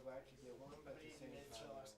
glad you get one, but at the Pretty same mid-chill time, last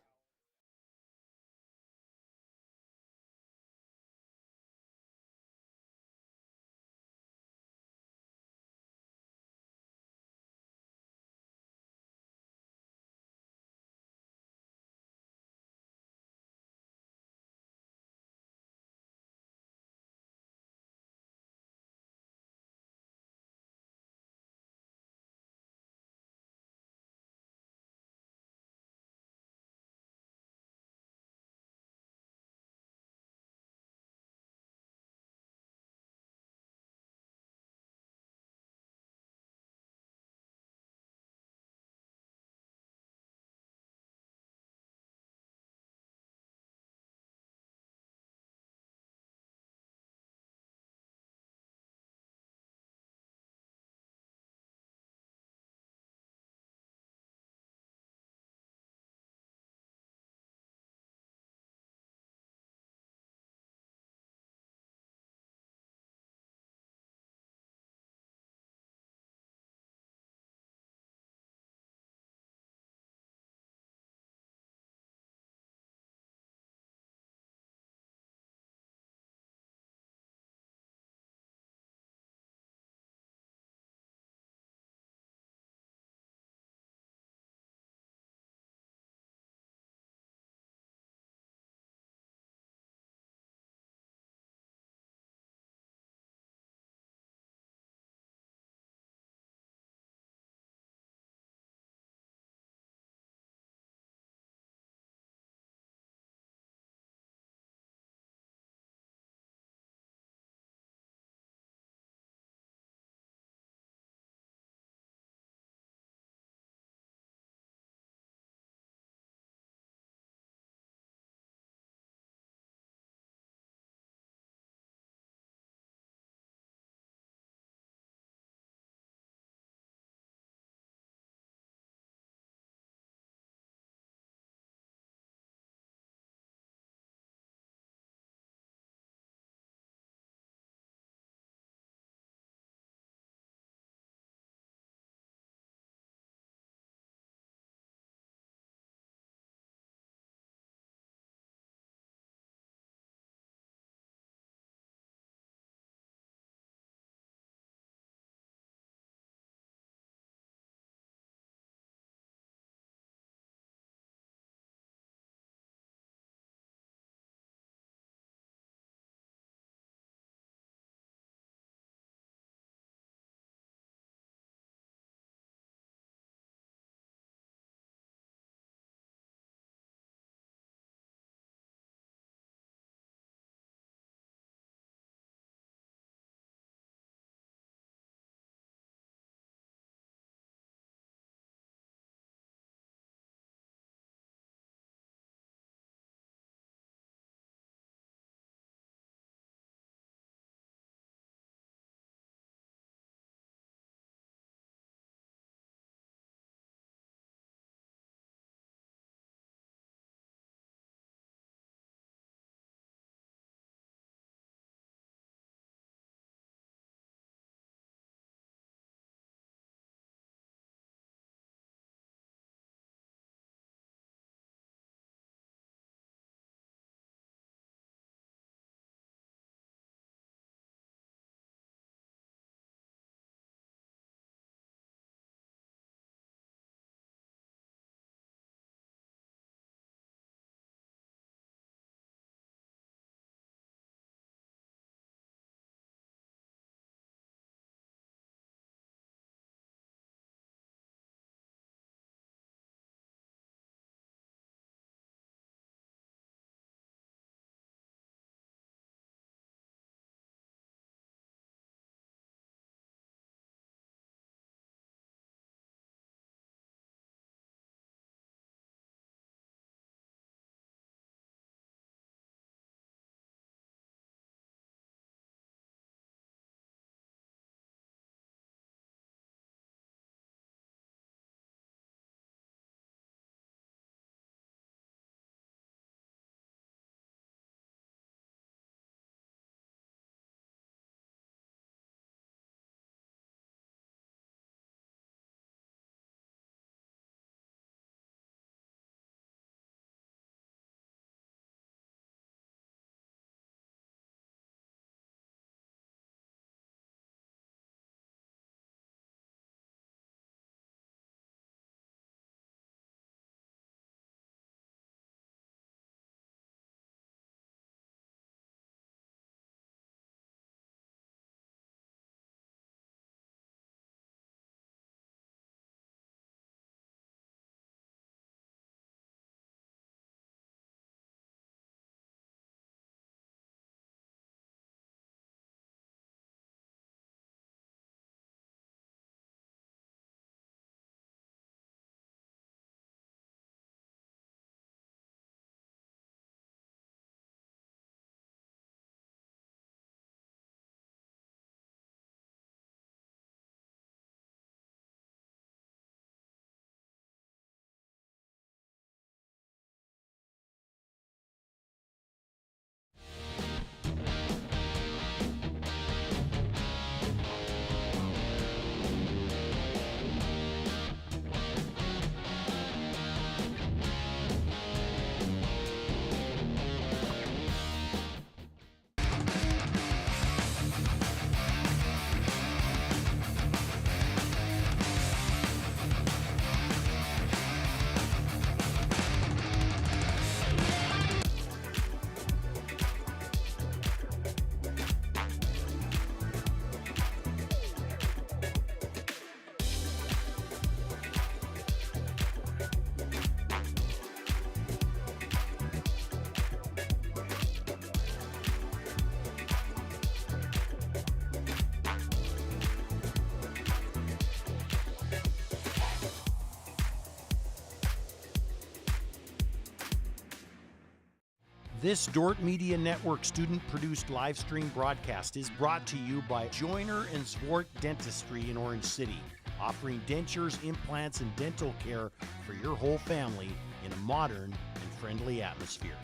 This Dordt Media Network student-produced live stream broadcast is brought to you by Joyner and Zwart Dentistry in Orange City, offering dentures, implants, and dental care for your whole family in a modern and friendly atmosphere.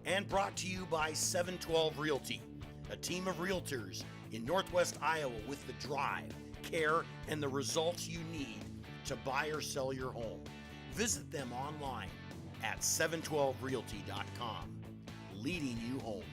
And brought to you by 712 Realty, a team of realtors in Northwest Iowa with the drive, care, and the results you need to buy or sell your home. Visit them online at 712realty.com. Leading you home.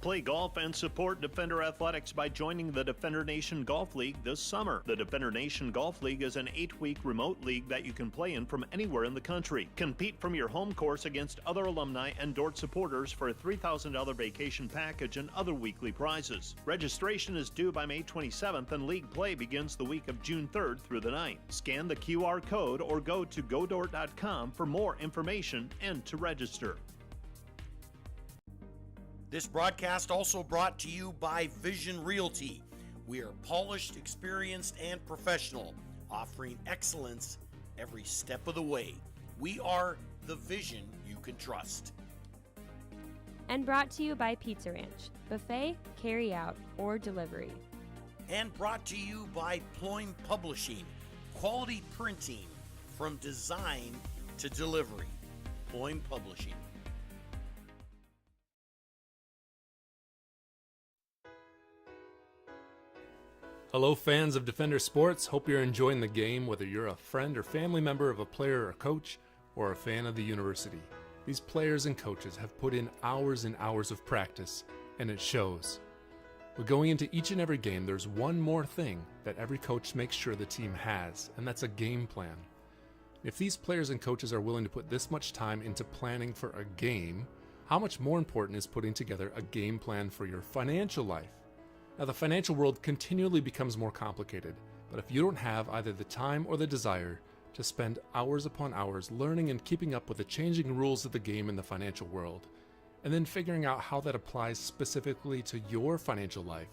Play golf and support Defender Athletics by joining the Defender Nation Golf League this summer. The Defender Nation Golf League is an 8-week remote league that you can play in from anywhere in the country. Compete from your home course against other alumni and Dordt supporters for a $3,000 vacation package and other weekly prizes. Registration is due by May 27th and league play begins the week of June 3rd through the 9th. Scan the QR code or go to godort.com for more information and to register. This broadcast also brought to you by Vision Realty. We are polished, experienced, and professional, offering excellence every step of the way. We are the vision you can trust. And brought to you by Pizza Ranch, buffet, carry out, or delivery. And brought to you by Ployne Publishing, quality printing from design to delivery. Ployne Publishing. Hello fans of Defender Sports, hope you're enjoying the game whether you're a friend or family member of a player or coach or a fan of the university. These players and coaches have put in hours and hours of practice and it shows. But going into each and every game there's one more thing that every coach makes sure the team has, and that's a game plan. If these players and coaches are willing to put this much time into planning for a game, how much more important is putting together a game plan for your financial life? Now, the financial world continually becomes more complicated, but if you don't have either the time or the desire to spend hours upon hours learning and keeping up with the changing rules of the game in the financial world, and then figuring out how that applies specifically to your financial life,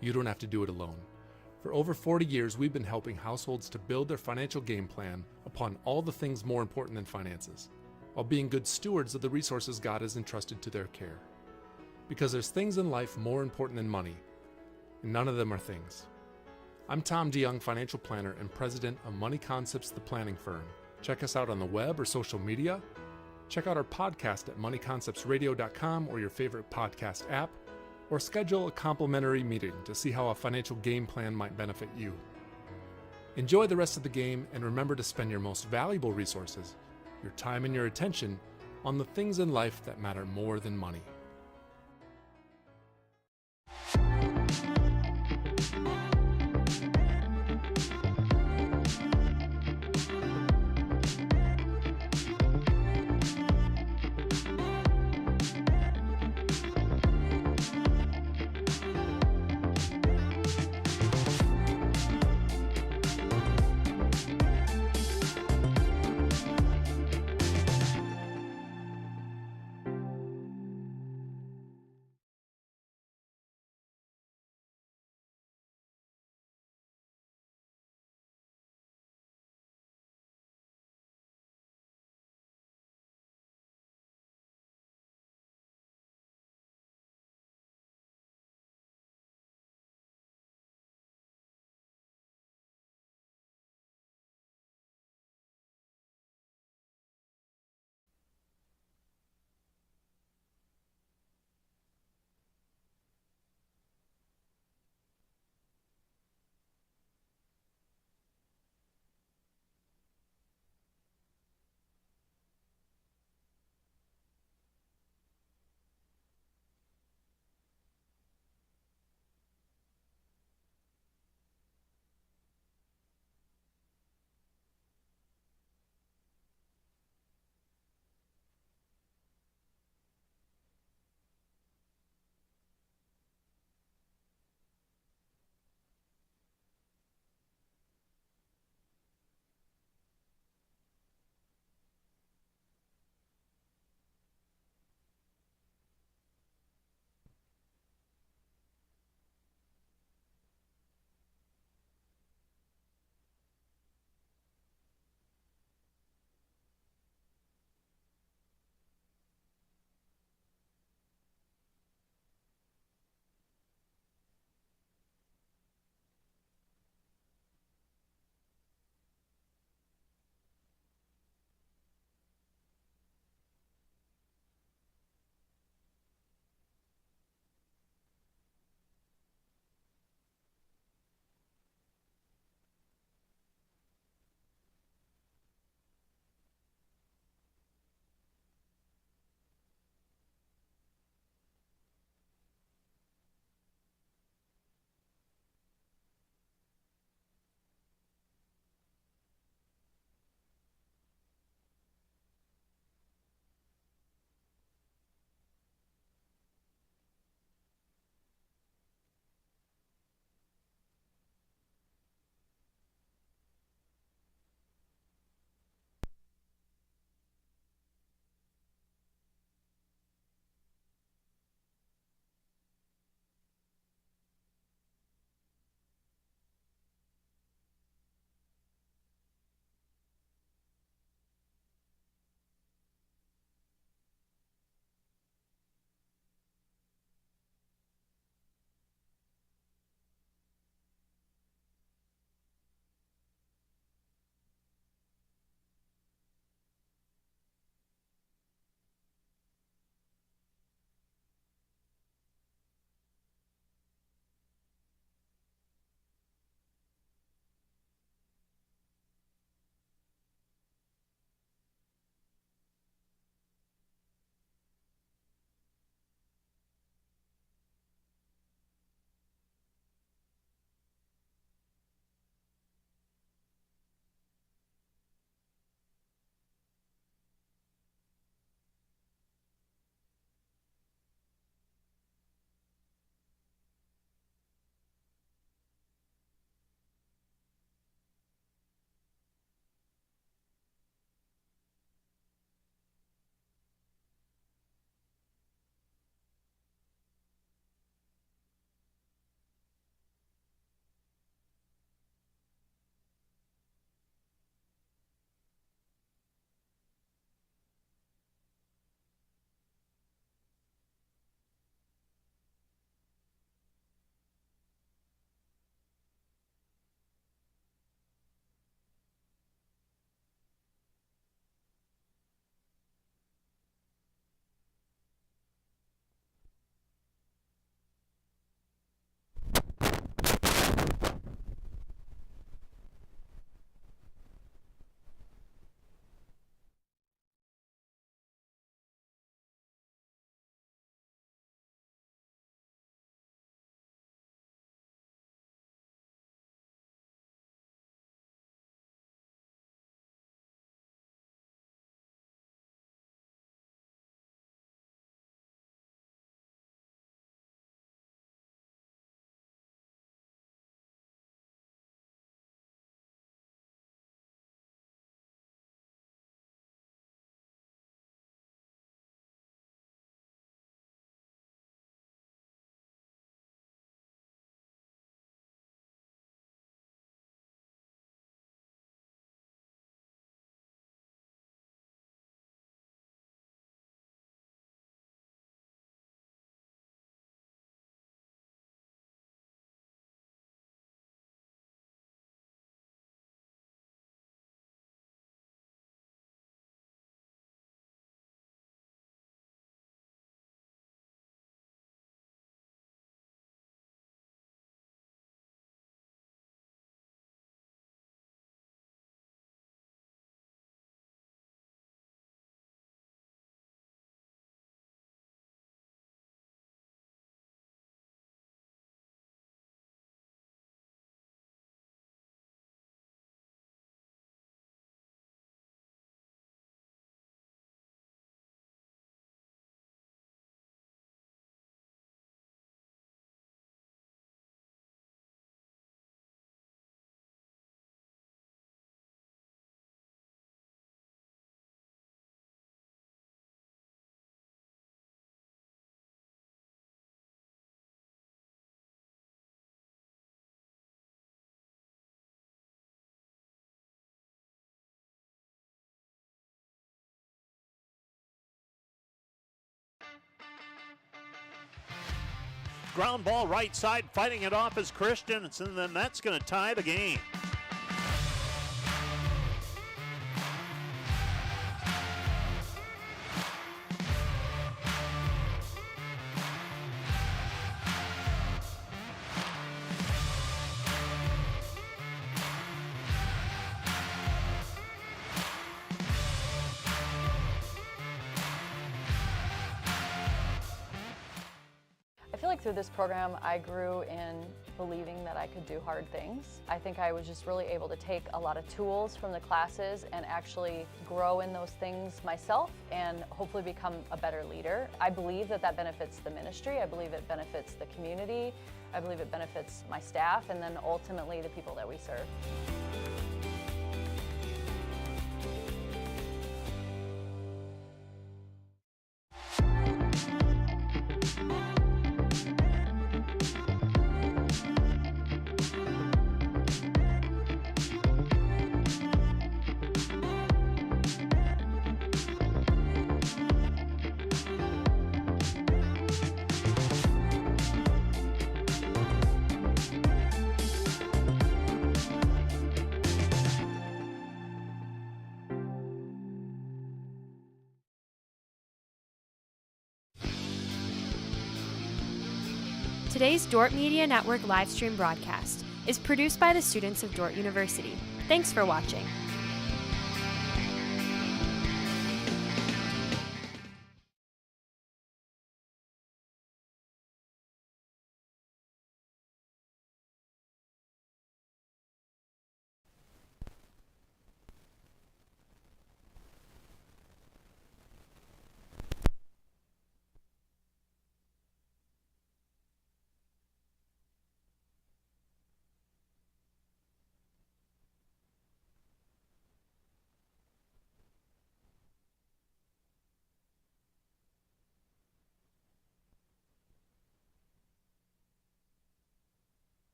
you don't have to do it alone. For over 40 years, we've been helping households to build their financial game plan upon all the things more important than finances, while being good stewards of the resources God has entrusted to their care. Because there's things in life more important than money, and none of them are things. I'm Tom DeYoung, financial planner and president of Money Concepts, the planning firm. Check us out on the web or social media. Check out our podcast at moneyconceptsradio.com or your favorite podcast app, or schedule a complimentary meeting to see how a financial game plan might benefit you. Enjoy the rest of the game and remember to spend your most valuable resources, your time and your attention, on the things in life that matter more than money. Ground ball right side, fighting it off is Christensen, and then that's going to tie the game. I feel like through this program I grew in believing that I could do hard things. I think I was just really able to take a lot of tools from the classes and actually grow in those things myself and hopefully become a better leader. I believe that that benefits the ministry, I believe it benefits the community, I believe it benefits my staff, and then ultimately the people that we serve. Today's Dordt Media Network livestream broadcast is produced by the students of Dordt University. Thanks for watching.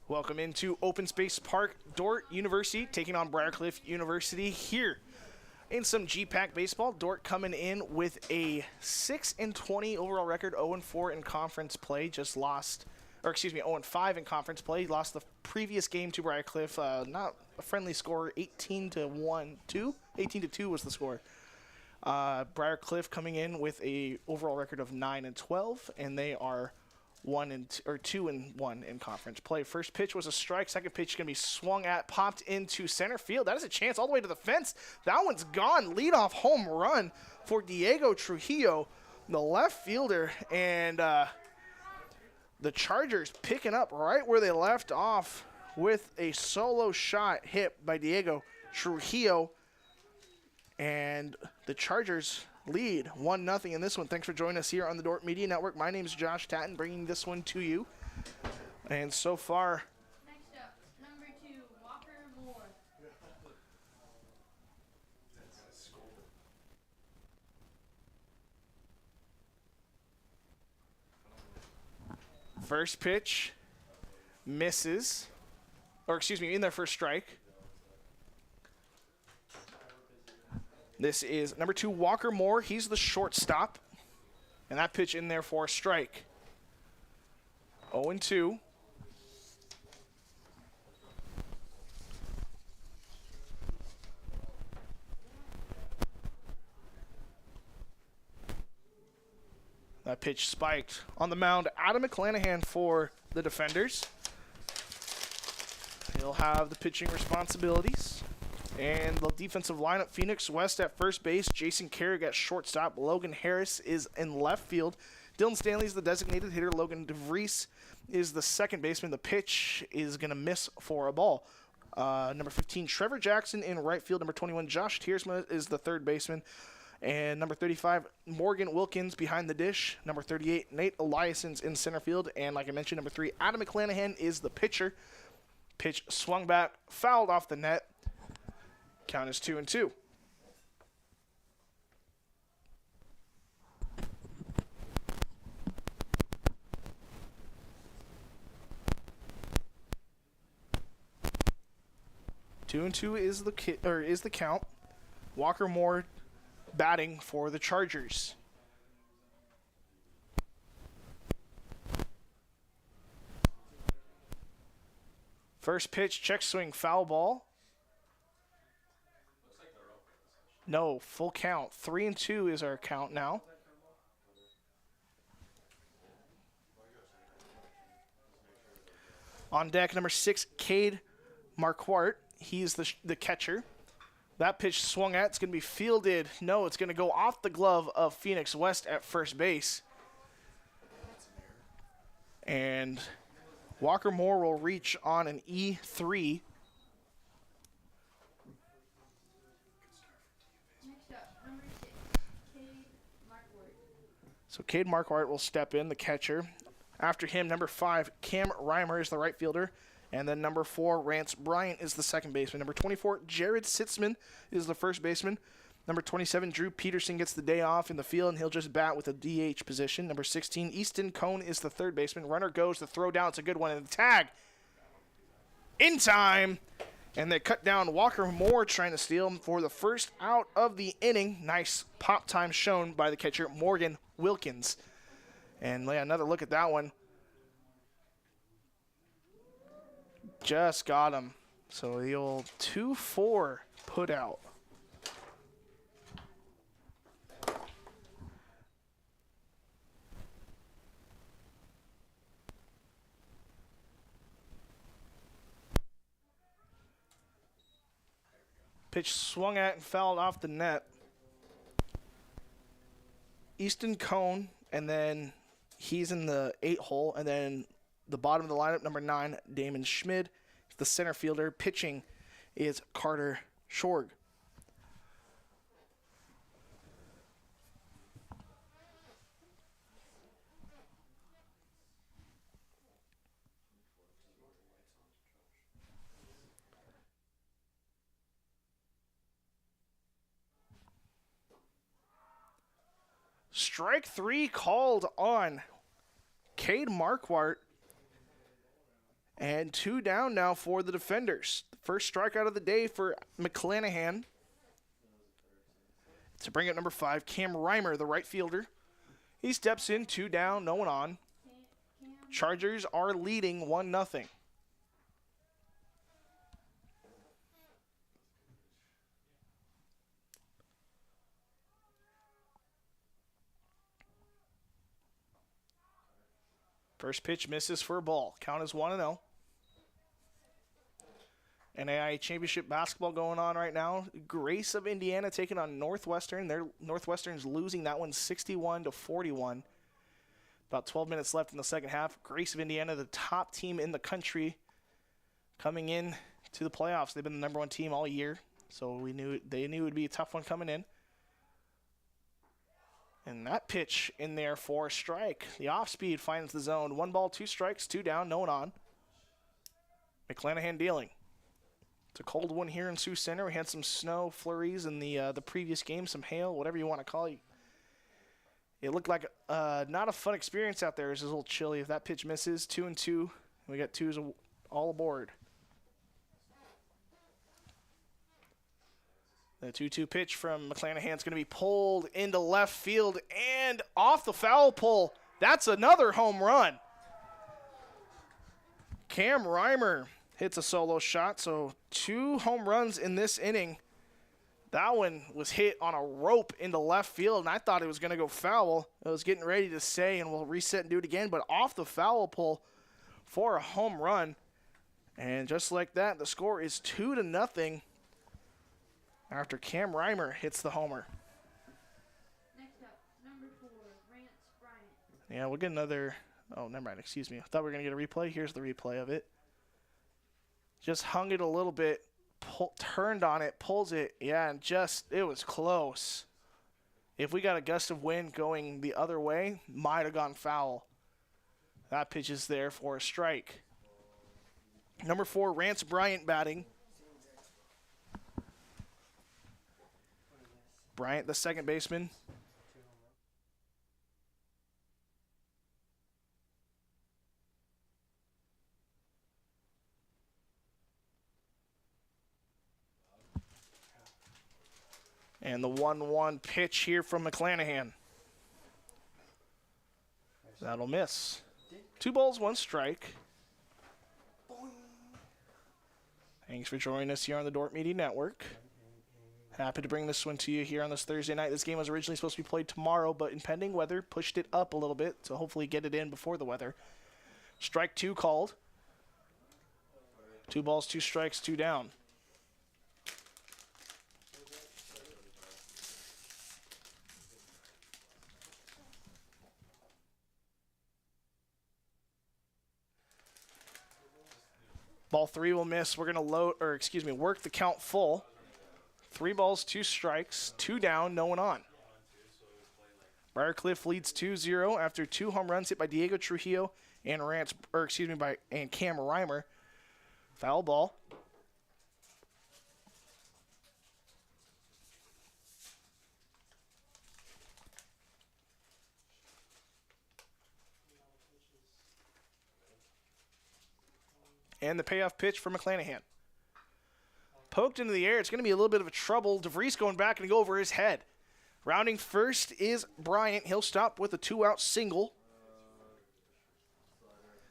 Welcome into Open Space Park, Dordt University taking on Briar University here in some GPAC baseball. Dordt coming in with a 6-20 overall record, 0-4 in conference play. Just lost, or excuse me, 0-5 in conference play. Lost the previous game to Briar Cliff, not a friendly score, 18-1, 18-2 was the score. Briar Cliff coming in with a overall record of 9-12, and they are 2-1 in conference play. First pitch was a strike. Second pitch is going to be swung at, popped into center field. That is a chance all the way to the fence. That one's gone. Leadoff home run for Diego Trujillo, the left fielder, and the Chargers picking up right where they left off with a solo shot hit by Diego Trujillo, and the Chargers lead 1-0 in this one. Thanks for joining us here on the Dordt Media Network. My name is Josh Tatton, bringing this one to you. And so far, next up, number 2, Walker Moore. first pitch misses, or excuse me, in their first strike. This is number 2, Walker Moore. He's the shortstop. And that pitch in there for a strike. 0-2. That pitch spiked on the mound. Adam McClanahan for the defenders. He'll have the pitching responsibilities. And the defensive lineup, Phoenix West at first base, Jason Carrick at shortstop, Logan Harris is in left field, Dylan Stanley is the designated hitter, Logan DeVries is the second baseman. The pitch is going to miss for a ball. Number 15, Trevor Jackson in right field. Number 21, Josh Tiersma is the third baseman. And number 35, Morgan Wilkins behind the dish. Number 38, Nate Eliason's in center field. And like I mentioned, number 3, Adam McClanahan is the pitcher. Pitch swung back, fouled off the net. Count is 2-2. Two and two is the count. Walker Moore batting for the Chargers. First pitch, check swing, foul ball. No, full count. 3-2 is our count now. On deck, number 6, Cade Marquardt. He's the catcher. That pitch swung at. It's going to be fielded. No, it's going to go off the glove of Phoenix West at first base. And Walker Moore will reach on an E3. So Cade Marquardt will step in, the catcher. After him, number 5, Cam Reimer is the right fielder. And then number 4, Rance Bryant is the second baseman. Number 24, Jared Sitzman is the first baseman. Number 27, Drew Peterson gets the day off in the field, and he'll just bat with a DH position. Number 16, Easton Cone is the third baseman. Runner goes, the throw down. It's a good one. And the tag in time. And they cut down Walker Moore trying to steal him for the first out of the inning. Nice pop time shown by the catcher, Morgan Wilkins. And another look at that one. Just got him. So the old 2-4 put out. Pitch swung at and fouled off the net. Easton Cone, and then he's in the 8 hole, and then the bottom of the lineup, number 9, Damon Schmid, the center fielder. Pitching is Carter Shorg. Strike 3 called on Cade Marquardt. And 2 down now for the defenders. The first strikeout of the day for McClanahan. To bring up number 5, Cam Reimer, the right fielder. He steps in, 2 down, no one on. Chargers are leading 1-0. First pitch misses for a ball. Count is 1-0. NAIA Championship basketball going on right now. Grace of Indiana taking on Northwestern. Northwestern's losing that one 61-41. About 12 minutes left in the second half. Grace of Indiana, the top team in the country, coming in to the playoffs. They've been the #1 team all year, so they knew it would be a tough one coming in. And that pitch in there for a strike. The off-speed finds the zone. 1 ball, 2 strikes, 2 down, no one on. McClanahan dealing. It's a cold one here in Sioux Center. We had some snow flurries in the previous game, some hail, whatever you want to call it. It looked like not a fun experience out there. It's a little chilly. If that pitch misses, 2-2. We got 2s all aboard. The 2-2 pitch from McClanahan is going to be pulled into left field and off the foul pole. That's another home run. Cam Reimer hits a solo shot, so 2 home runs in this inning. That one was hit on a rope into left field, and I thought it was going to go foul. I was getting ready to say, and we'll reset and do it again, but off the foul pole for a home run. And just like that, the score is 2-0 after Cam Reimer hits the homer. Next up, number 4, Rance Bryant. Yeah, we'll get another. Oh, never mind. Excuse me. I thought we were going to get a replay. Here's the replay of it. Just hung it a little bit, turned on it, pulls it. Yeah, and it was close. If we got a gust of wind going the other way, might have gone foul. That pitch is there for a strike. Number 4, Rance Bryant batting. Bryant, the second baseman. And the 1-1 pitch here from McClanahan. That'll miss. 2 balls, 1 strike. Thanks for joining us here on the Dordt Media Network. Happy to bring this one to you here on this Thursday night. This game was originally supposed to be played tomorrow, but impending weather pushed it up a little bit to hopefully get it in before the weather. Strike 2 called. 2 balls, 2 strikes, 2 down. Ball 3 will miss. We're going to work the count full. 3 balls, 2 strikes, 2 down, no one on. Briar Cliff leads 2-0 after 2 home runs hit by Diego Trujillo and Cam Reimer. Foul ball. And the payoff pitch for McClanahan. Poked into the air. It's going to be a little bit of a trouble. DeVries going back and go over his head. Rounding first is Bryant. He'll stop with a 2-out single.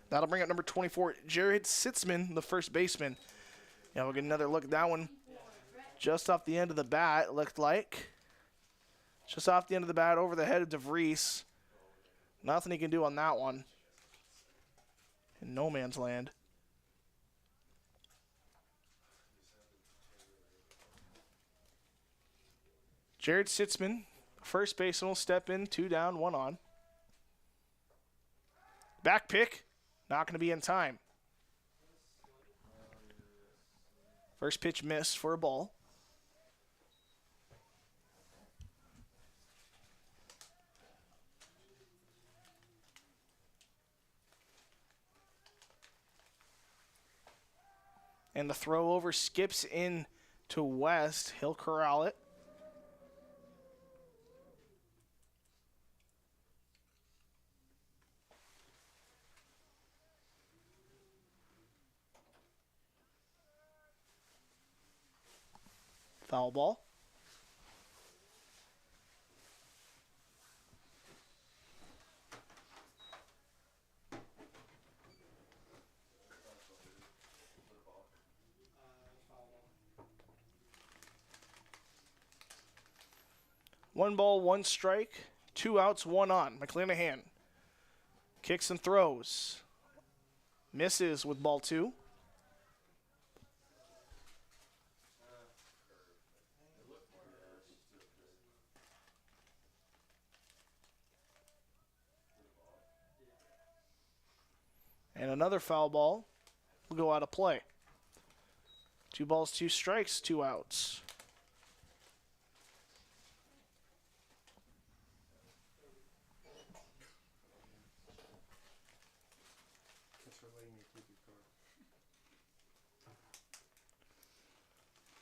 That'll bring up number 24, Jared Sitzman, the first baseman. Yeah, we'll get another look at that one. Just off the end of the bat, it looked like. Just off the end of the bat over the head of DeVries. Nothing he can do on that one. In no man's land. Jared Sitzman, first baseman, will step in, 2 down, 1 on. Back pick, not going to be in time. First pitch missed for a ball. And the throw over skips in to West. He'll corral it. Foul ball. One ball, one strike, 2 outs, 1 on. McClanahan kicks and throws. Misses with ball 2. And another foul ball will go out of play. 2 balls, 2 strikes, 2 outs.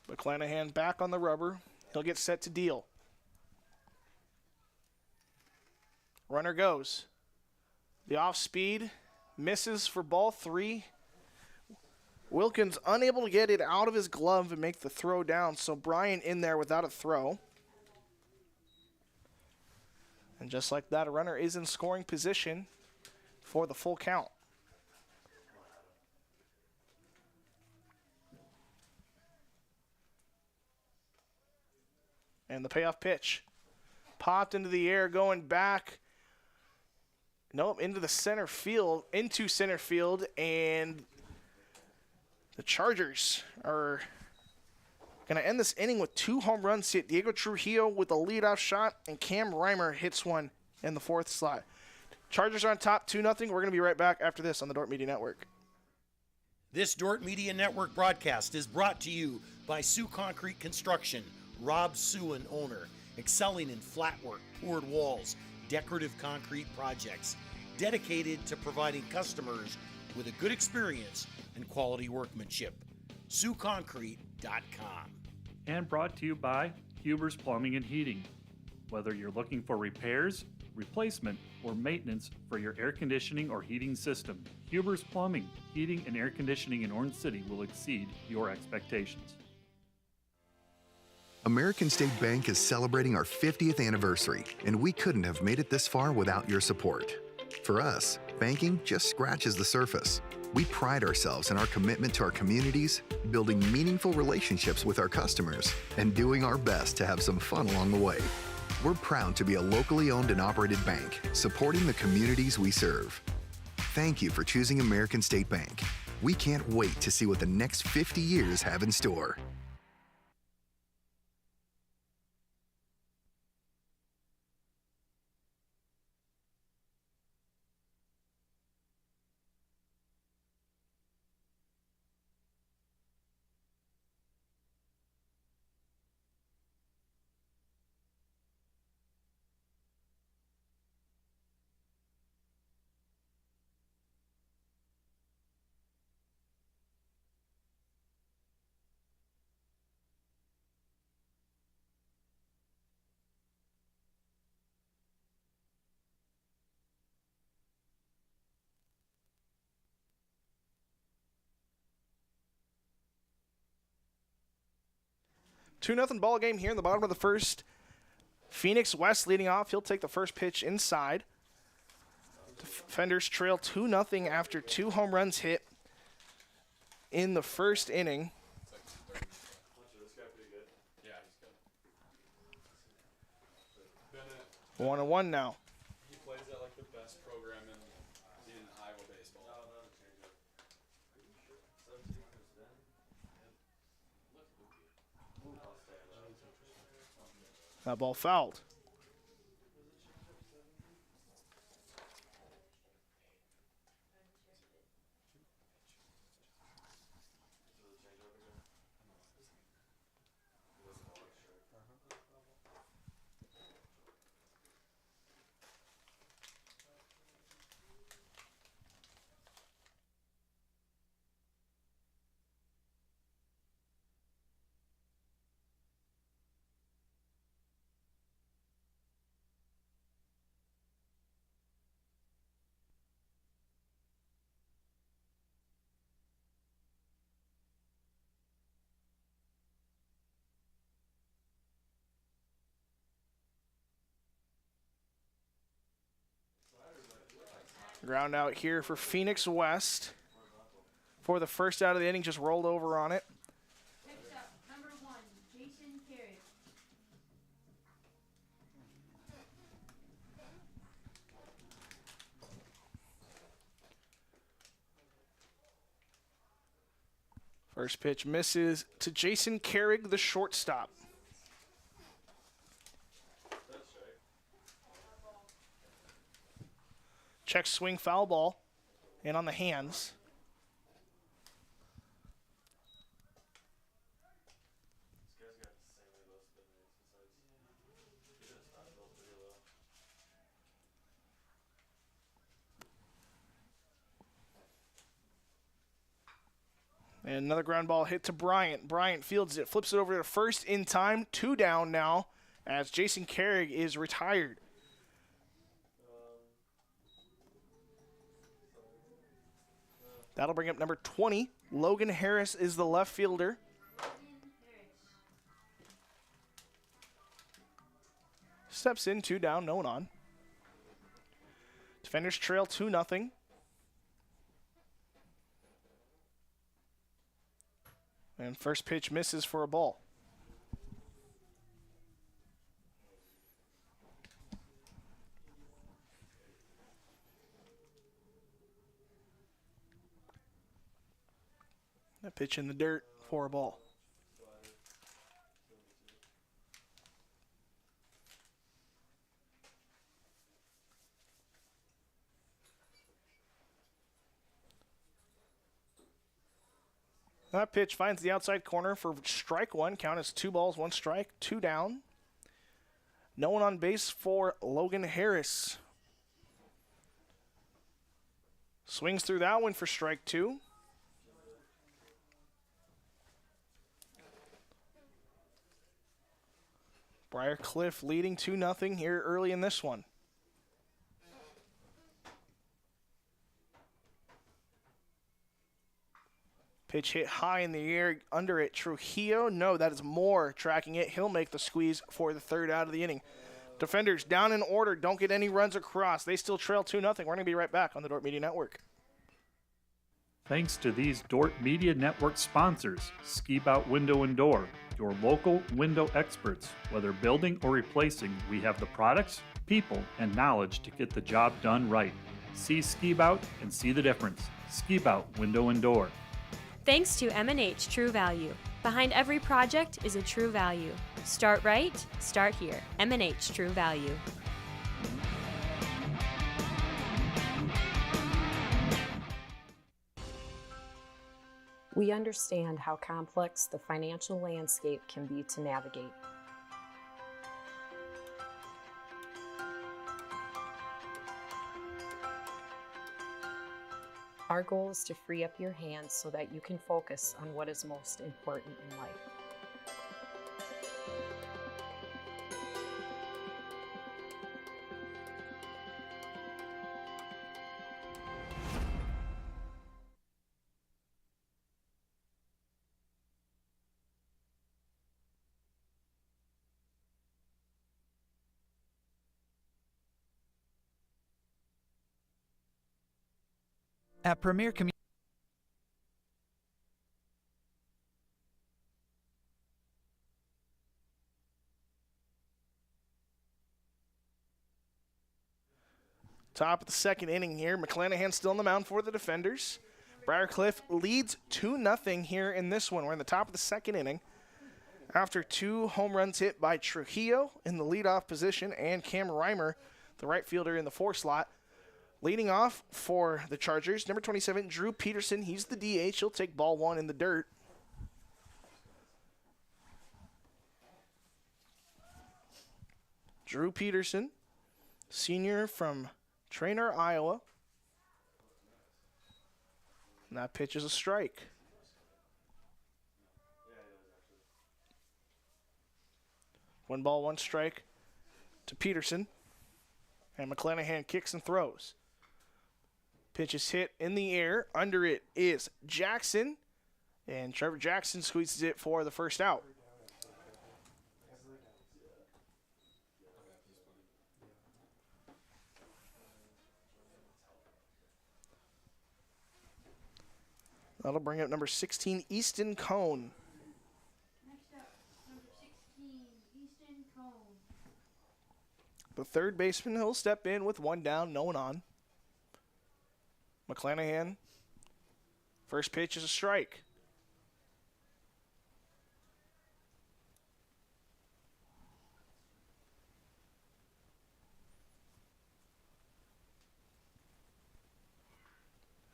McClanahan back on the rubber. He'll get set to deal. Runner goes. The off speed misses for ball 3. Wilkins unable to get it out of his glove and make the throw down, so Brian in there without a throw. And just like that, a runner is in scoring position for the full count. And the payoff pitch. Popped into the air, going back. Nope, into center field, and the Chargers are going to end this inning with 2 home runs hit. Diego Trujillo with a leadoff shot, and Cam Reimer hits one in the 4th slot. Chargers are on top 2-0. We're going to be right back after this on the Dordt Media Network. This Dordt Media Network broadcast is brought to you by Sioux Concrete Construction. Rob Suin, owner, excelling in flat work, poured walls, decorative concrete projects, dedicated to providing customers with a good experience and quality workmanship. SiouxConcrete.com. And brought to you by Huber's Plumbing and Heating. Whether you're looking for repairs, replacement, or maintenance for your air conditioning or heating system, Huber's Plumbing, Heating, and Air Conditioning in Orange City will exceed your expectations. American State Bank is celebrating our 50th anniversary, and we couldn't have made it this far without your support. For us, banking just scratches the surface. We pride ourselves in our commitment to our communities, building meaningful relationships with our customers, and doing our best to have some fun along the way. We're proud to be a locally owned and operated bank, supporting the communities we serve. Thank you for choosing American State Bank. We can't wait to see what the next 50 years have in store. Two nothing ball game here in the bottom of the first. Phoenix West leading off. He'll take the first pitch inside. Defenders trail 2-0 after 2 home runs hit in the first inning. 1-1 now. He plays at like the best program in Iowa baseball. That ball fouled. Ground out here for Phoenix West. For the first out of the inning, just rolled over on it. Next up, number 1, Jason Carey. First pitch misses to Jason Carrig, the shortstop. Check swing, foul ball, and on the hands. And another ground ball hit to Bryant. Bryant fields it, flips it over to first in time. 2 down now as Jason Carrig is retired. That'll bring up number 20. Logan Harris is the left fielder. Steps in, 2 down, no one on. Defenders trail 2-0. And first pitch misses for a ball. That pitch in the dirt for a ball. That pitch finds the outside corner for strike 1. Count is 2 balls, 1 strike, 2 down. No one on base for Logan Harris. Swings through that one for strike 2. Briar Cliff leading 2-0 here early in this one. Pitch hit high in the air, under it, Trujillo. No, that is Moore tracking it. He'll make the squeeze for the 3rd out of the inning. Defenders down in order, don't get any runs across. They still trail 2-0. We're going to be right back on the Dordt Media Network. Thanks to these Dordt Media Network sponsors, Ski Bout Window and Door, your local window experts. Whether building or replacing, we have the products, people, and knowledge to get the job done right. See Ski Bout and see the difference. Ski Bout Window and Door. Thanks to M&H True Value. Behind every project is a true value. Start right, start here. M&H True Value. We understand how complex the financial landscape can be to navigate. Our goal is to free up your hands so that you can focus on what is most important in life. At Premier Community. Top of the 2nd inning here. McClanahan still on the mound for the defenders. Briar Cliff leads 2-0 here in this one. We're in the top of the 2nd inning. After 2 home runs hit by Trujillo in the leadoff position and Cam Reimer, the right fielder in the 4 slot. Leading off for the Chargers, number 27, Drew Peterson. He's the DH. He'll take ball 1 in the dirt. Drew Peterson, senior from Trainer, Iowa. And that pitch is a strike. One ball, 1 strike to Peterson. And McClanahan kicks and throws. Pitch is hit in the air. Under it is Jackson. And Trevor Jackson squeezes it for the 1st out. That'll bring up number 16, Easton Cone. Next up, number 16, Easton Cone. The third baseman, he'll step in with one down, no one on. McClanahan. First pitch is a strike.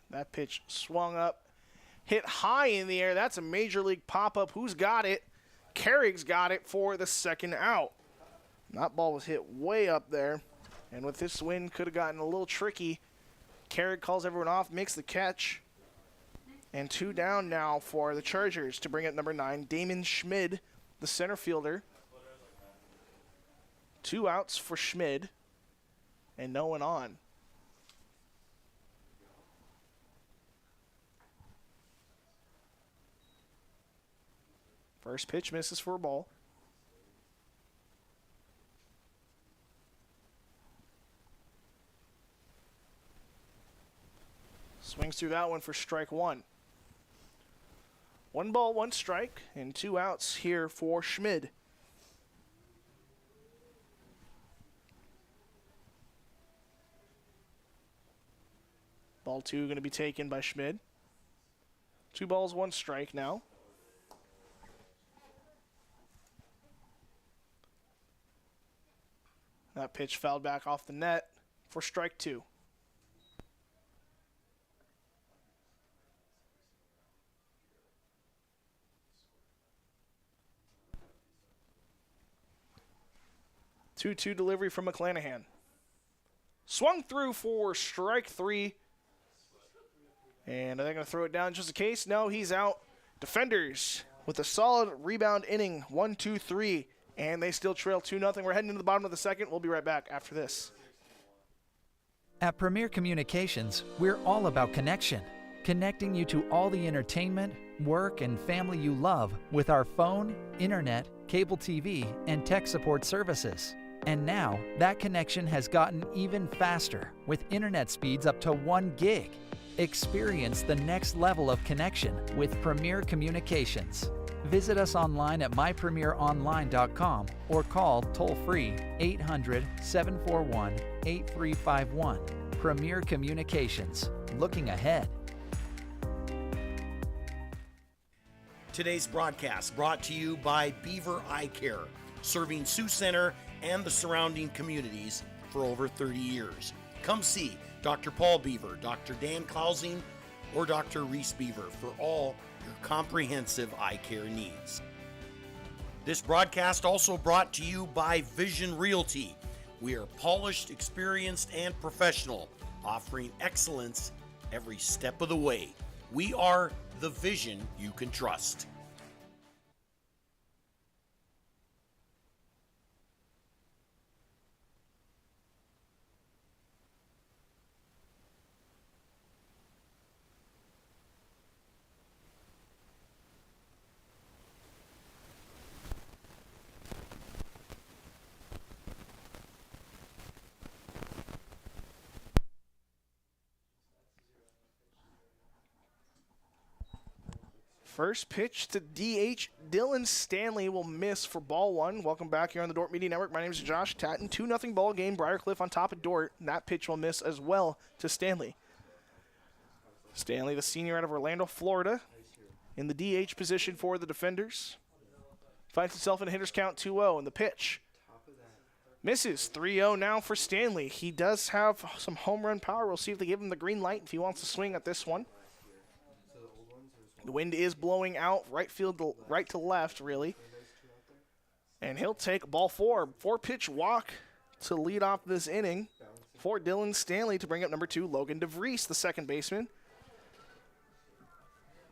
That pitch swung up, hit high in the air. That's a major league pop-up. Who's got it? Carrick's got it for the second out. That ball was hit way up there, and with this wind, could have gotten a little tricky. Carrick calls everyone off, makes the catch, and 2 down now for the Chargers to bring up number 9, Damon Schmid, the center fielder. 2 outs for Schmid, and no one on. First pitch misses for a ball. Swings through that one for strike 1. 1 ball, 1 strike, and 2 outs here for Schmid. Ball 2 going to be taken by Schmid. 2 balls, 1 strike now. That pitch fouled back off the net for strike 2. Two delivery from McClanahan. Swung through for strike 3. And are they going to throw it down just in case? No, he's out. Defenders with a solid rebound inning. 1, 2, 3. And they still trail 2-0. We're heading into the bottom of the second. We'll be right back after this. At Premier Communications, we're all about connection. Connecting you to all the entertainment, work, and family you love with our phone, internet, cable TV, and tech support services. And now, that connection has gotten even faster with internet speeds up to 1 gig. Experience the next level of connection with Premier Communications. Visit us online at mypremieronline.com or call toll-free 800-741-8351. Premier Communications. Looking ahead. Today's broadcast brought to you by Beaver Eye Care, serving Sioux Center and the surrounding communities for over 30 years. Come see Dr. Paul Beaver, Dr. Dan Klausing, or Dr. Reese Beaver for all your comprehensive eye care needs. This broadcast also brought to you by Vision Realty. We are polished, experienced, and professional, offering excellence every step of the way. We are the vision you can trust. First pitch to DH. Dylan Stanley will miss for ball 1. Welcome back here on the Dordt Media Network. My name is Josh Tatton. 2-0 ball game. Briar Cliff on top of Dordt. And that pitch will miss as well to Stanley. Stanley, the senior out of Orlando, Florida, in the DH position for the defenders. Finds himself in a hitter's count 2-0. And the pitch misses. 3-0 now for Stanley. He does have some home run power. We'll see if they give him the green light if he wants to swing at this one. The wind is blowing out right to left, really. And he'll take ball 4. 4-pitch walk to lead off this inning for Dylan Stanley to bring up number 2, Logan DeVries, the second baseman.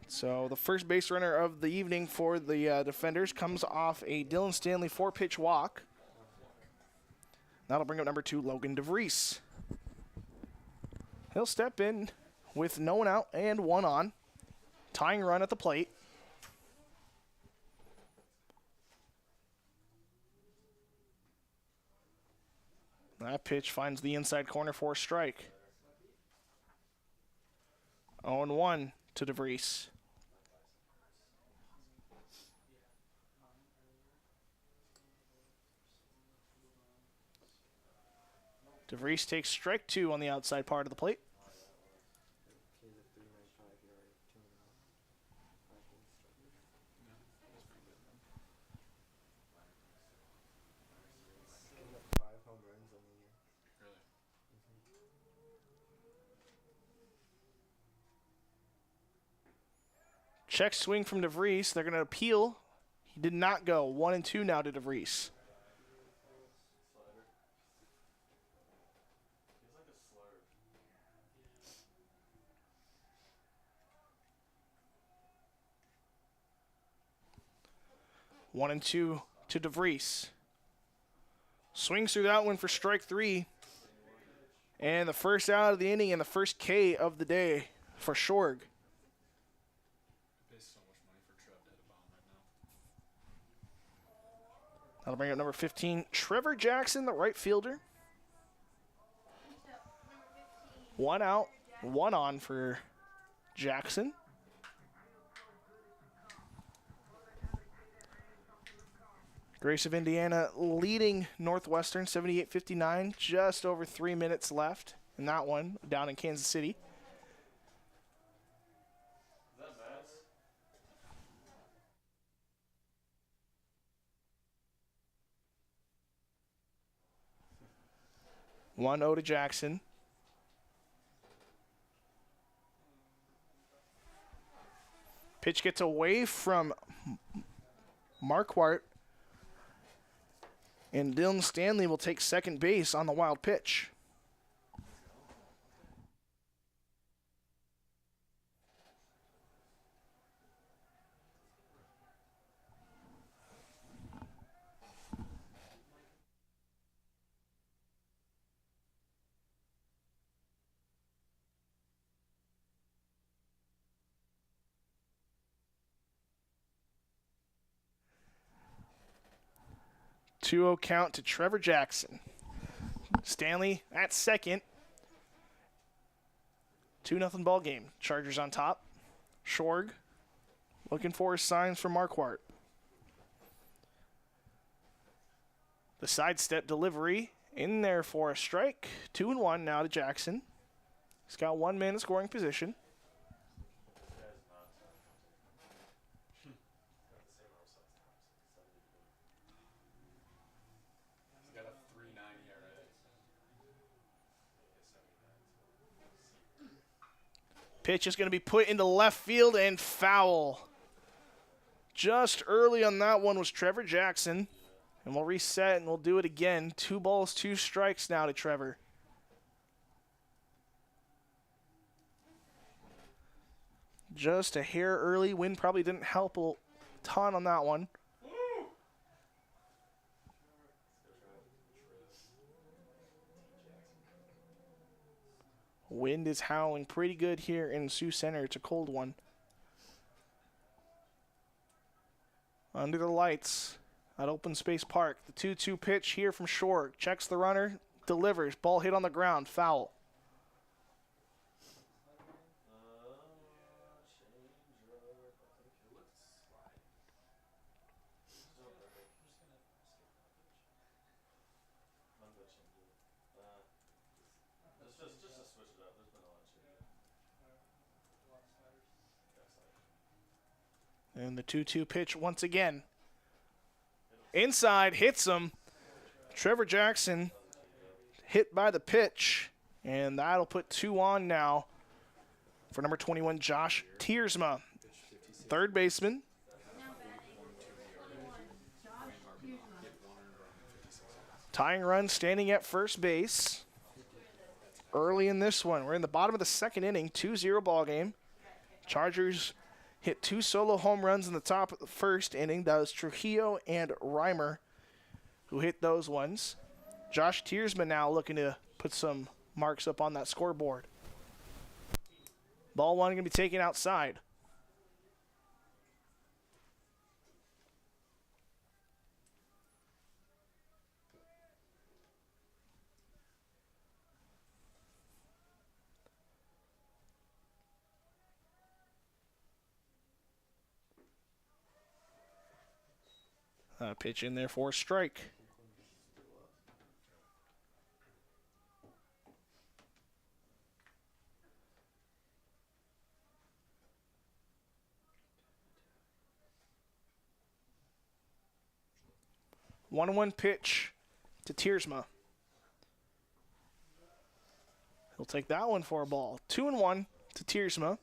So the first base runner of the evening for the defenders comes off a Dylan Stanley 4-pitch walk. That'll bring up number 2, Logan DeVries. He'll step in with no one out and 1 on. Tying run at the plate. That pitch finds the inside corner for a strike. 0-1 to DeVries. DeVries takes strike 2 on the outside part of the plate. Check swing from DeVries. They're going to appeal. He did not go. 1-2 now to DeVries. One and two to DeVries. Swings through that one for strike 3. And the first out of the inning and the first K of the day for Shorg. That'll bring up number 15, Trevor Jackson, the right fielder. 1 out, 1 on for Jackson. Grace of Indiana leading Northwestern 78-59, just over 3 minutes left in that one down in Kansas City. One 0 to Jackson. Pitch gets away from Marquardt. And Dylan Stanley will take second base on the wild pitch. Two 2-0 count to Trevor Jackson. Stanley at second. 2-0 ball game. Chargers on top. Shorg looking for his signs from Marquardt. The sidestep delivery in there for a strike. 2-1 now to Jackson. He's got 1 man in scoring position. Pitch is going to be put into left field and foul. Just early on that one was Trevor Jackson. And we'll reset and we'll do it again. 2 balls, 2 strikes now to Trevor. Just a hair early. Wind probably didn't help a ton on that one. Wind is howling pretty good here in Sioux Center. It's a cold one. Under the lights at Open Space Park. The 2-2 pitch here from Shorg. Checks the runner, delivers. Ball hit on the ground. Foul. And the 2-2 pitch once again. Inside, hits him. Trevor Jackson hit by the pitch. And that'll put 2 on now for number 21, Josh Tiersma. Third baseman. Tying run standing at first base. Early in this one. We're in the bottom of the second inning. 2-0 ball game. Chargers hit 2 solo home runs in the top of the first inning. That was Trujillo and Reimer who hit those ones. Josh Tiersma now looking to put some marks up on that scoreboard. Ball 1 going to be taken outside. Pitch in there for a strike. 1-1 pitch to Tiersma. He'll take that one for a ball. 2-1 to Tiersma.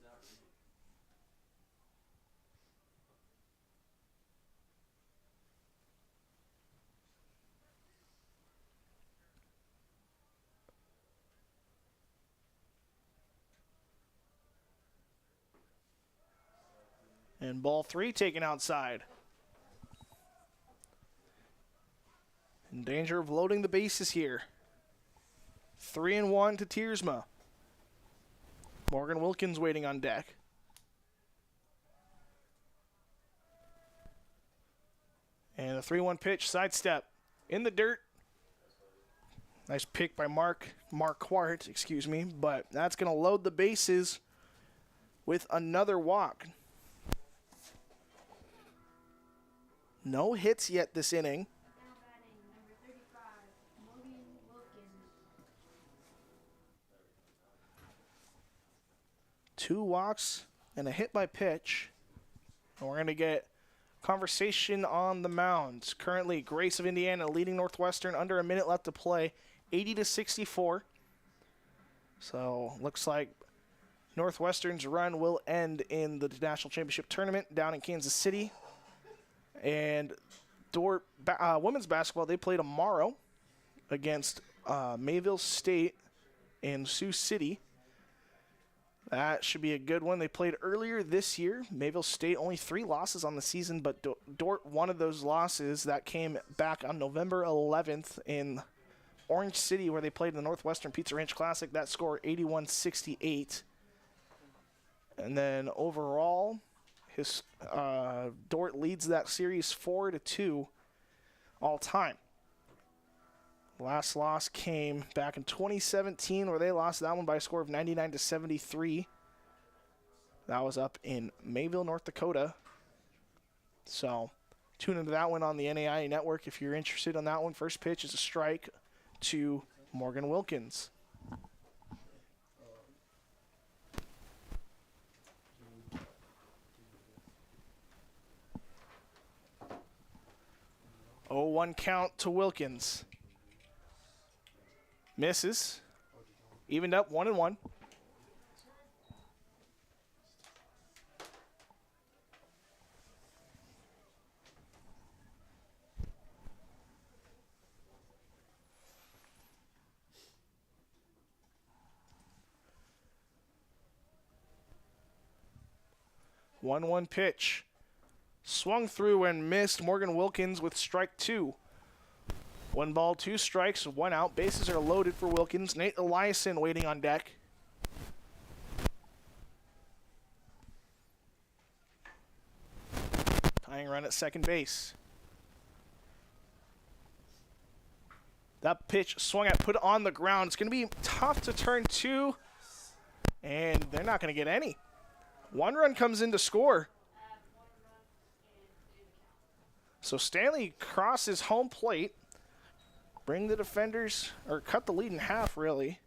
And ball 3 taken outside. In danger of loading the bases here. 3-1 to Tiersma. Morgan Wilkins waiting on deck. And a 3-1 pitch, sidestep in the dirt. Nice pick by Mark Quart, excuse me, but that's going to load the bases with another walk. No hits yet this inning. Now batting, number 35, Morgan Wilkins. 2 walks and a hit by pitch. And we're going to get conversation on the mound. Currently, Grace of Indiana leading Northwestern under a minute left to play, 80-64. So looks like Northwestern's run will end in the national championship tournament down in Kansas City. And Dordt women's basketball, they play tomorrow against Mayville State in Sioux City. That should be a good one. They played earlier this year. Mayville State, only 3 losses on the season, but Dordt, one of those losses that came back on November 11th in Orange City, where they played in the Northwestern Pizza Ranch Classic. That score, 81-68. And then overall, Dordt leads that series 4-2 all time. Last loss came back in 2017, where they lost that one by a score of 99-73. That was up in Mayville, North Dakota. So tune into that one on the NAIA network if you're interested on that one. First pitch is a strike to Morgan Wilkins. Oh, 1 count to Wilkins. Misses. Evened up 1-1. One pitch. Swung through and missed. Morgan Wilkins with strike 2. 1 ball, 2 strikes, 1 out. Bases are loaded for Wilkins. Nate Eliason waiting on deck. Tying run at second base. That pitch swung at, put on the ground. It's going to be tough to turn 2, and they're not going to get any. 1 run comes in to score. So Stanley crosses home plate. Bring the defenders, or cut the lead in half, really.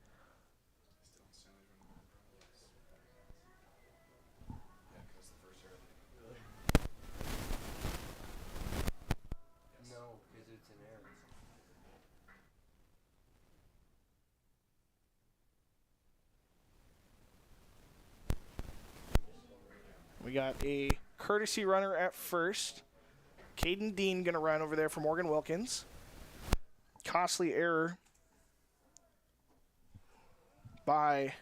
We got a courtesy runner at first. Caden Dean going to run over there for Morgan Wilkins. Costly error by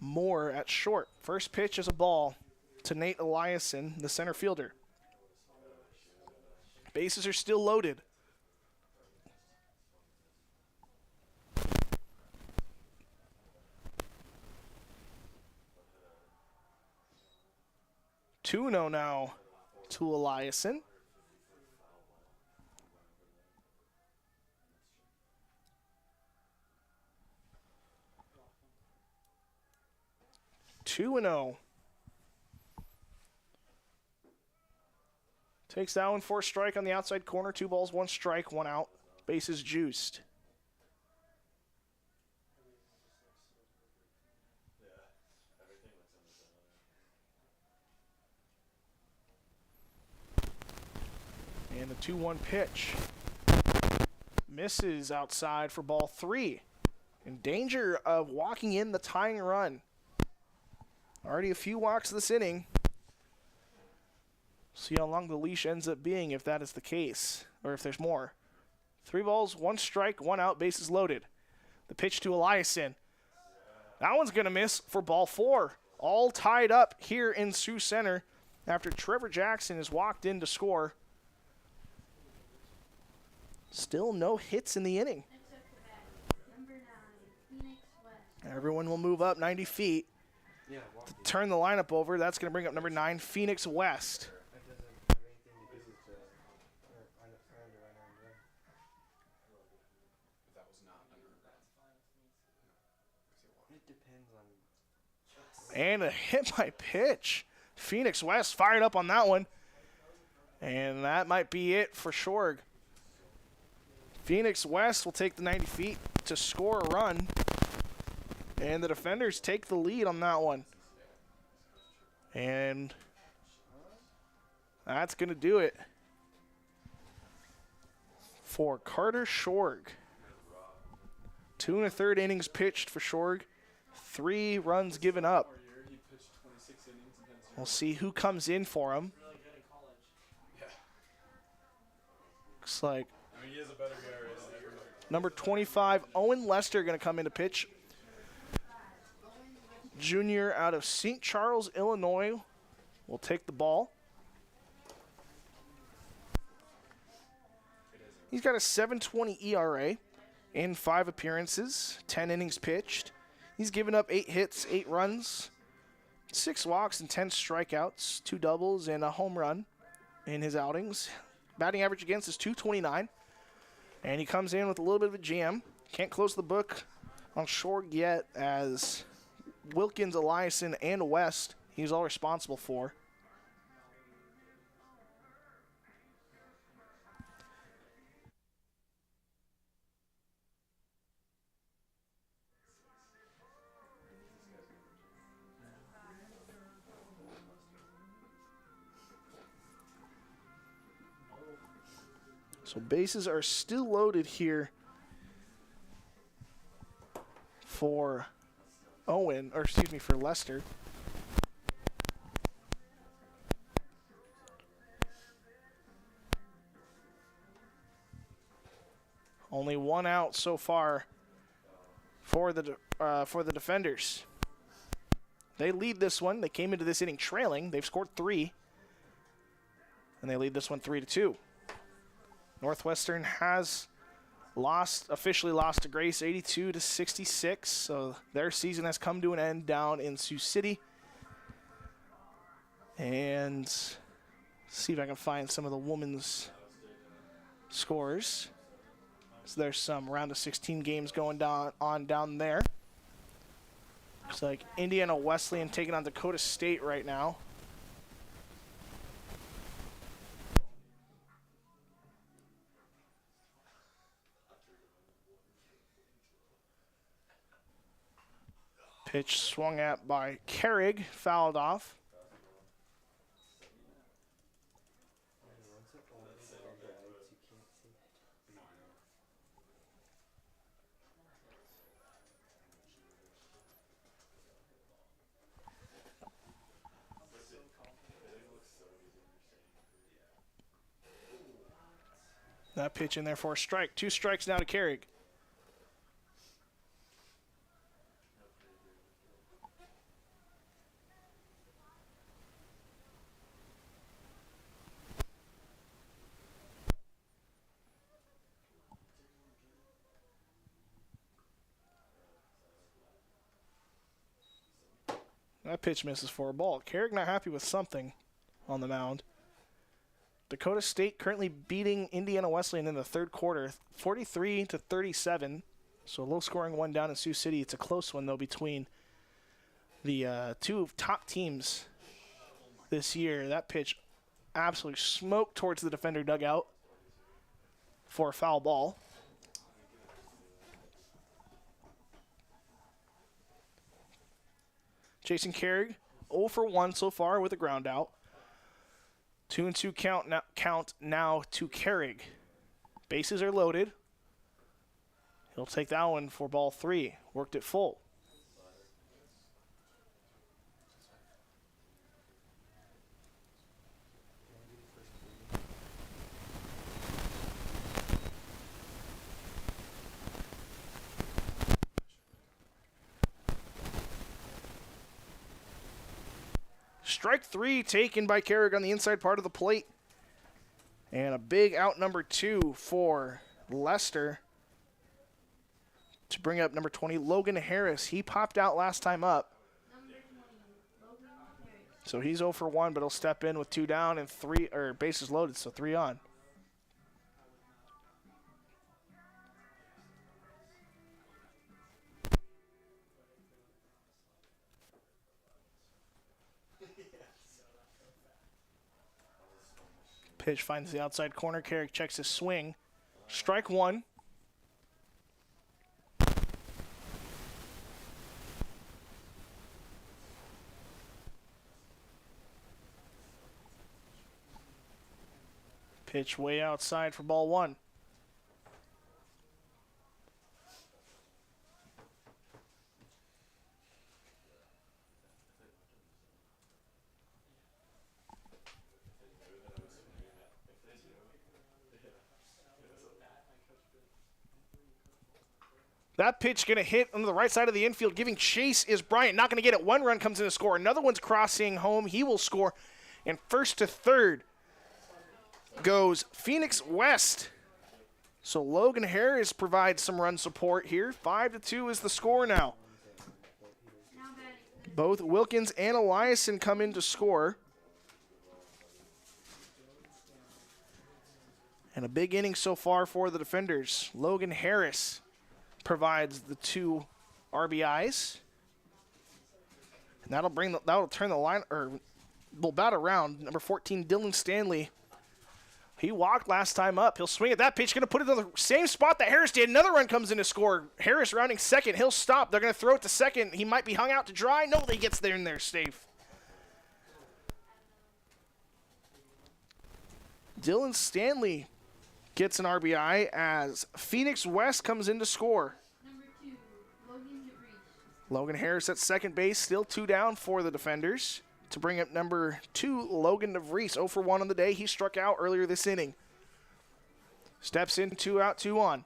Moore at short. First pitch is a ball to Nate Eliason, the center fielder. Bases are still loaded. Two-0 now to Eliason. Takes that one for a strike on the outside corner. 2 balls, 1 strike, 1 out. Bases juiced. And the 2-1 pitch. Misses outside for ball 3. In danger of walking in the tying run. Already a few walks this inning. See how long the leash ends up being if that is the case, or if there's more. 3 balls, 1 strike, 1 out, bases loaded. The pitch to Eliason. That one's going to miss for ball 4. All tied up here in Sioux Center after Trevor Jackson has walked in to score. Still no hits in the inning. Everyone will move up 90 feet to turn the lineup over. That's going to bring up number 9, Phoenix West. And a hit by pitch. Phoenix West fired up on that one. And that might be it for Shorg. Phoenix West will take the 90 feet to score a run. And the defenders take the lead on that one. And that's going to do it for Carter Shorg. 2 1/3 innings pitched for Shorg. 3 runs given up. We'll see who comes in for him. Looks like number 25, Owen Lester, going to come in to pitch. Junior out of St. Charles, Illinois, will take the ball. He's got a 7.20 ERA in 5 appearances, 10 innings pitched. He's given up 8 hits, 8 runs, 6 walks, and 10 strikeouts, 2 doubles, and a home run in his outings. Batting average against is .229. And he comes in with a little bit of a jam. Can't close the book on Shorg yet, as Wilkins, Eliason, and West he's all responsible for. So bases are still loaded here for for Lester. Only 1 out so far for the defenders. They lead this one. They came into this inning trailing. They've scored 3, and they lead this one 3-2. Northwestern has officially lost to Grace 82-66, so their season has come to an end down in Sioux City. And see if I can find some of the women's scores. So there's some round of 16 games going down there. Looks like Indiana Wesleyan taking on Dakota State right now. Pitch swung at by Carrig, fouled off. That pitch in there for a strike. 2 strikes now to Carrig. That pitch misses for a ball. Carrig not happy with something on the mound. Dakota State currently beating Indiana Wesleyan in the 3rd quarter, 43-37. So a low-scoring one down in Sioux City. It's a close one, though, between the 2 top teams this year. That pitch absolutely smoked towards the defender dugout for a foul ball. Jason Carrig 0 for 1 so far with a ground out. 2-2 count now to Carrig. Bases are loaded. He'll take that one for ball 3. Worked it full. Strike 3 taken by Carrig on the inside part of the plate. And a big out number 2 for Lester to bring up number 20, Logan Harris. He popped out last time up. So he's 0 for 1, but he'll step in with 2 down and 3, or bases loaded, so 3 on. Pitch finds the outside corner. Carrick checks his swing. Strike 1. Pitch way outside for ball 1. That pitch going to hit on the right side of the infield. Giving chase is Bryant. Not going to get it. 1 run comes in to score. Another one's crossing home. He will score. And first to third goes Phoenix West. So Logan Harris provides some run support here. 5-2 is the score now. Both Wilkins and Eliason come in to score. And a big inning so far for the defenders. Logan Harris provides the 2 RBIs. And that'll turn the line, or will bat around. Number 14, Dylan Stanley. He walked last time up. He'll swing at that pitch. Going to put it in the same spot that Harris did. Another run comes in to score. Harris rounding second. He'll stop. They're going to throw it to second. He might be hung out to dry. No, he gets there and they're safe. Dylan Stanley gets an RBI as Phoenix West comes in to score. Number 2, Logan Harris. Logan Harris at second base, still 2 down for the defenders. To bring up number 2, Logan DeVries, 0 for 1 on the day. He struck out earlier this inning. Steps in, 2 out, 2 on.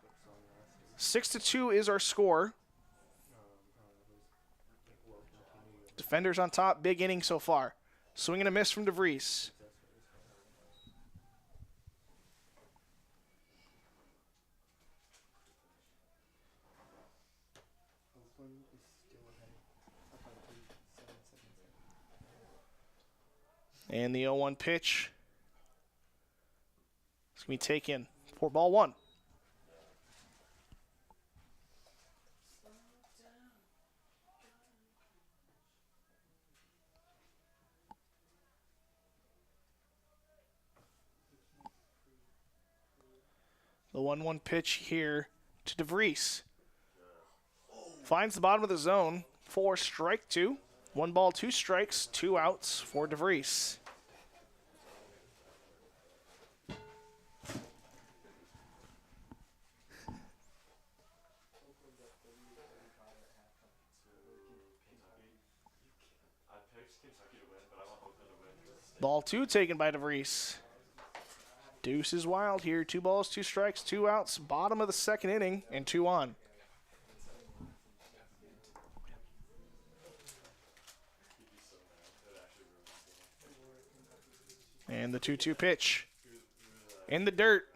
6-2 is our score. Defenders on top, big inning so far. Swing and a miss from DeVries. And the 0-1 pitch is going to be taken for ball 1. The 1-1 pitch here to DeVries. Finds the bottom of the zone for strike 2. 1 ball, 2 strikes, 2 outs for DeVries. Ball 2 taken by DeVries. Deuce is wild here. 2 balls, 2 strikes, 2 outs. Bottom of the second inning and 2 on. And the 2-2 pitch. In the dirt.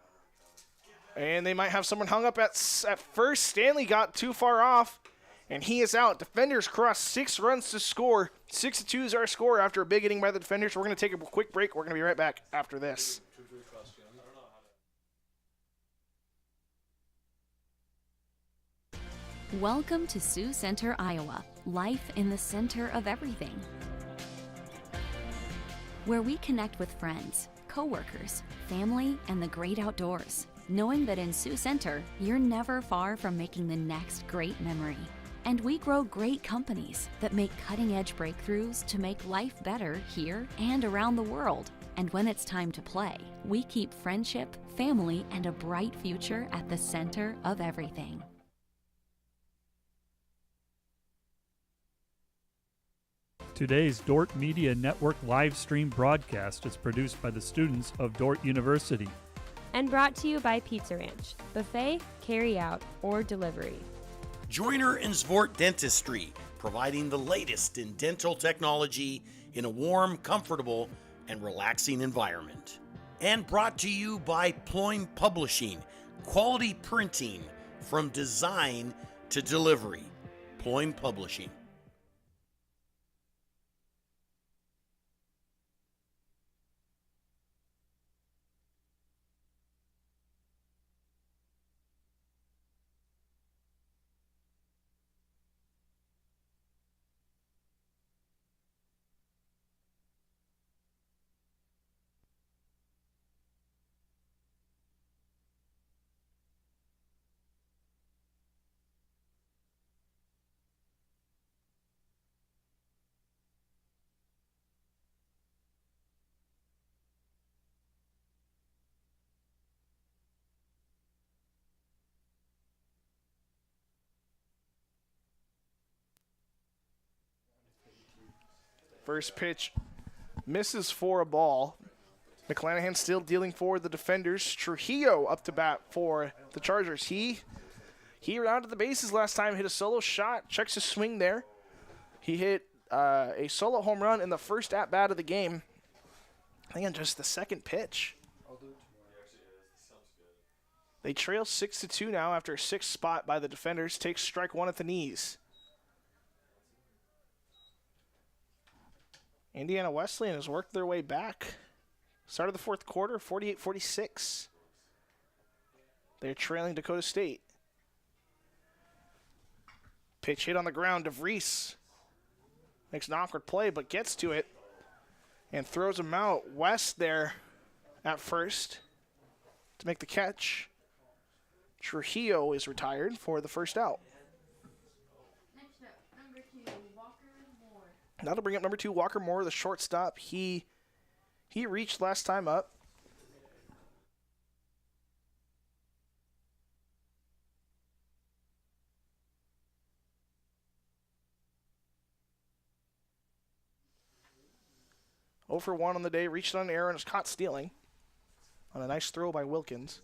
And they might have someone hung up at first. Stanley got too far off. And he is out. Defenders cross 6 runs to score. 6-2 is our score after a big inning by the defenders. We're going to take a quick break. We're going to be right back after this. Welcome to Sioux Center, Iowa. Life in the center of everything. Where we connect with friends, coworkers, family, and the great outdoors. Knowing that in Sioux Center, you're never far from making the next great memory. And we grow great companies that make cutting-edge breakthroughs to make life better here and around the world. And when it's time to play, we keep friendship, family, and a bright future at the center of everything. Today's Dordt Media Network live stream broadcast is produced by the students of Dordt University. And brought to you by Pizza Ranch, buffet, carry out, or delivery. Joyner and Zvort Dentistry, providing the latest in dental technology in a warm, comfortable, and relaxing environment. And brought to you by Ployne Publishing, quality printing from design to delivery. Ployne Publishing. First pitch misses for a ball. McClanahan still dealing for the defenders. Trujillo up to bat for the Chargers. He rounded the bases last time, hit a solo shot, checks his swing there. He hit a solo home run in the first at-bat of the game. I think on just the second pitch. They trail 6-2 now after a 6th spot by the defenders. Takes strike one at the knees. Indiana Wesleyan has worked their way back. Start of the fourth quarter, 48-46. They're trailing Dakota State. Pitch hit on the ground. DeVries makes an awkward play, but gets to it and throws him out. West there at first to make the catch. Trujillo is retired for the first out. Next up, number 2, Walker Moore. That'll bring up number 2, Walker Moore, the shortstop. He reached last time up. For 1 on the day, reached on an error and was caught stealing on a nice throw by Wilkins.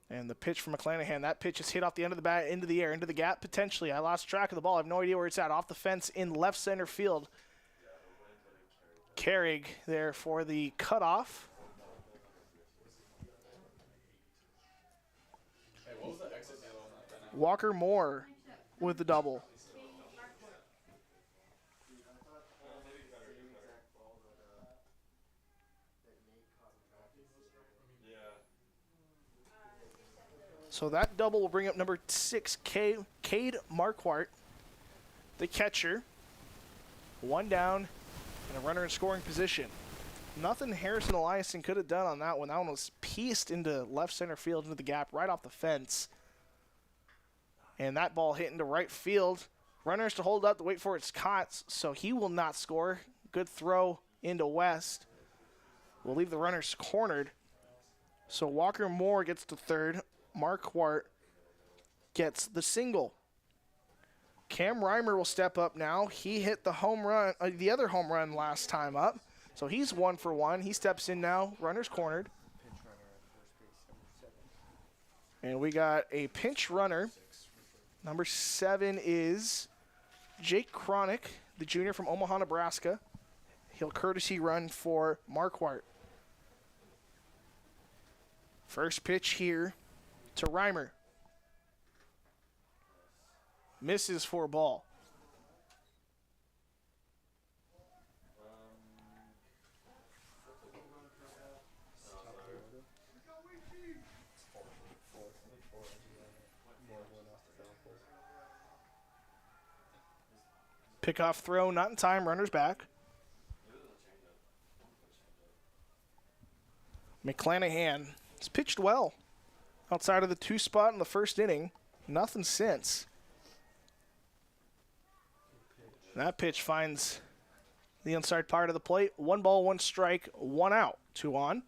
And the pitch from McClanahan, that pitch is hit off the end of the bat, into the air, into the gap, potentially. I lost track of the ball. I have no idea where it's at. Off the fence in left center field. Carrig there for the cutoff. Walker Moore with the double. So that double will bring up number 6, Cade Marquardt, the catcher. 1 down and a runner in scoring position. Nothing Harrison Eliason could have done on that one. That one was pieced into left center field, into the gap, right off the fence. And that ball hit into right field. Runners to hold up to wait for its caught, so he will not score. Good throw into West. We'll leave the runners cornered. So Walker Moore gets to third. Marquardt gets the single. Cam Reimer will step up now. He hit the home run, the other home run last time up. So he's 1 for 1. He steps in now. Runner's cornered. And we got a pinch runner. Number 7 is Jake Cronick, the junior from Omaha, Nebraska. He'll courtesy run for Marquardt. First pitch here to Reimer. Misses for a ball. Pickoff throw, not in time, runners back. McClanahan has pitched well. Outside of the 2 spot in the first inning, nothing since. That pitch finds the inside part of the plate. 1 ball, 1 strike, 1 out, 2 on.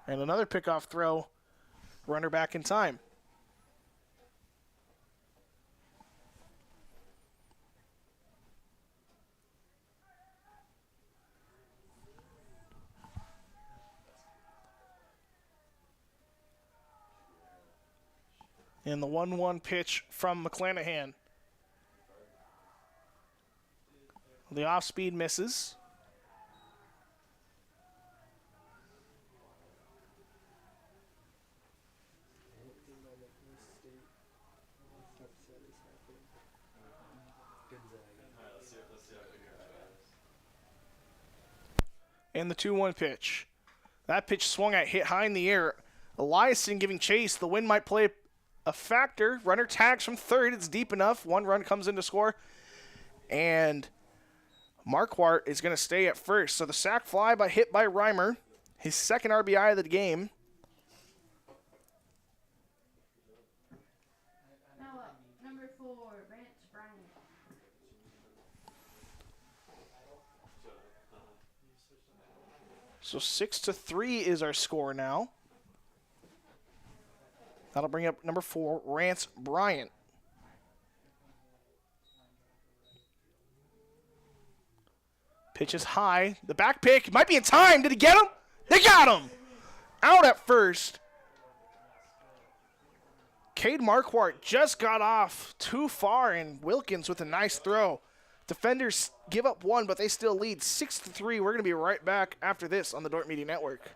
And another pickoff throw, runner back in time. And the 1-1 pitch from McClanahan. The off-speed misses. And the 2-1 pitch. That pitch swung at, hit high in the air. Eliason giving chase. The wind might play a factor. Runner tags from third. It's deep enough. 1 run comes in to score. And Marquardt is going to stay at first. So the sac fly hit by Reimer. His second RBI of the game. Now up, number 4, Briar. So 6-3 is our score now. That'll bring up number 4, Rance Bryant. Pitch is high. The back pick might be in time. Did he get him? They got him! Out at first. Cade Marquardt just got off too far, and Wilkins with a nice throw. Defenders give up 1, but they still lead 6-3. We're going to be right back after this on the Dordt Media Network.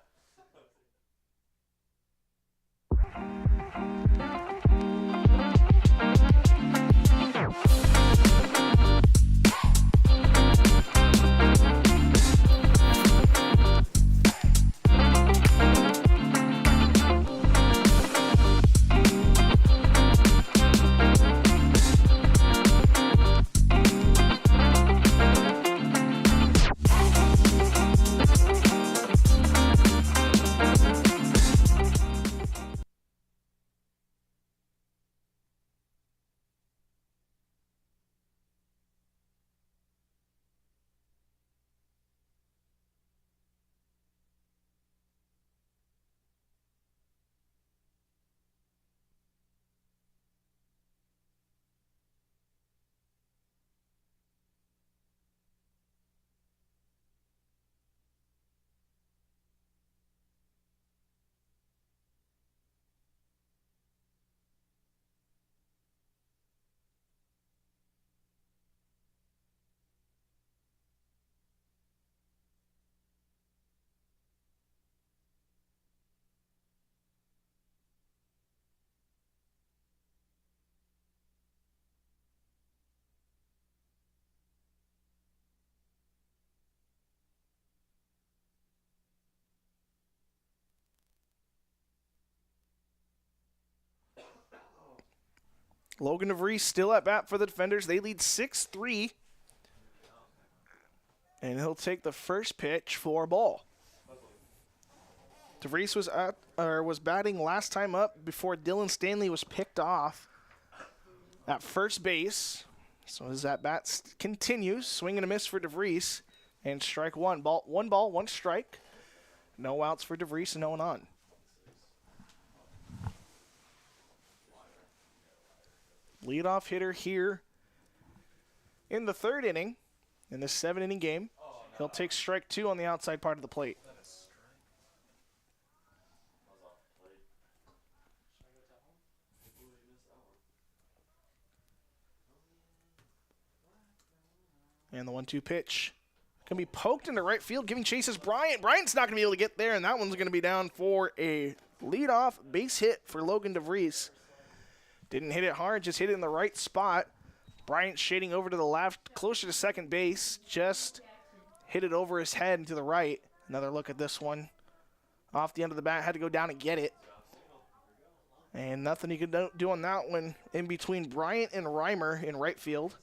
Logan DeVries still at bat for the defenders. They lead 6-3. And he'll take the first pitch for a ball. DeVries was batting last time up before Dylan Stanley was picked off at first base. So as that bat continues, swing and a miss for DeVries. And strike 1. 1 ball, 1 strike. No outs for DeVries and no one on. Leadoff hitter here in the 3rd inning, in this 7-inning game. He'll take strike 2 on the outside part of the plate. And the 1-2 pitch. Going to be poked into right field, giving chase is Bryant. Bryant's not going to be able to get there, and that one's going to be down for a leadoff base hit for Logan DeVries. Didn't hit it hard, just hit it in the right spot. Bryant shading over to the left, closer to second base. Just hit it over his head and to the right. Another look at this one. Off the end of the bat, had to go down and get it. And nothing he could do on that one in between Bryant and Reimer in right field.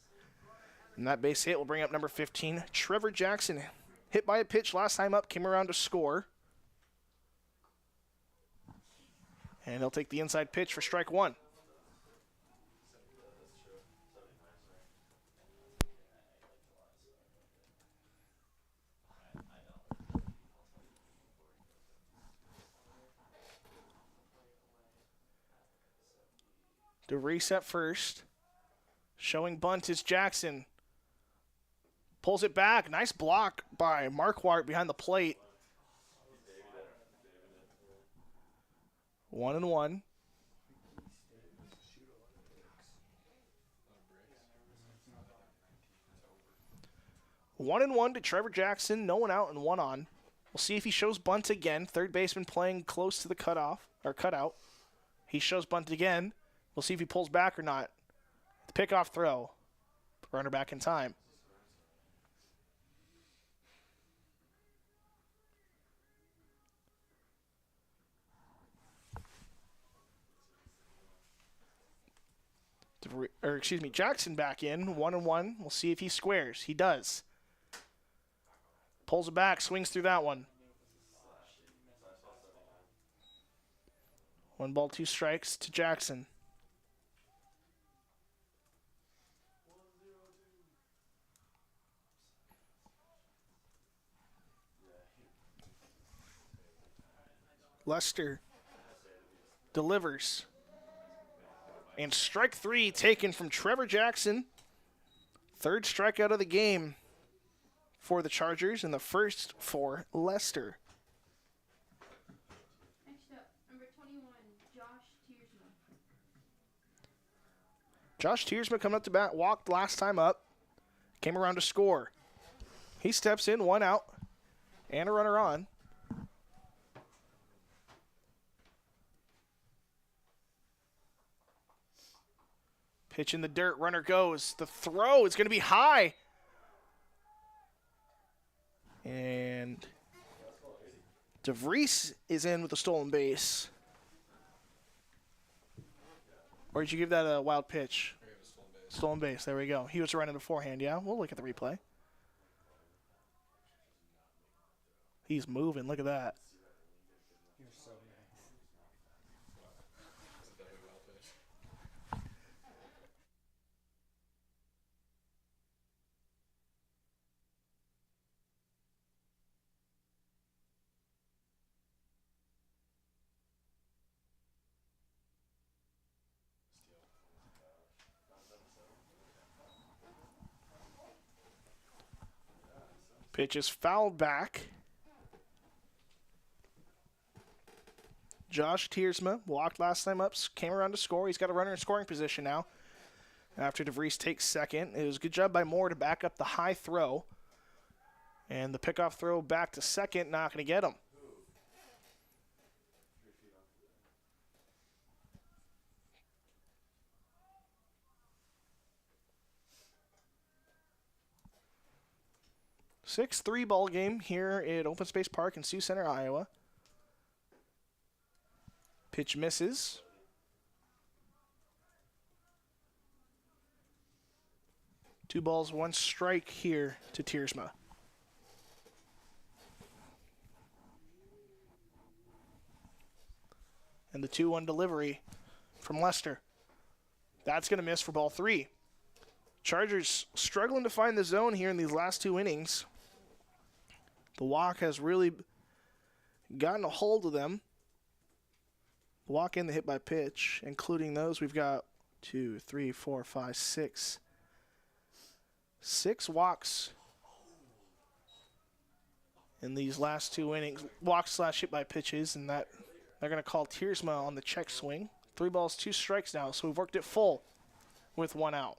And that base hit will bring up number 15, Trevor Jackson. Hit by a pitch last time up, came around to score. And he'll take the inside pitch for strike one. DeVries at first. Showing bunt is Jackson. Pulls it back. Nice block by Marquardt behind the plate. 1-1. One and one to Trevor Jackson. No one out and one on. We'll see if he shows bunt again. Third baseman playing close to the cutout. He shows bunt again. We'll see if he pulls back or not. The pickoff throw. Runner back in time. Jackson back in. 1-1. We'll see if he squares. He does. Pulls it back. Swings through that one. 1 ball, 2 strikes to Jackson. Lester delivers. And strike 3 taken from Trevor Jackson. Third strikeout of the game for the Chargers and the first for Lester. Next up, number 21, Josh Tiersma. Josh Tiersma coming up to bat, walked last time up, came around to score. He steps in, 1 out, and a runner on. Pitch in the dirt, runner goes. The throw is going to be high. And DeVries is in with a stolen base. Or did you give that a wild pitch? Stolen base, there we go. He was running beforehand, yeah? We'll look at the replay. He's moving, look at that. Pitch is fouled back. Josh Tiersma walked last time up, came around to score. He's got a runner in scoring position now. After DeVries takes second. It was a good job by Moore to back up the high throw. And the pickoff throw back to second, not going to get him. – 6-3 ball game here at Open Space Park in Sioux Center, Iowa. Pitch misses. Two balls, 1 strike here to Tiersma. And the 2-1 delivery from Lester. That's going to miss for ball 3. Chargers struggling to find the zone here in these last 2 innings. The walk has really gotten a hold of them. The walk and the hit by pitch, including those, we've got 2, 3, 4, 5, 6. 6 walks in these last 2 innings. Walks / hit by pitches, and that they're going to call Tiersma on the check swing. 3 balls, 2 strikes now, so we've worked it full with 1 out.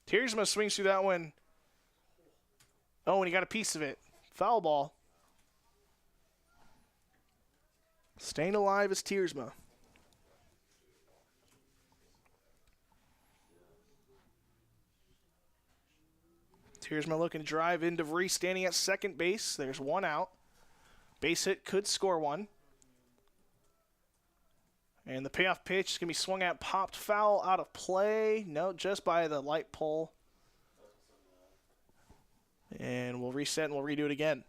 Tiersma swings through that one. Oh, and he got a piece of it. Foul ball. Staying alive is Tiersma. Tiersma looking to drive in. DeVries standing at second base. There's one out. Base hit could score one. And the payoff pitch is going to be swung at, popped foul, out of play. No, just by the light pole. And we'll reset and we'll redo it again.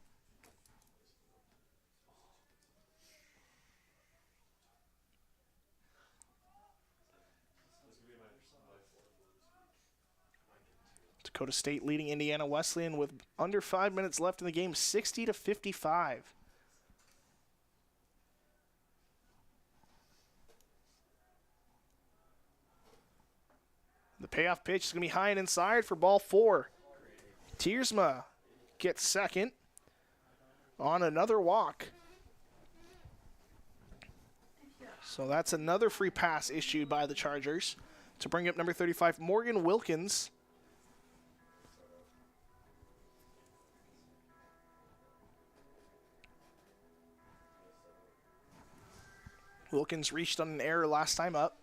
Dakota State leading Indiana Wesleyan with under 5 minutes left in the game, 60-55. The payoff pitch is going to be high and inside for ball 4. Tiersma gets second on another walk. So that's another free pass issued by the Chargers to bring up number 35, Morgan Wilkins. Wilkins reached on an error last time up,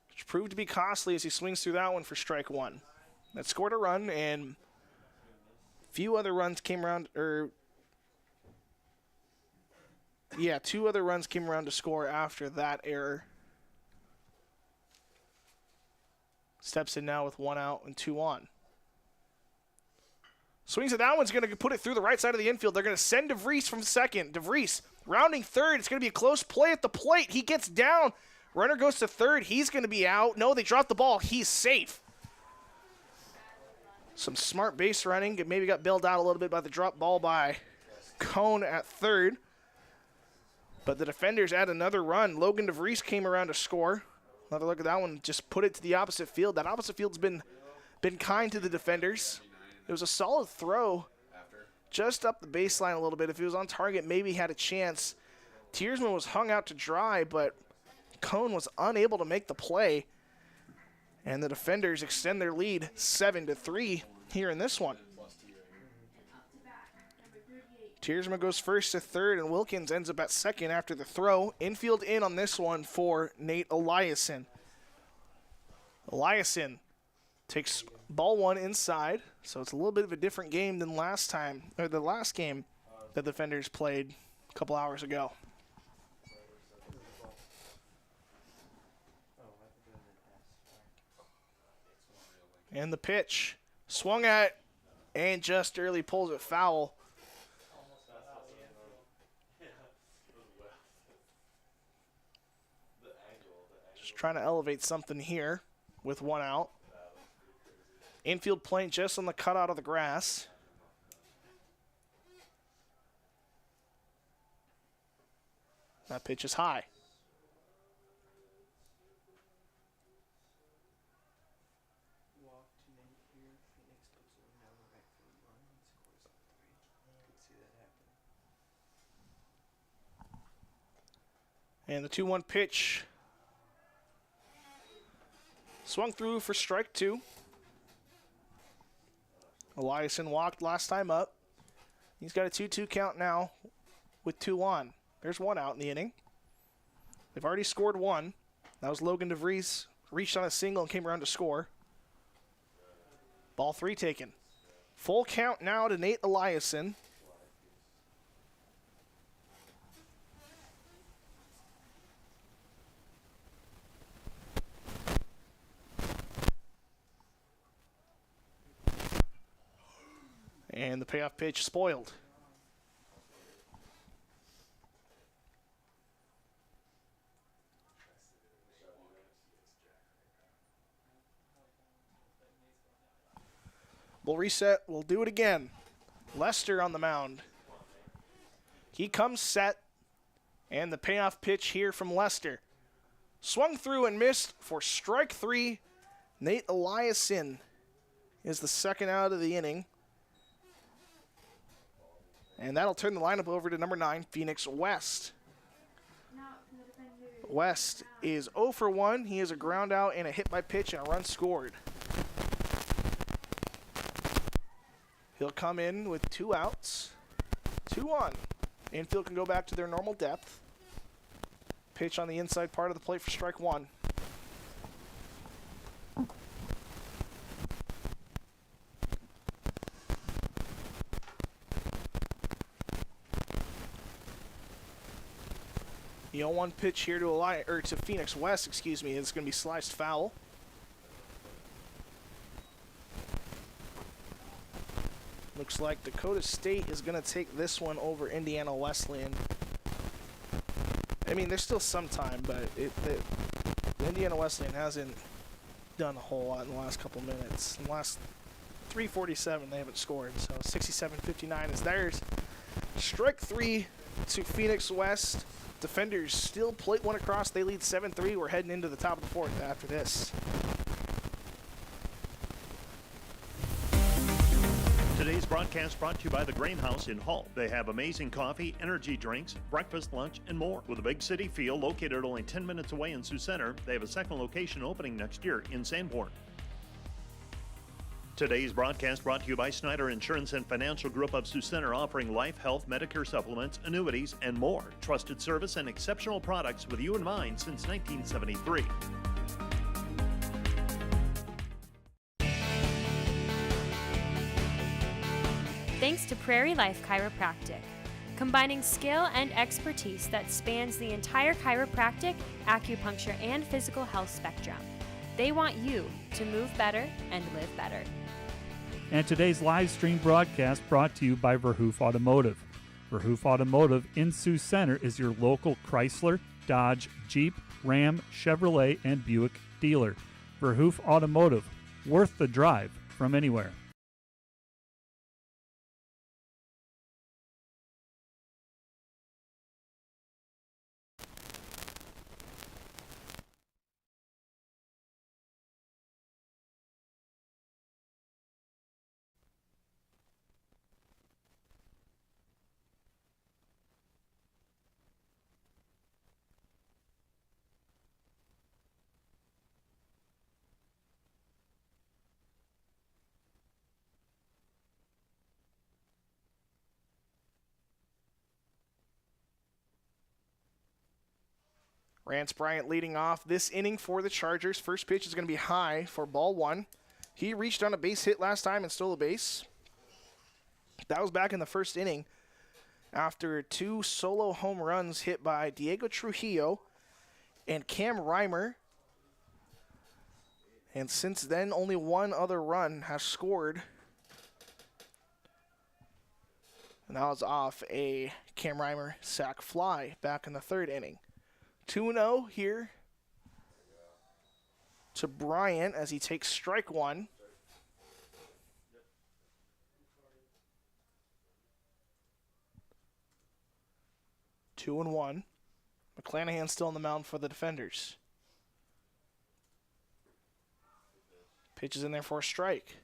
which proved to be costly as he swings through that one for strike one. That scored a run, and few other runs came around, two other runs came around to score after that error. Steps in now with one out and two on. Swings at that one's going to put it through the right side of the infield. They're going to send DeVries from second. DeVries rounding third. It's going to be a close play at the plate. He gets down. Runner goes to third. He's going to be out. No, they dropped the ball. He's safe. Some smart base running. It maybe got bailed out a little bit by the drop ball by Cone at third. But the defenders add another run. Logan DeVries came around to score. Another look at that one. Just put it to the opposite field. That opposite field's been kind to the defenders. It was a solid throw. Just up the baseline a little bit. If he was on target, maybe he had a chance. Tiersma was hung out to dry, but Cone was unable to make the play. And the defenders extend their lead 7-3 here in this one. Tiersma goes first to third, and Wilkins ends up at second after the throw. Infield in on this one for Nate Eliason. Eliason takes ball one inside, so it's a little bit of a different game than last time, or the last game that the defenders played a couple hours ago. And the pitch, swung at, and just early pulls it foul. Just trying to elevate something here with one out. Infield playing just on the cutout of the grass. That pitch is high. And the 2-1 pitch swung through for strike two. Eliason walked last time up. He's got a 2-2 count now with two on. There's one out in the inning. They've already scored one. That was Logan DeVries. Reached on a single and came around to score. Ball 3 taken. Full count now to Nate Eliason. And the payoff pitch spoiled. We'll reset. We'll do it again. Lester on the mound. He comes set. And the payoff pitch here from Lester. Swung through and missed for strike three. Nate Eliason is the second out of the inning. And that'll turn the lineup over to number 9, Phoenix West. West is 0 for 1. He has a ground out and a hit by pitch and a run scored. He'll come in with 2 outs, 2 on. Infield can go back to their normal depth. Pitch on the inside part of the plate for strike one. The 0-1 pitch here to Phoenix West, excuse me, is going to be sliced foul. Looks like Dakota State is going to take this one over Indiana Wesleyan. I mean, there's still some time, but the Indiana Wesleyan hasn't done a whole lot in the last couple minutes. In the last 3:47, they haven't scored, so 67-59 is theirs. Strike 3 to Phoenix West. Defenders still plate one across. They lead 7-3. We're heading into the top of the fourth after this. Today's broadcast brought to you by the Grain House in Hull. They have amazing coffee, energy drinks, breakfast, lunch, and more. With a big city feel located only 10 minutes away in Sioux Center, they have a second location opening next year in Sanborn. Today's broadcast brought to you by Snyder Insurance and Financial Group of Sioux Center, offering life, health, Medicare supplements, annuities, and more. Trusted service and exceptional products with you in mind since 1973. Thanks to Prairie Life Chiropractic, combining skill and expertise that spans the entire chiropractic, acupuncture, and physical health spectrum. They want you to move better and live better. And today's live stream broadcast brought to you by Verhoof Automotive. Verhoof Automotive in Sioux Center is your local Chrysler, Dodge, Jeep, Ram, Chevrolet, and Buick dealer. Verhoof Automotive, worth the drive from anywhere. Rance Bryant leading off this inning for the Chargers. First pitch is going to be high for ball one. He reached on a base hit last time and stole a base. That was back in the first inning after 2 solo home runs hit by Diego Trujillo and Cam Reimer. And since then, only one other run has scored. And that was off a Cam Reimer sac fly back in the third inning. 2-0 here to Bryant as he takes strike one. Two and one. McClanahan still on the mound for the defenders. Pitch is in there for a strike.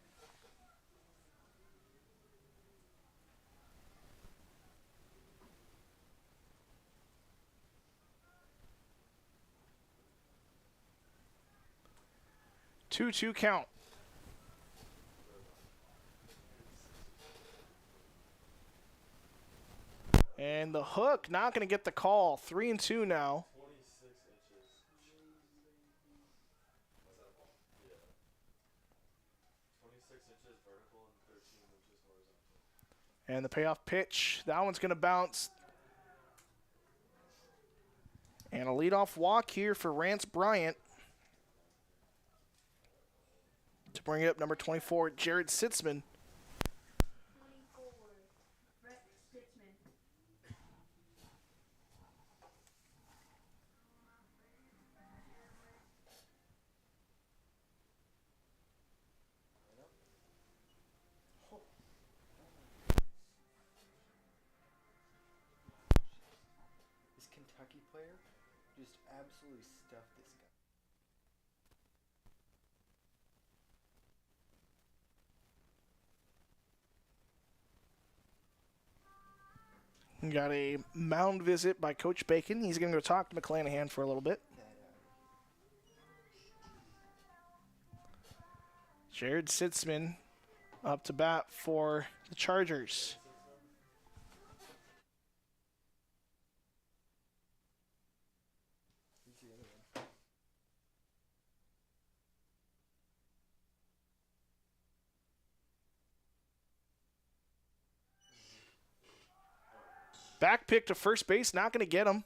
Two count. And the hook, not going to get the call. 3-2 now. 26 inches. Was that a ball? Yeah. 26 inches vertical and 13 inches horizontal. And the payoff pitch. That one's going to bounce. And a leadoff walk here for Rance Bryant. To bring it up, number 24, Jared Sitzman. 24, Brett Stitzman. This Kentucky player just absolutely stuffed this guy. We got a mound visit by Coach Bacon. He's going to go talk to McClanahan for a little bit. Jared Sitzman up to bat for the Chargers. Back pick to first base, not going to get him.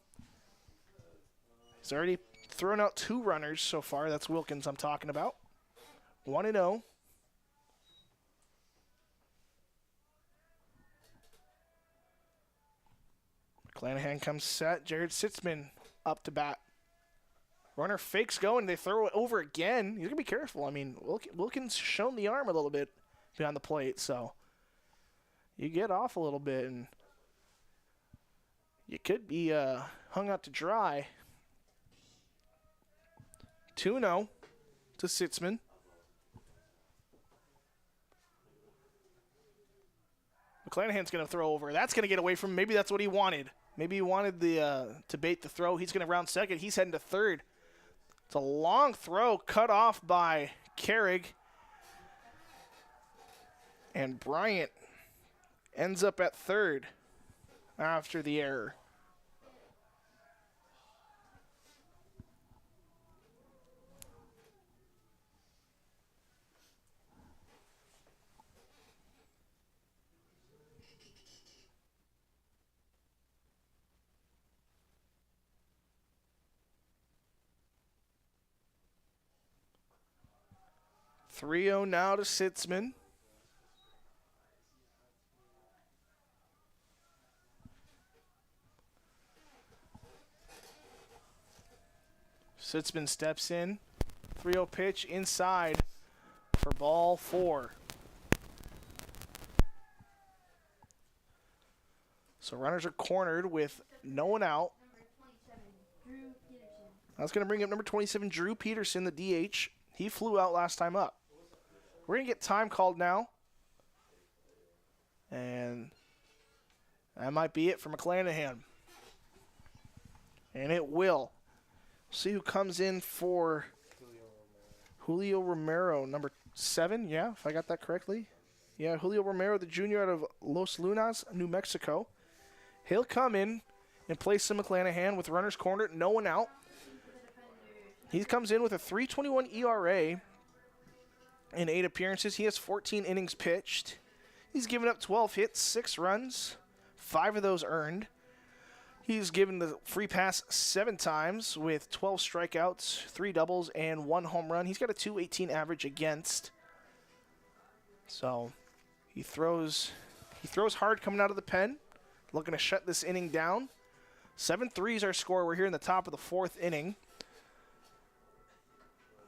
He's already thrown out 2 runners so far. That's Wilkins I'm talking about. 1-0. McClanahan comes set. Jared Sitzman up to bat. Runner fakes going. They throw it over again. He's going to be careful. I mean, Wilkins shown the arm a little bit behind the plate, so you get off a little bit, and you could be hung out to dry. 2-0 to Sitzman. McClanahan's going to throw over. That's going to get away from him. Maybe that's what he wanted. Maybe he wanted to bait the throw. He's going to round second. He's heading to third. It's a long throw cut off by Carrig. And Bryant ends up at third after the error. .30 now to Sitzman. Sitzman steps in. 3-0 pitch inside for ball 4. So runners are cornered with no one out. That's going to bring up number 27, Drew Peterson, the DH. He flew out last time up. We're going to get time called now. And that might be it for McClanahan. And it will. See who comes in for Julio Romero, number 7. Yeah, if I got that correctly. Yeah, Julio Romero, the junior out of Los Lunas, New Mexico. He'll come in and place some McClanahan with runners cornered, no one out. He comes in with a 3.21 ERA in 8 appearances. He has 14 innings pitched. He's given up 12 hits, 6 runs, 5 of those earned. He's given the free pass 7 times with 12 strikeouts, 3 doubles, and 1 home run. He's got a .218 average against. So he throws hard coming out of the pen, looking to shut this inning down. 7-3 is our score. We're here in the top of the 4th inning.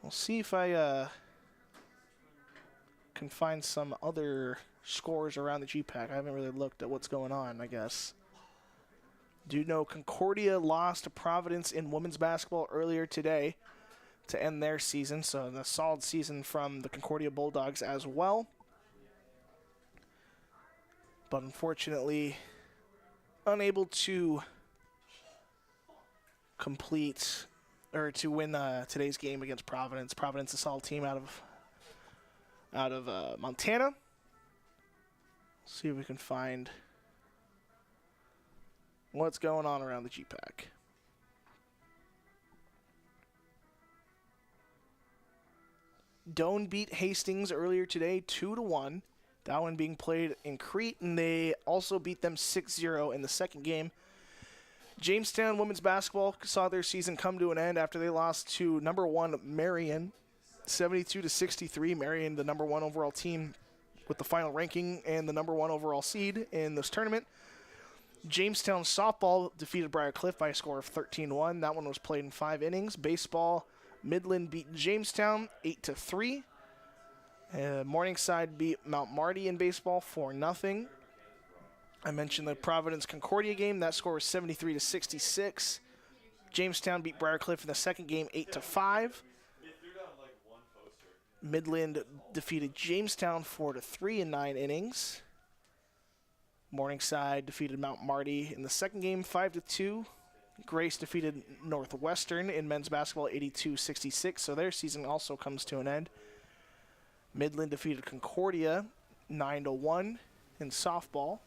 We'll see if I can find some other scores around the GPAC. I haven't really looked at what's going on, I guess. Do know Concordia lost to Providence in women's basketball earlier today to end their season, so a solid season from the Concordia Bulldogs as well. But unfortunately, unable to complete or to win today's game against Providence. Providence, a solid team out of Montana. See if we can find what's going on around the GPAC. Doane beat Hastings earlier today, 2-1. That one being played in Crete, and they also beat them 6-0 in the second game. Jamestown women's basketball saw their season come to an end after they lost to number 1 Marion, 72-63. Marion, the number 1 overall team with the final ranking and the number 1 overall seed in this tournament. Jamestown softball defeated Briar Cliff by a score of 13-1. That one was played in 5 innings. Baseball, Midland beat Jamestown 8-3. Morningside beat Mount Marty in baseball 4-0. I mentioned the Providence Concordia game. That score was 73-66. Jamestown beat Briar Cliff in the second game 8-5. Midland defeated Jamestown 4-3 in 9 innings. Morningside defeated Mount Marty in the second game 5-2. Grace defeated Northwestern in men's basketball 82-66, so their season also comes to an end. Midland defeated Concordia 9-1 in softball.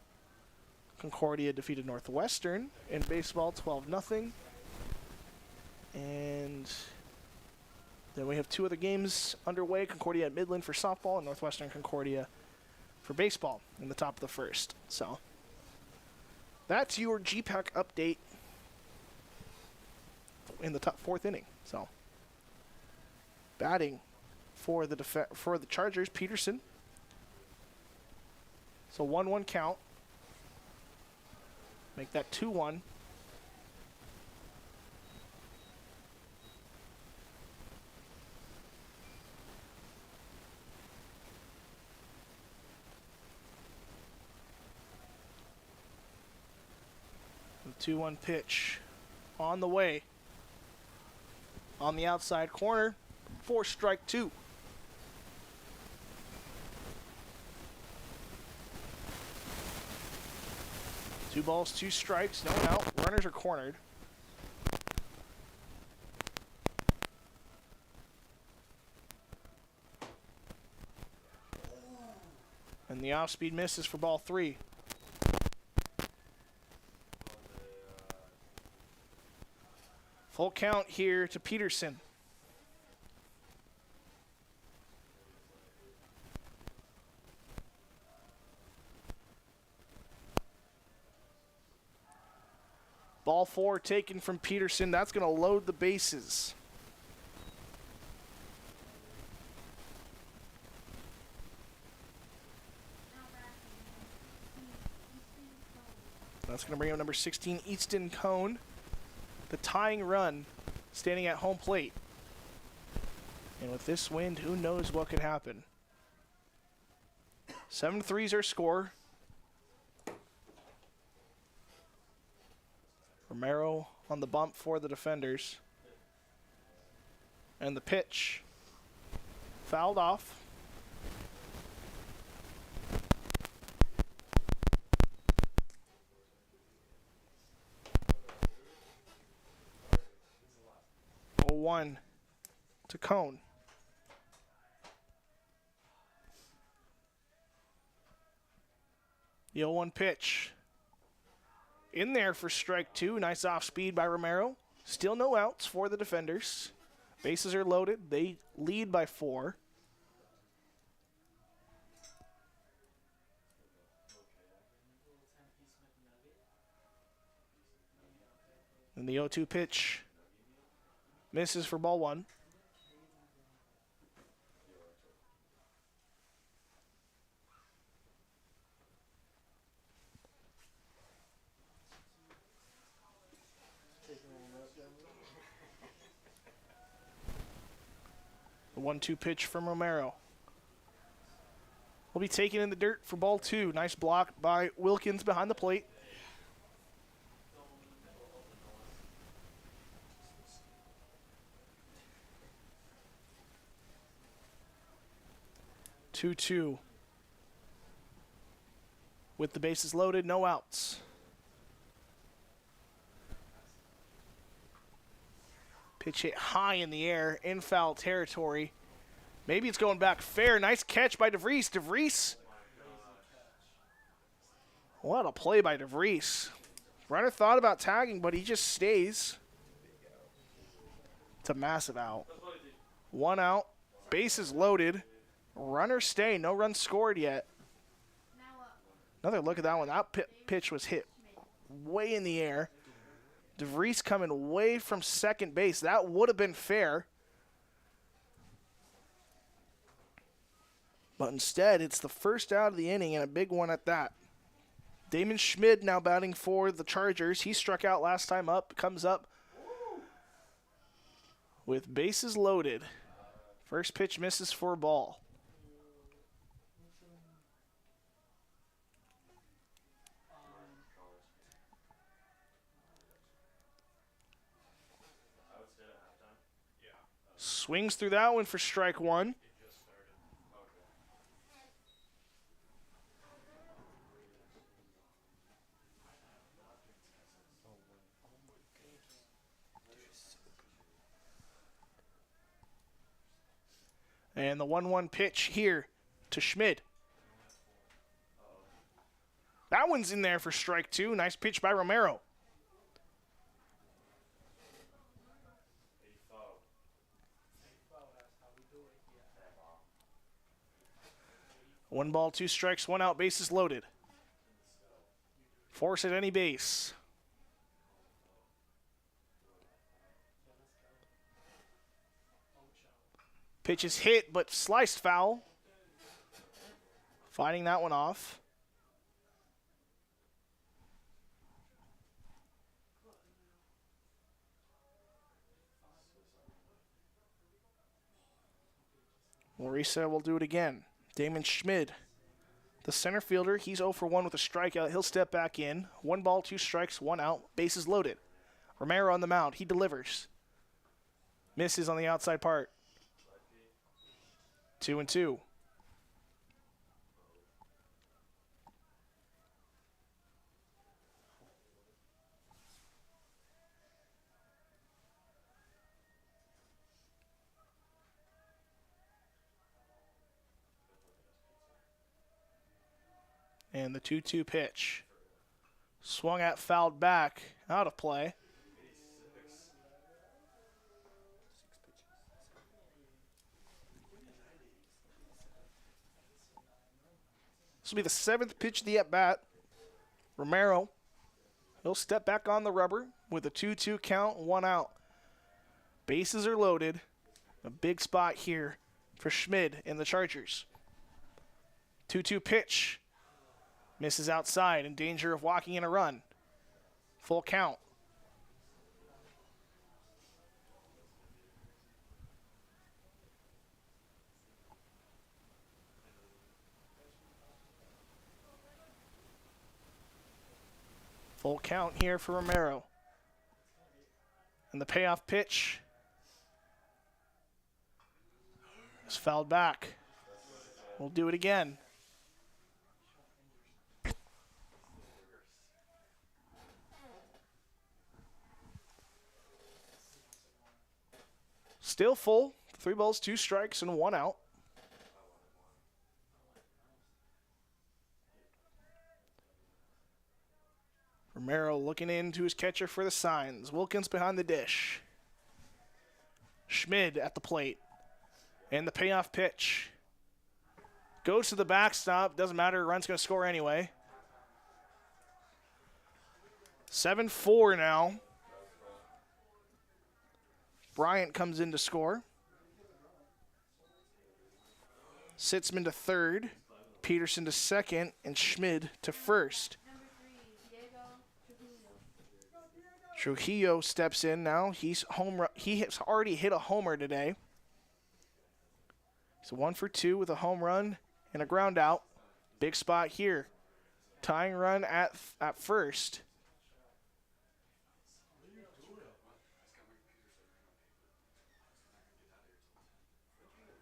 Concordia defeated Northwestern in baseball 12-0. And then we have 2 other games underway. Concordia at Midland for softball and Northwestern Concordia for baseball in the top of the first. So that's your GPAC update in the top 4th inning. So batting for the Chargers, Peterson. So 1-1 count. Make that 2-1. The 2-1 pitch on the way. On the outside corner for strike 2. Two balls, 2 strikes, no out. Runners are cornered. And the off-speed misses for ball 3. Full count here to Peterson. Ball 4 taken from Peterson. That's going to load the bases. That's going to bring up number 16, Easton Cone. The tying run standing at home plate. And with this wind, who knows what could happen. 7-3 is our score. Romero on the bump for the defenders. And the pitch fouled off. One to Cone. The 0-1 pitch. In there for strike 2. Nice off speed by Romero. Still no outs for the defenders. Bases are loaded. They lead by 4. And the 0-2 pitch misses for ball 1. The 1-2 pitch from Romero will be taken in the dirt for ball 2. Nice block by Wilkins behind the plate. Two with the bases loaded, no outs. Pitch hit high in the air, in foul territory. Maybe it's going back fair. Nice catch by DeVries. DeVries. What a play by DeVries. Runner thought about tagging, but he just stays. It's a massive out. 1 out. Bases loaded. Runner stay. No runs scored yet. Another look at that one. That pitch was hit way in the air. DeVries coming way from second base. That would have been fair. But instead, it's the first out of the inning and a big one at that. Damon Schmid now batting for the Chargers. He struck out last time up. Comes up with bases loaded. First pitch misses for a ball. Swings through that one for strike 1. And the 1-1 pitch here to Schmid. That one's in there for strike 2. Nice pitch by Romero. One ball, 2 strikes, 1 out, bases loaded. Force at any base. Pitch is hit, but sliced foul. Fighting that one off. Larissa will do it again. Damon Schmid, the center fielder, he's 0 for 1 with a strikeout. He'll step back in. 1 ball, 2 strikes, 1 out. Bases loaded. Romero on the mound. He delivers. Misses on the outside part. 2-2. And the 2-2 pitch. Swung at, fouled back, out of play. This will be the 7th pitch of the at-bat. Romero, he'll step back on the rubber with a 2-2 count, 1 out. Bases are loaded. A big spot here for Schmid and the Chargers. 2-2 pitch. Misses outside, in danger of walking in a run. Full count. Full count here for Romero. And the payoff pitch is fouled back. We'll do it again. Still full. 3 balls, 2 strikes, and 1 out. Romero looking into his catcher for the signs. Wilkins behind the dish. Schmid at the plate. And the payoff pitch. Goes to the backstop. Doesn't matter. Run's going to score anyway. 7-4 now. Bryant comes in to score. Sitzman to third. Peterson to second. And Schmid to first. Trujillo steps in now. He has already hit a homer today. So 1 for 2 with a home run and a ground out. Big spot here. Tying run at first.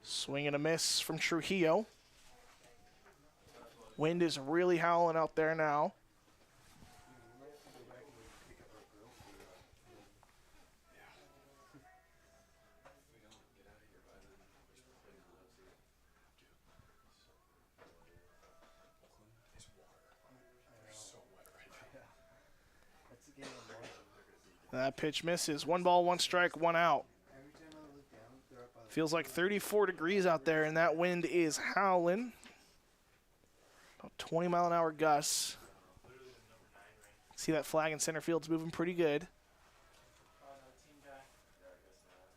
Swing and a miss from Trujillo. Wind is really howling out there now. That pitch misses. 1 ball, 1 strike, 1 out. Feels like 34 degrees out there, and that wind is howling. About 20-mile-an-hour gusts. See that flag in center field's moving pretty good.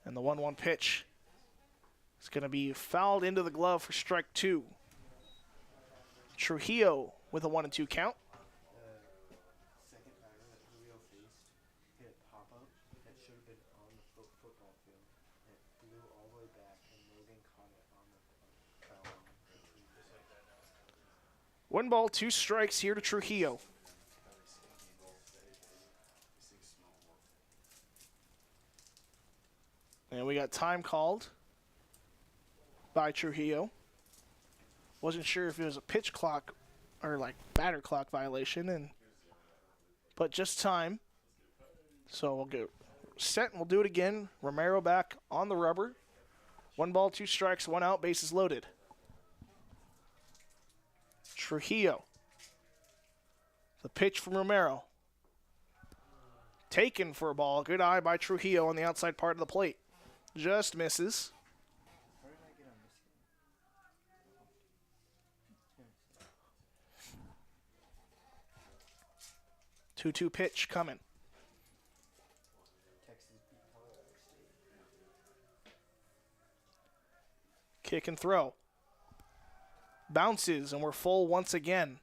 And the 1-1 pitch is going to be fouled into the glove for strike 2. Trujillo with a 1-2 count. One ball, 2 strikes here to Trujillo. And we got time called by Trujillo. Wasn't sure if it was a pitch clock or like batter clock violation, but just time. So we'll go set and we'll do it again. Romero back on the rubber. 1 ball, 2 strikes, 1 out, bases loaded. Trujillo. The pitch from Romero. Taken for a ball. Good eye by Trujillo on the outside part of the plate. Just misses. 2-2 pitch coming. Kick and throw. Bounces, and we're full once again.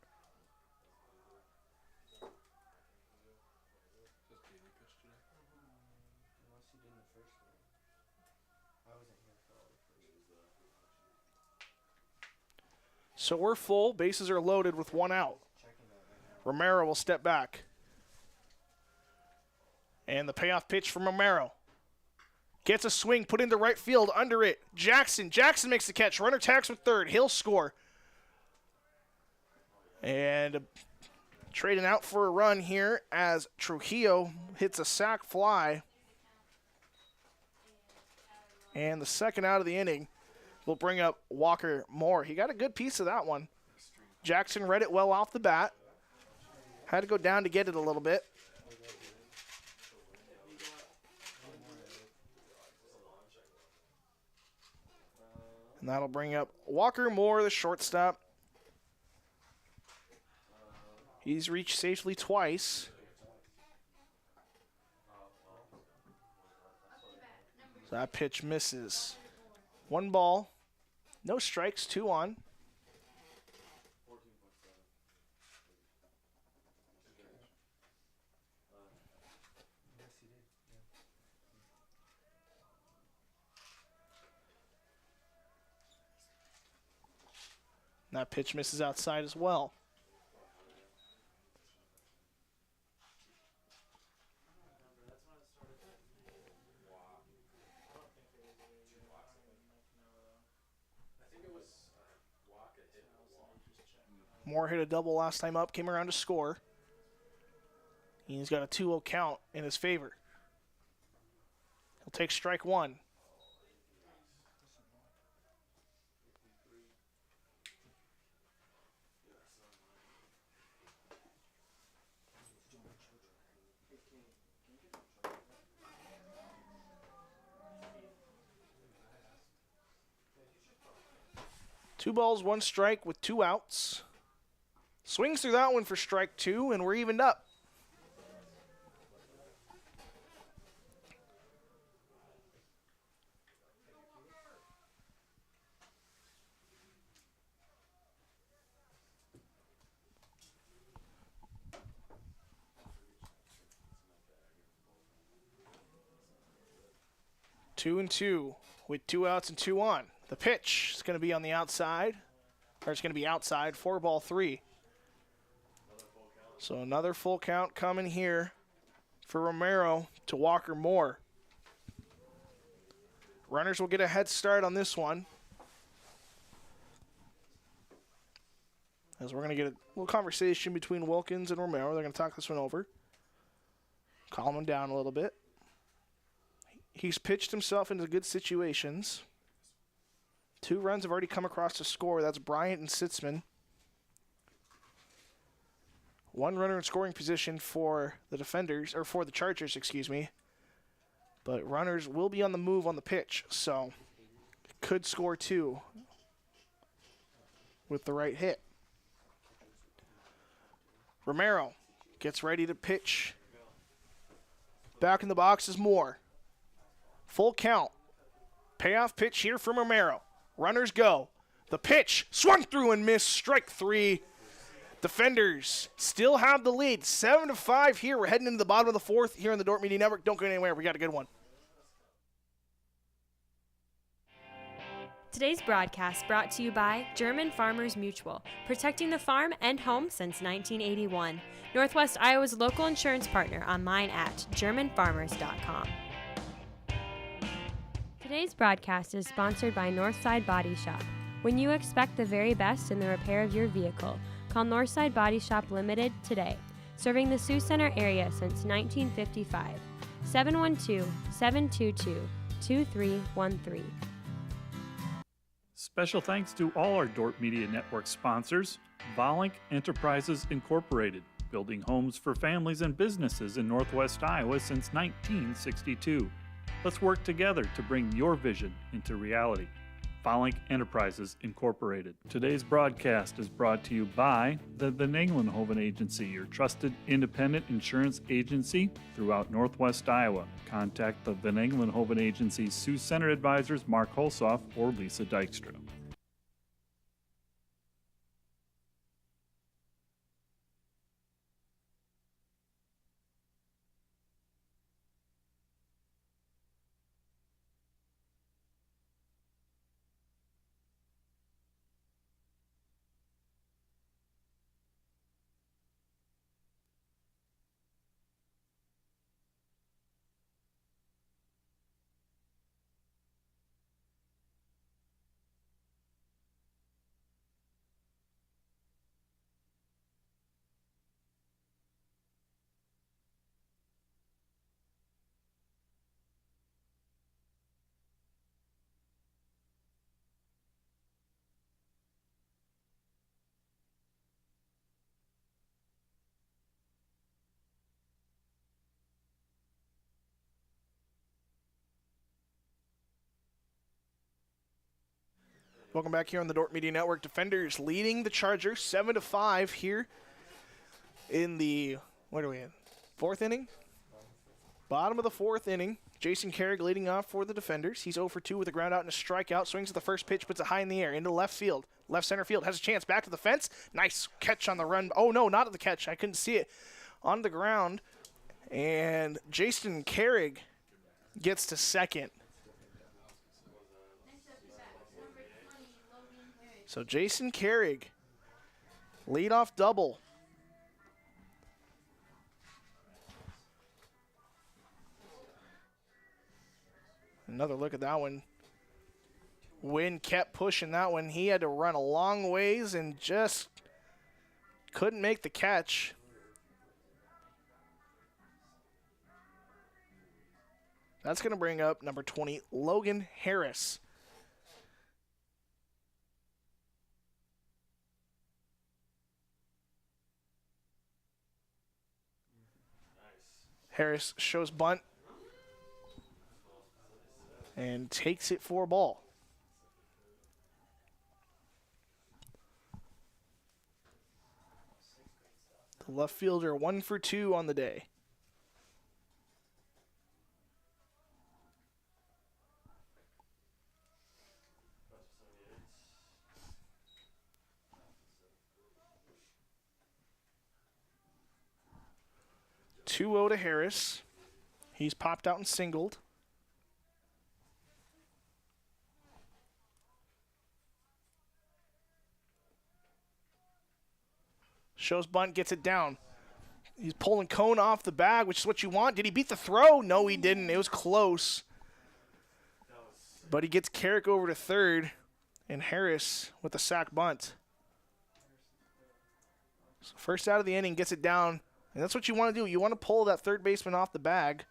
So we're full. Bases are loaded with one out. Romero will step back. And the payoff pitch from Romero. Gets a swing, put into right field, under it. Jackson makes the catch. Runner tags with third. He'll score. And trading out for a run here as Trujillo hits a sac fly. And the second out of the inning will bring up Walker Moore. He got a good piece of that one. Jackson read it well off the bat. Had to go down to get it a little bit. And that'll bring up Walker Moore, the shortstop. He's reached safely twice. So that pitch misses. 1 ball, no strikes, 2 on. And that pitch misses outside as well. Moore hit a double last time up, came around to score. He's got a 2-0 count in his favor. He'll take strike 1. Two balls, 1 strike with 2 outs. Swings through that one for strike 2, and we're evened up. Two and 2 with 2 outs and 2 on. The pitch is going to be on the outside, or it's going to be outside, 4-3. So another full count coming here for Romero to Walker Moore. Runners will get a head start on this one, as we're going to get a little conversation between Wilkins and Romero. They're going to talk this one over, calm him down a little bit. He's pitched himself into good situations. 2 runs have already come across to score. That's Bryant and Sitzman. 1 runner in scoring position for the defenders, or for the Chargers, excuse me. But runners will be on the move on the pitch, so could score 2 with the right hit. Romero gets ready to pitch. Back in the box is Moore. Full count. Payoff pitch here from Romero. Runners go. The pitch swung through and missed. Strike 3. Defenders still have the lead. 7-5 here. We're heading into the bottom of the 4th here on the Dordt Media Network. Don't go anywhere. We got a good one. Today's broadcast brought to you by German Farmers Mutual, protecting the farm and home since 1981. Northwest Iowa's local insurance partner, online at germanfarmers.com. Today's broadcast is sponsored by Northside Body Shop. When you expect the very best in the repair of your vehicle, call Northside Body Shop Limited today, serving the Sioux Center area since 1955. 712-722-2313. Special thanks to all our Dordt Media Network sponsors. Volink Enterprises Incorporated, building homes for families and businesses in Northwest Iowa since 1962. Let's work together to bring your vision into reality. Folink Enterprises Incorporated. Today's broadcast is brought to you by the Van Engelenhoven Agency, your trusted independent insurance agency throughout Northwest Iowa. Contact the Van Engelenhoven Agency's Sioux Center advisors Mark Holsoff or Lisa Dykstra. Welcome back here on the Dordt Media Network. Defenders leading the Chargers 7-5 here in the, what are we in? Fourth inning? Bottom of the fourth inning. Jason Carrig leading off for the Defenders. He's 0 for 2 with a ground out and a strikeout. Swings at the first pitch, puts it high in the air into left field. Left center field has a chance. Back to the fence. Nice catch on the run. Oh, no, not at the catch. I couldn't see it. On the ground. And Jason Carrig gets to second. So Jason Carrig, leadoff double. Another look at that one. Wynn kept pushing that one. He had to run a long ways and just couldn't make the catch. That's going to bring up number 20, Logan Harris. Harris shows bunt and takes it for a ball. The left fielder 1 for 2 on the day. To Harris. He's popped out and singled. Shows bunt, gets it down. He's pulling Cone off the bag, which is what you want. Did he beat the throw? No, he didn't. It was close. But he gets Carrick over to third, and Harris with the sack bunt. So first out of the inning, gets it down. And that's what you want to do. You want to pull that third baseman off the bag.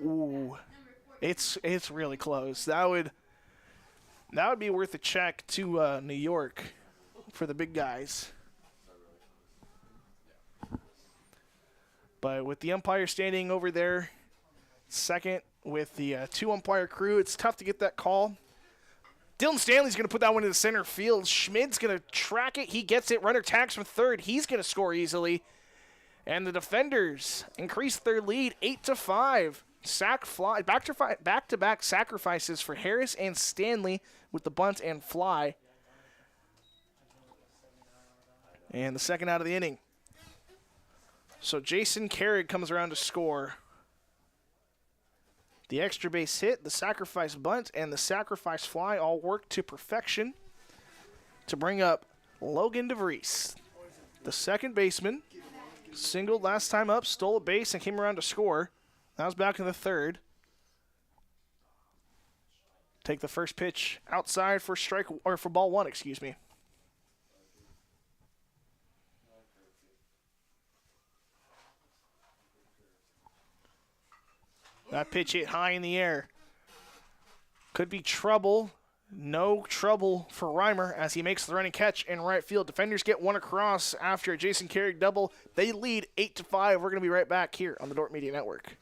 Ooh, it's really close. That would be worth a check to New York for the big guys. But with the umpire standing over there, second with the 2-umpire crew, it's tough to get that call. Dylan Stanley's going to put that one into center field. Schmid's going to track it. He gets it. Runner tags from third. He's going to score easily. And the Defenders increase their lead 8-5. Sack fly. Back-to-back sacrifices for Harris and Stanley with the bunt and fly. And the second out of the inning. So Jason Carrig comes around to score. The extra base hit, the sacrifice bunt, and the sacrifice fly all work to perfection to bring up Logan DeVries, the second baseman. Singled last time up, stole a base, and came around to score. Now he's back in the third. Take the first pitch outside for for ball one, excuse me. That pitch hit high in the air. Could be trouble. No trouble for Reimer as he makes the running catch in right field. Defenders get one across after a Jason Carrig double. They lead 8-5. We're going to be right back here on the Dordt Media Network.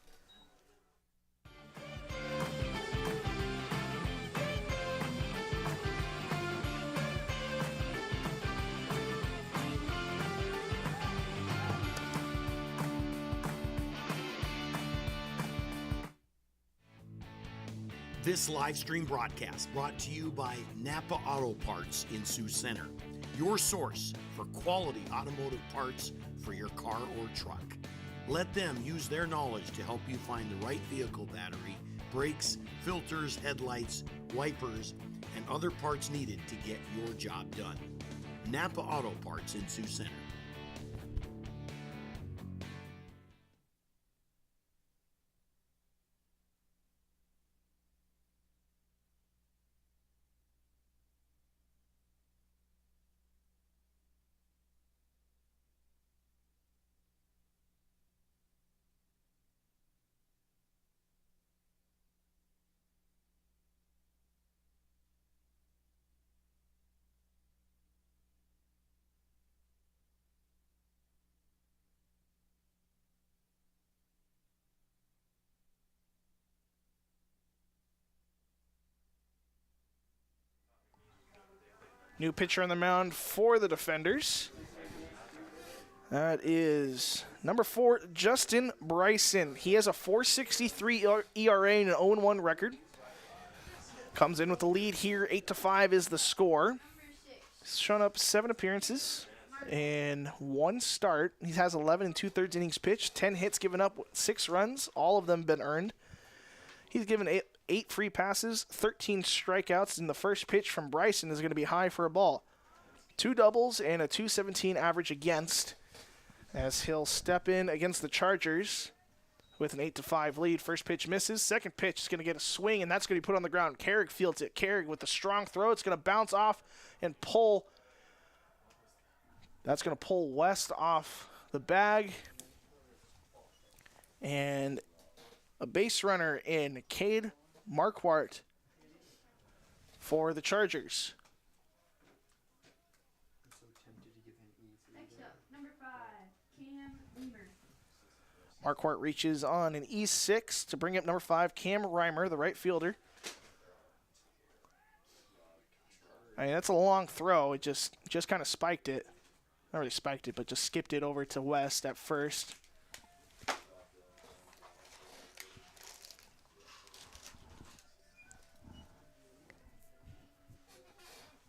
This live stream broadcast brought to you by Napa Auto Parts in Sioux Center, your source for quality automotive parts for your car or truck. Let them use their knowledge to help you find the right vehicle battery, brakes, filters, headlights, wipers, and other parts needed to get your job done. Napa Auto Parts in Sioux Center. New pitcher on the mound for the defenders. That is number 4, Justin Bryson. He has a 4.63 ERA and an 0-1 record. Comes in with the lead here. 8-5 is the score. He's shown up 7 appearances and 1 start. He has 11 2/3 innings pitched, 10 hits given up, 6 runs. All of them been earned. He's given 8 free passes, 13 strikeouts, and the first pitch from Bryson is going to be high for a ball. 2 doubles and a 2.17 average against, as he'll step in against the Chargers with an 8-5 lead. First pitch misses. Second pitch is going to get a swing, and that's going to be put on the ground. Carrick fields it. Carrick with a strong throw. It's going to bounce off and pull. That's going to pull West off the bag. And a base runner in Cade Marquardt for the Chargers. Next up, number 5, Cam Reimer. Marquardt reaches on an E6 to bring up number 5, Cam Reimer, the right fielder. I mean, that's a long throw. It just kind of spiked it. Not really spiked it, but just skipped it over to West at first.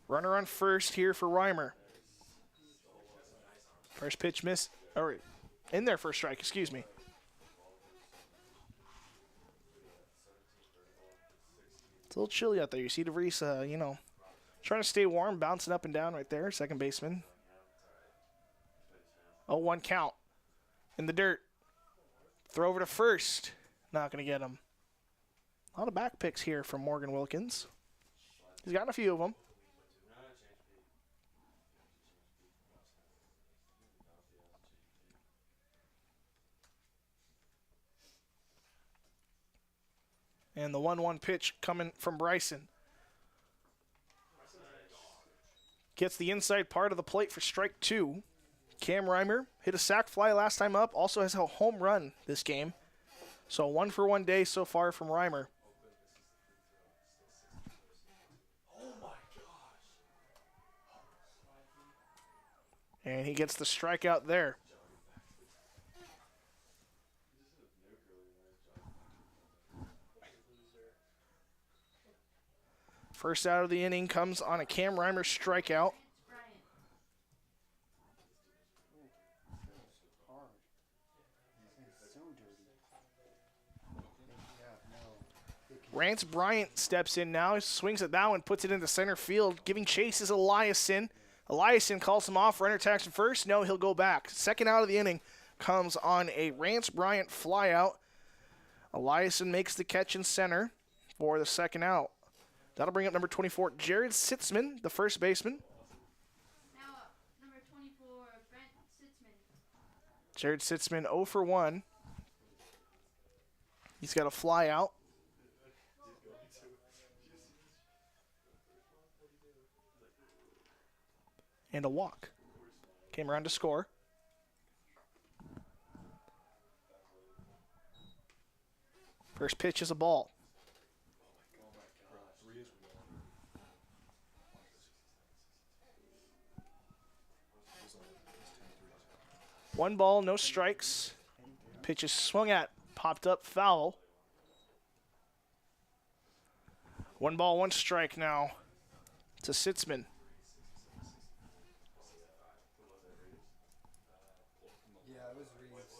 Runner on first here for Reimer. First pitch miss, or in there for a strike, excuse me. It's a little chilly out there. You see DeVries, trying to stay warm, bouncing up and down right there, second baseman. 0-1 count in the dirt. Throw over to first. Not going to get him. A lot of back picks here from Morgan Wilkins. He's gotten a few of them. And the 1-1 pitch coming from Bryson. Gets the inside part of the plate for strike 2. Cam Reimer hit a sac fly last time up. Also has a home run this game. So 1-for-1 day so far from Reimer. And he gets the strikeout there. First out of the inning comes on a Cam Reimer strikeout. Rance Bryant steps in now. He swings at that one, puts it into center field. Giving chase is Eliason. Eliason calls him off. Runner attacks him first. No, he'll go back. Second out of the inning comes on a Rance Bryant flyout. Eliason makes the catch in center for the second out. That'll bring up number 24, Jared Sitzman, the first baseman. Now up, number 24, Brent Sitzman. Jared Sitzman 0-for-1. He's got a fly out. And a walk. Came around to score. First pitch is a ball. One ball, no strikes. Pitch is swung at, popped up foul. 1 ball, 1 strike now to Sitzman. Yeah, it was Reeves.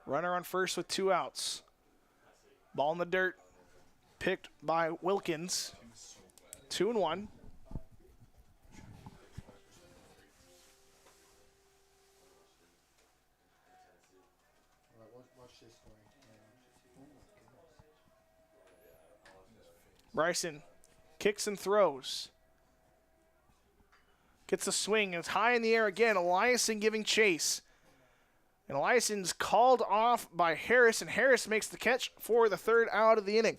Runner on first with 2 outs. Ball in the dirt. Picked by Wilkins. 2-1. Watch this scoring. Oh my goodness. Bryson kicks and throws. Gets a swing. It's high in the air again. Eliason giving chase. And Eliason's called off by Harris, and Harris makes the catch for the 3rd out of the inning.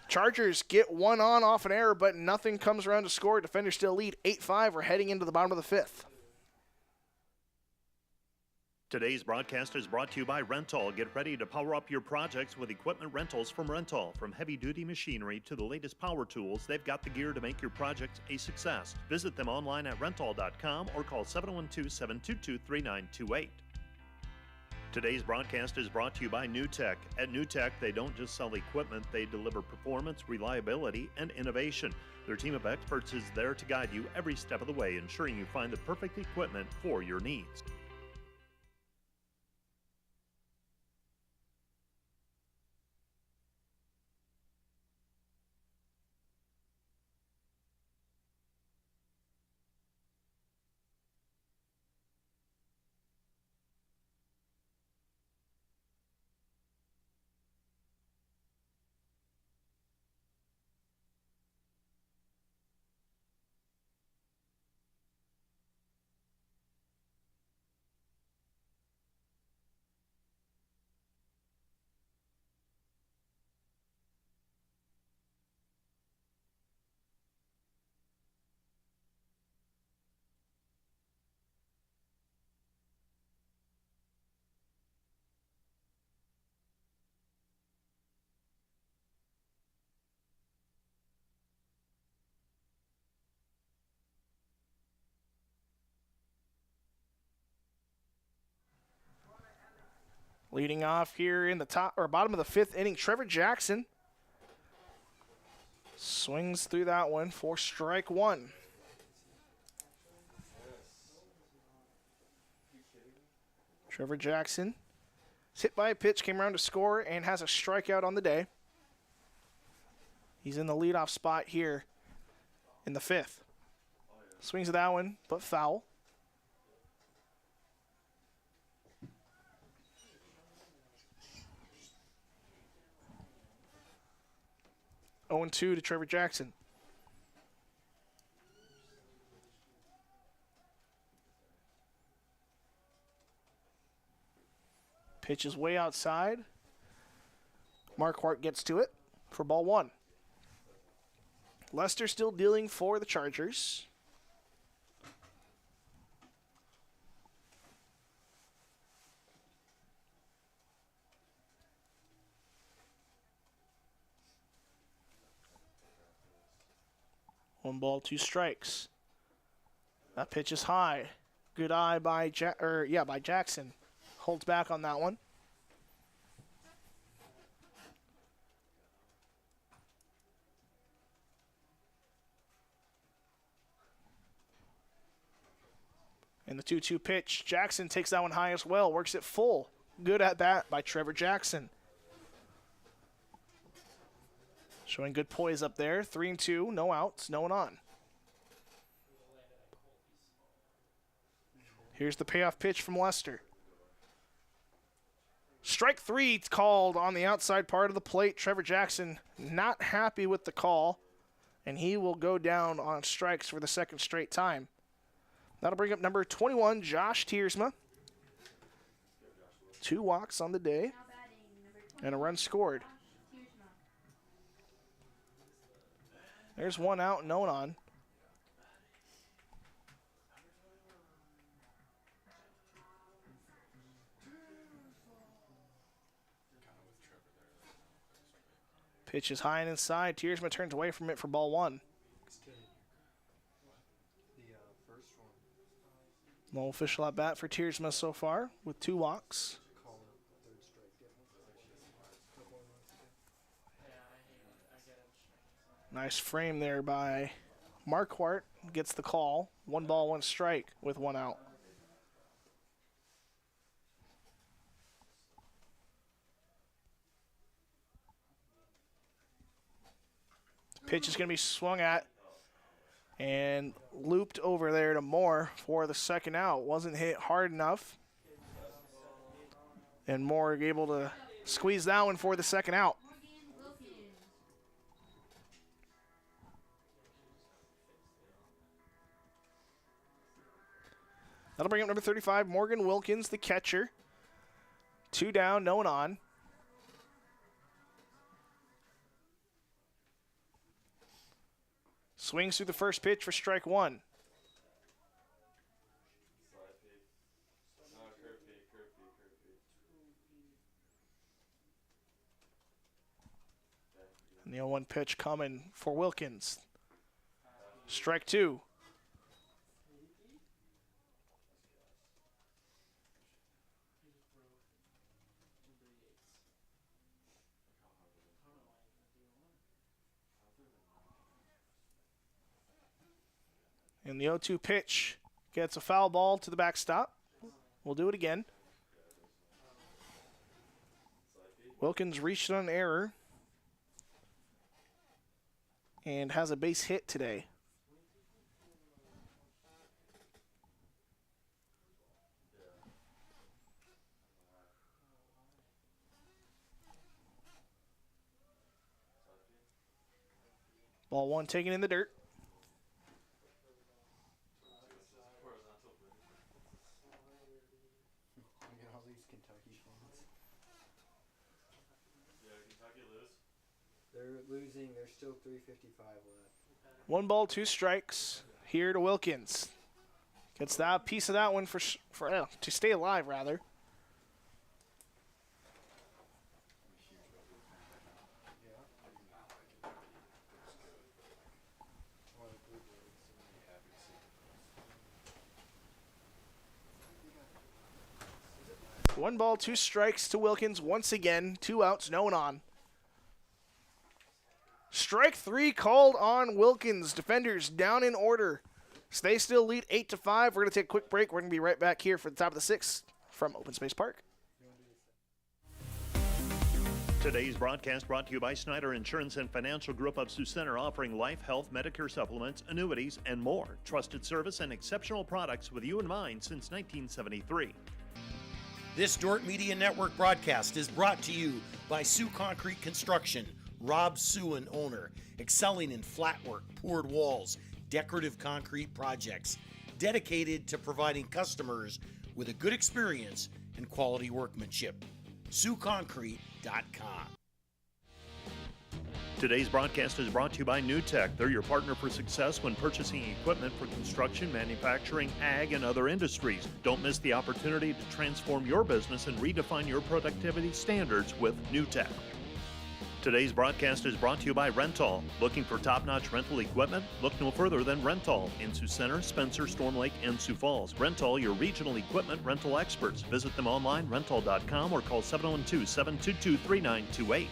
Chargers get 1 on off an error, but nothing comes around to score. Defenders still lead 8-5. We're heading into the bottom of the 5th. Today's broadcast is brought to you by Rental. Get ready to power up your projects with equipment rentals from Rental. From heavy-duty machinery to the latest power tools, they've got the gear to make your project a success. Visit them online at rental.com or call 712-722-3928. Today's broadcast is brought to you by NewTek. At NewTek, they don't just sell equipment, they deliver performance, reliability, and innovation. Their team of experts is there to guide you every step of the way, ensuring you find the perfect equipment for your needs. Leading off here in the top or bottom of the 5th inning, Trevor Jackson swings through that one for strike 1. Trevor Jackson is hit by a pitch, came around to score, and has a strikeout on the day. He's in the leadoff spot here in the 5th. Swings at that one, but foul. Oh, 0-2 to Trevor Jackson. Pitch is way outside. Mark Hart gets to it for ball 1. Lester still dealing for the Chargers. One ball, 2 strikes. That pitch is high. Good eye by by Jackson. Holds back on that one. And the 2-2 pitch. Jackson takes that one high as well. Works it full. Good at bat by Trevor Jackson. Showing good poise up there. 3-2, no outs, no one on. Here's the payoff pitch from Lester. Strike 3 called on the outside part of the plate. Trevor Jackson not happy with the call, and he will go down on strikes for the 2nd straight time. That'll bring up number 21, Josh Tiersma. 2 walks on the day and a run scored. There's 1 out, no one on. Pitch is high and inside. Tiersma turns away from it for ball 1. No official at bat for Tiersma so far with 2 walks. Nice frame there by Marquardt. Gets the call. 1 ball, 1 strike with 1 out. Pitch is going to be swung at and looped over there to Moore for the second out. Wasn't hit hard enough. And Moore able to squeeze that one for the second out. That'll bring up number 35, Morgan Wilkins, the catcher. 2 down, no one on. Swings through the first pitch for strike 1. And the 0-1 pitch coming for Wilkins. Strike 2. And the 0-2 pitch gets a foul ball to the backstop. We'll do it again. Wilkins reached on an error and has a base hit today. Ball 1 taken in the dirt. They're losing. There's still 3:55 left. 1 ball, 2 strikes here to Wilkins. Gets that piece of that one to stay alive, rather. One ball, 2 strikes to Wilkins once again. 2 outs, no one on. Strike 3 called on Wilkins. Defenders down in order. So they still lead 8-5. We're going to take a quick break. We're going to be right back here for the top of the 6th from Open Space Park. Today's broadcast brought to you by Snyder Insurance and Financial Group of Sioux Center, offering life, health, Medicare supplements, annuities, and more. Trusted service and exceptional products with you in mind since 1973. This Dordt Media Network broadcast is brought to you by Sioux Concrete Construction. Rob Suin, owner, excelling in flat work, poured walls, decorative concrete projects, dedicated to providing customers with a good experience and quality workmanship. SiouxConcrete.com. Today's broadcast is brought to you by NewTek. They're your partner for success when purchasing equipment for construction, manufacturing, ag, and other industries. Don't miss the opportunity to transform your business and redefine your productivity standards with NewTek. Today's broadcast is brought to you by Rental. Looking for top-notch rental equipment? Look no further than Rental in Sioux Center, Spencer, Storm Lake, and Sioux Falls. Rental, your regional equipment rental experts. Visit them online, rental.com, or call 712-722-3928.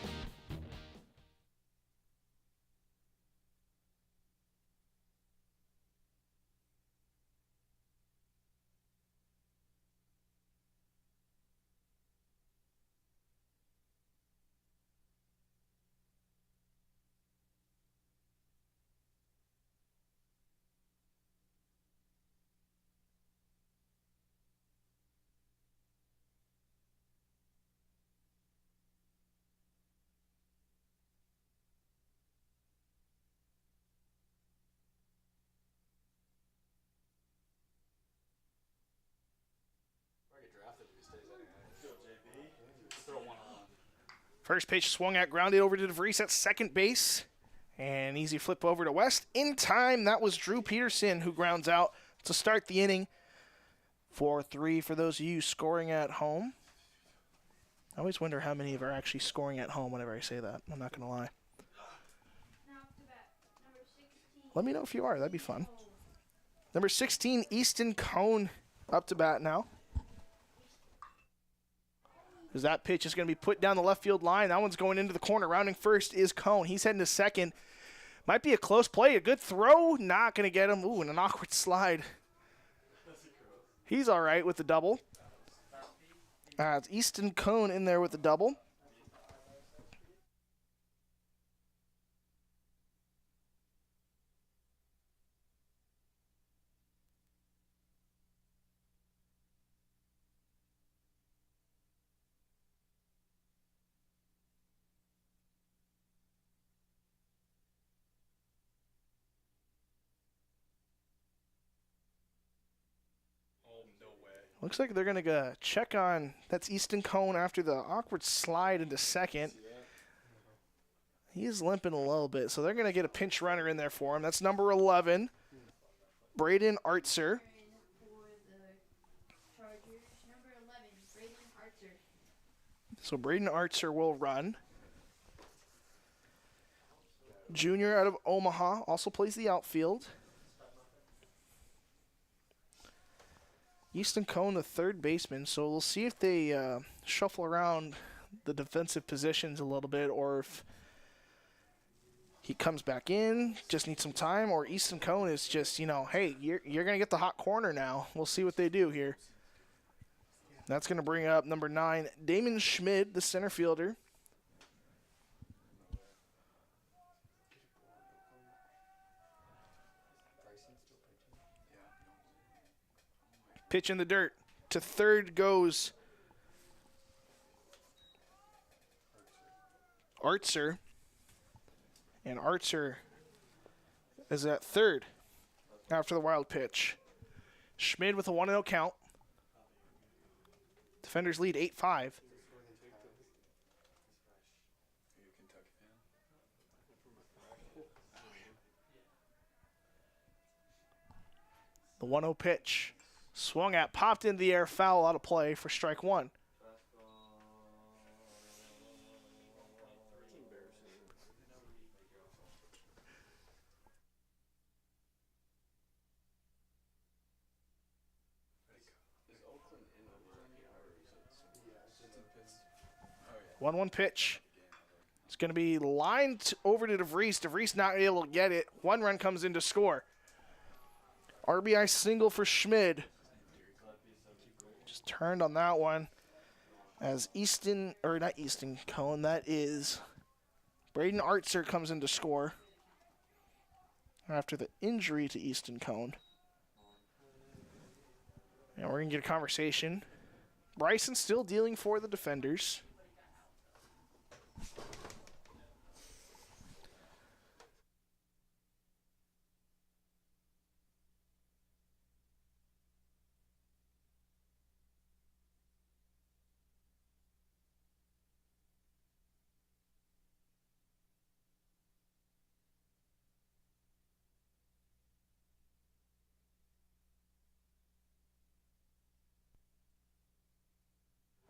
First pitch swung at, grounded over to DeVries at second base. And easy flip over to West. In time, that was Drew Peterson who grounds out to start the inning. 4-3 for those of you scoring at home. I always wonder how many of you are actually scoring at home whenever I say that. I'm not going to lie. Let me know if you are. That'd be fun. Number 16, Easton Cone up to bat now. As that pitch is going to be put down the left field line. That one's going into the corner. Rounding first is Cone. He's heading to second. Might be a close play. A good throw. Not going to get him. Ooh, and an awkward slide. He's all right with the double. It's Easton Cone in there with the double. Looks like they're going to check on, that's Easton Cone after the awkward slide into second. He's limping a little bit, so they're going to get a pinch runner in there for him. That's number 11, Braden Artser. So Braden Artser will run. Junior out of Omaha, also plays the outfield. Easton Cone, the third baseman, so we'll see if they shuffle around the defensive positions a little bit, or if he comes back in, just needs some time, or Easton Cone is just, hey, you're going to get the hot corner now. We'll see what they do here. That's going to bring up number 9, Damon Schmid, the center fielder. Pitch in the dirt. To third goes Artser. And Artser is at third after the wild pitch. Schmid with a 1-0 count. Defenders lead 8-5. The 1-0 pitch. Swung at, popped into the air, foul out of play for strike one. One pitch. It's going to be lined over to DeVries. DeVries not able to get it. One run comes in to score. RBI single for Schmid. Just turned on that one. As not Easton Cone, that is Braden Artser comes in to score after the injury to Easton Cone. And we're going to get a conversation. Bryson still dealing for the defenders.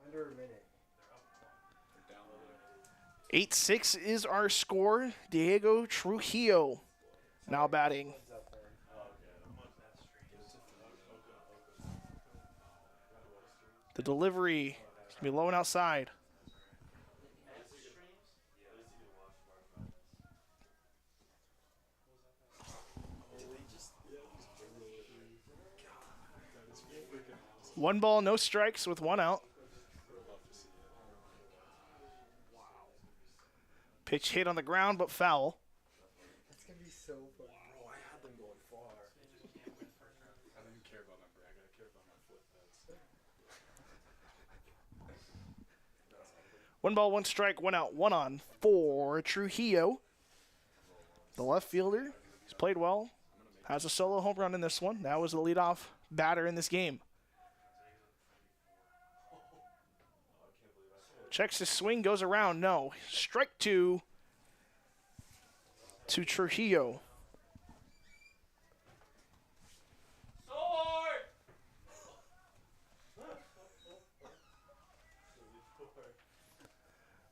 Under a minute. 8-6 is our score. Diego Trujillo now batting. The delivery is going to be low and outside. One ball, no strikes with one out. Pitch hit on the ground, but foul. That's going to be so fun. Bro, I had them going far. I didn't care about my brag. I care about my flip bets. One ball, one strike, one out, one on for Trujillo. The left fielder, he's played well. Has a solo home run in this one. That was the leadoff batter in this game. Checks his swing, goes around. No. Strike two to Trujillo.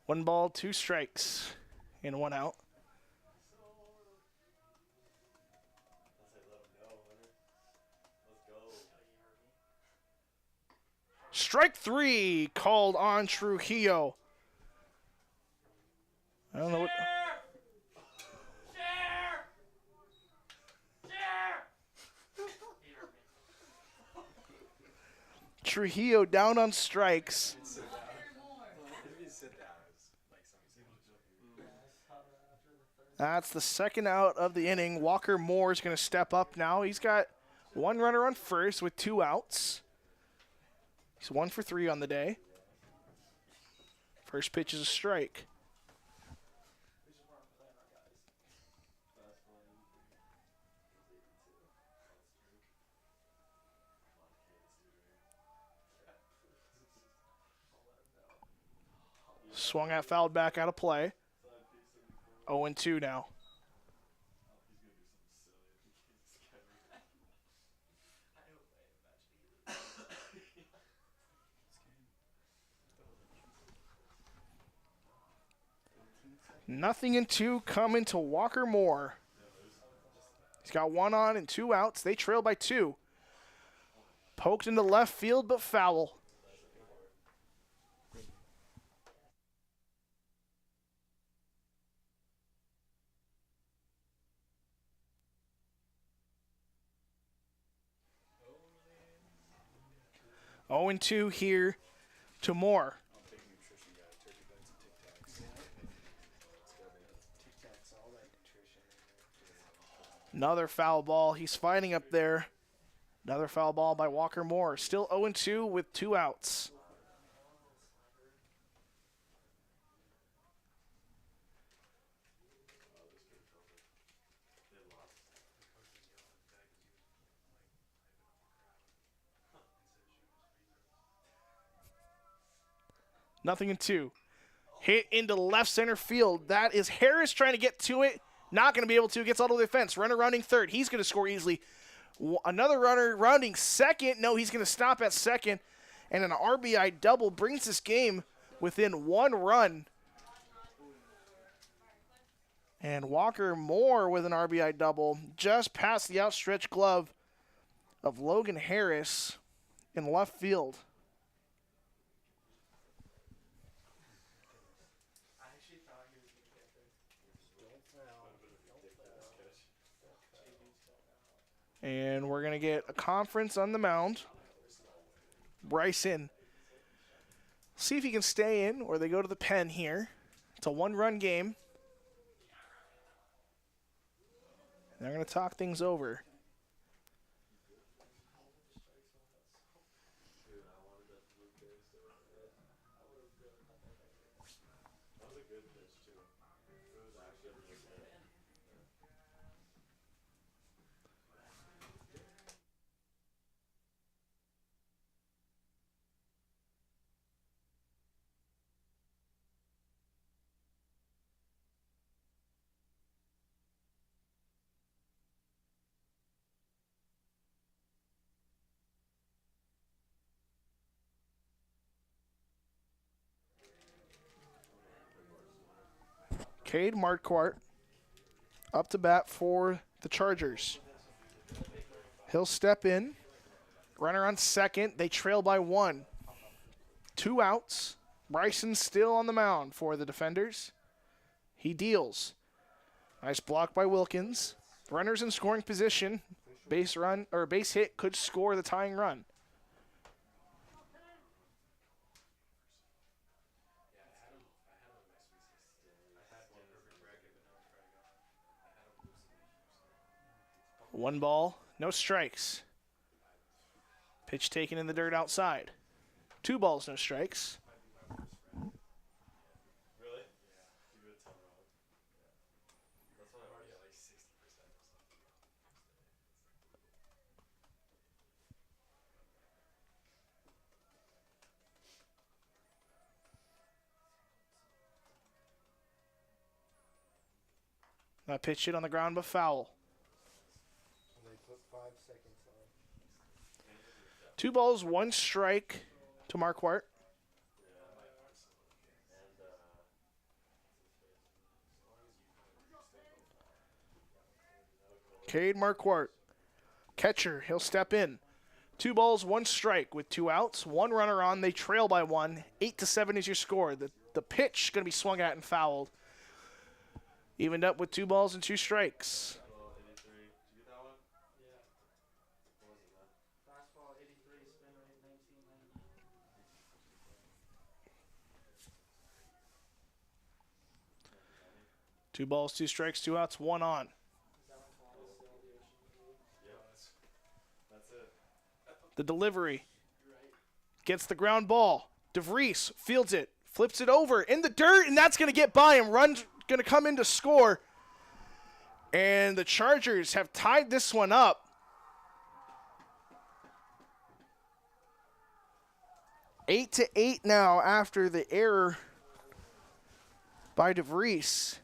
One ball, two strikes, and one out. Strike three called on Trujillo. I don't know what. Trujillo down on strikes. That's the second out of the inning. Walker Moore is going to step up now. He's got one runner on first with 2 outs. He's 1 for 3 on the day. First pitch is a strike. Swung at, fouled back, out of play. 0-2 now. Nothing in 2 coming to Walker Moore. He's got 1 on and 2 outs. They trail by 2. Poked into left field, but foul. Oh, and 2 here to Moore. Another foul ball. He's fighting up there. Another foul ball by Walker Moore. Still 0-2 with 2 outs. Nothing in 2. Hit into left center field. That is Harris trying to get to it. Not going to be able to. Gets all the way to the fence. Runner rounding third. He's going to score easily. Another runner rounding second. No, he's going to stop at second. And an RBI double brings this game within 1 run. And Walker Moore with an RBI double just past the outstretched glove of Logan Harris in left field. And we're going to get a conference on the mound. Bryson. See if he can stay in or they go to the pen here. It's a 1-run game. They're going to talk things over. Cade Marquardt up to bat for the Chargers. He'll step in. Runner on second. They trail by 1. 2 outs. Bryson still on the mound for the defenders. He deals. Nice block by Wilkins. Runners in scoring position. Base run or base hit could score the tying run. One ball, no strikes. Pitch taken in the dirt outside. 2 balls, no strikes. That pitch hit on the ground, but foul. 2 balls, 1 strike to Marquardt. Cade Marquardt, catcher, he'll step in. 2 balls, 1 strike with 2 outs, 1 runner on. They trail by 1. 8-7 is your score. The pitch going to be swung at and fouled. Evened up with 2 balls and 2 strikes. 2 balls, 2 strikes, 2 outs, 1 on. The delivery. Gets the ground ball. DeVries fields it. Flips it over in the dirt, and that's going to get by him. Run's going to come in to score. And the Chargers have tied this one up. Eight to 8 now after the error by DeVries.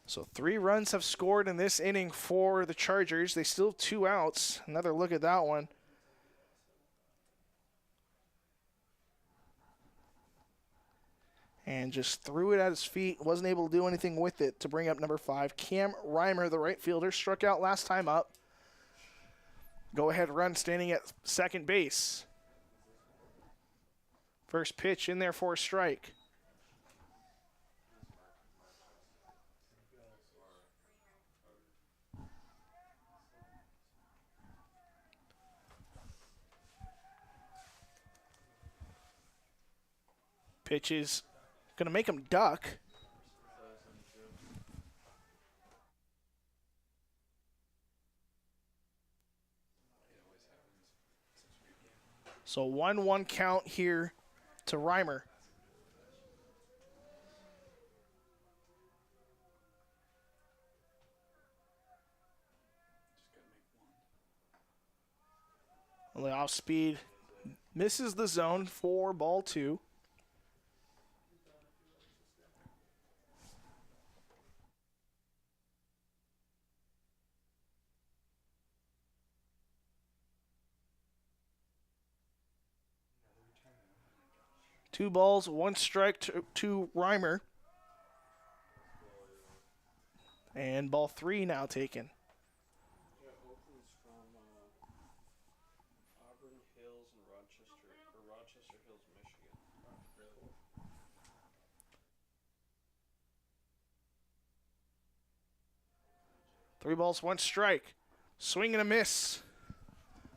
So 3 runs have scored in this inning for the Chargers. They still have 2 outs. Another look at that one. And just threw it at his feet. Wasn't able to do anything with it to bring up number 5. Cam Reimer, the right fielder, struck out last time up. Go-ahead run standing at second base. First pitch in there for a strike. Pitch is going to make him duck. So 1-1 count here to Reimer. On the off speed, misses the zone for ball 2. Two balls, 1 strike to Reimer. And ball 3 now taken. Three balls, 1 strike. Swing and a miss.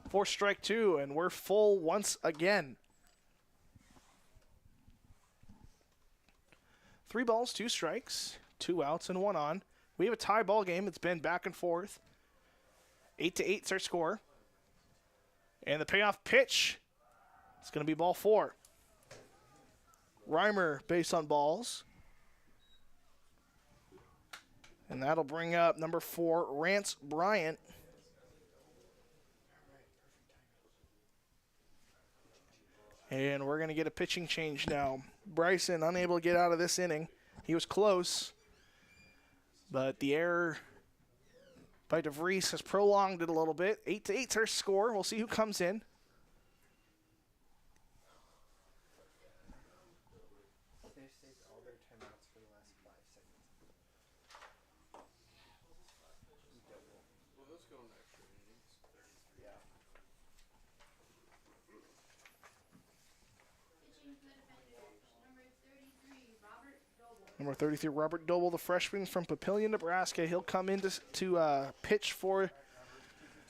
4 strike 2, and we're full once again. 3 balls, 2 strikes, 2 outs, and 1 on. We have a tie ball game. It's been back and forth. 8-8 is our score. And the payoff pitch is going to be ball 4. Reimer base on balls. And that'll bring up number 4, Rance Bryant. And we're going to get a pitching change now. Bryson unable to get out of this inning. He was close, but the error by DeVries has prolonged it a little bit. 8-8 is our score. We'll see who comes in. Number 33, Robert Doble, the freshman from Papillion, Nebraska. He'll come in to pitch for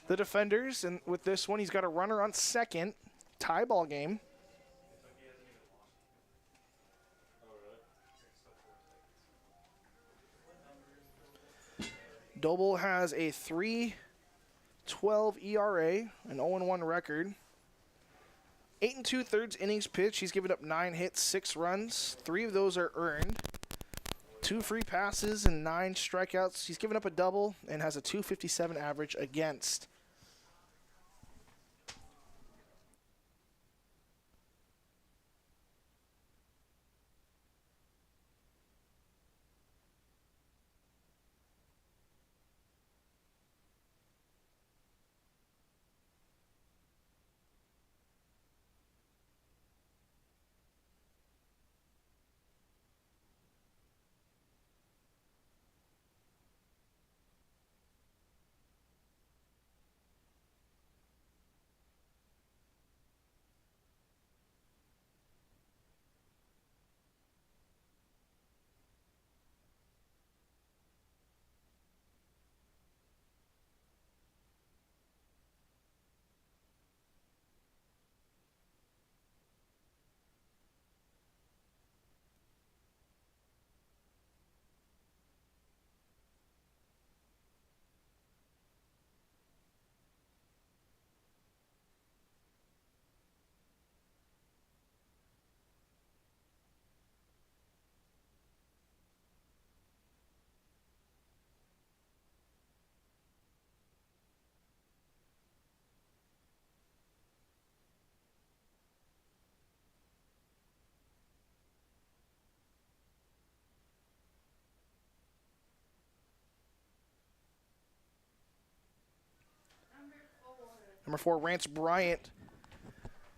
the Defenders. And with this one, he's got a runner on second. Tie ball game. Doble has a 3.12 ERA, an 0-1 record. 8 2/3 innings pitched. He's given up 9 hits, 6 runs. 3 of those are earned. 2 free passes and 9 strikeouts. He's given up a double and has a .257 average against. Number 4, Rance Bryant.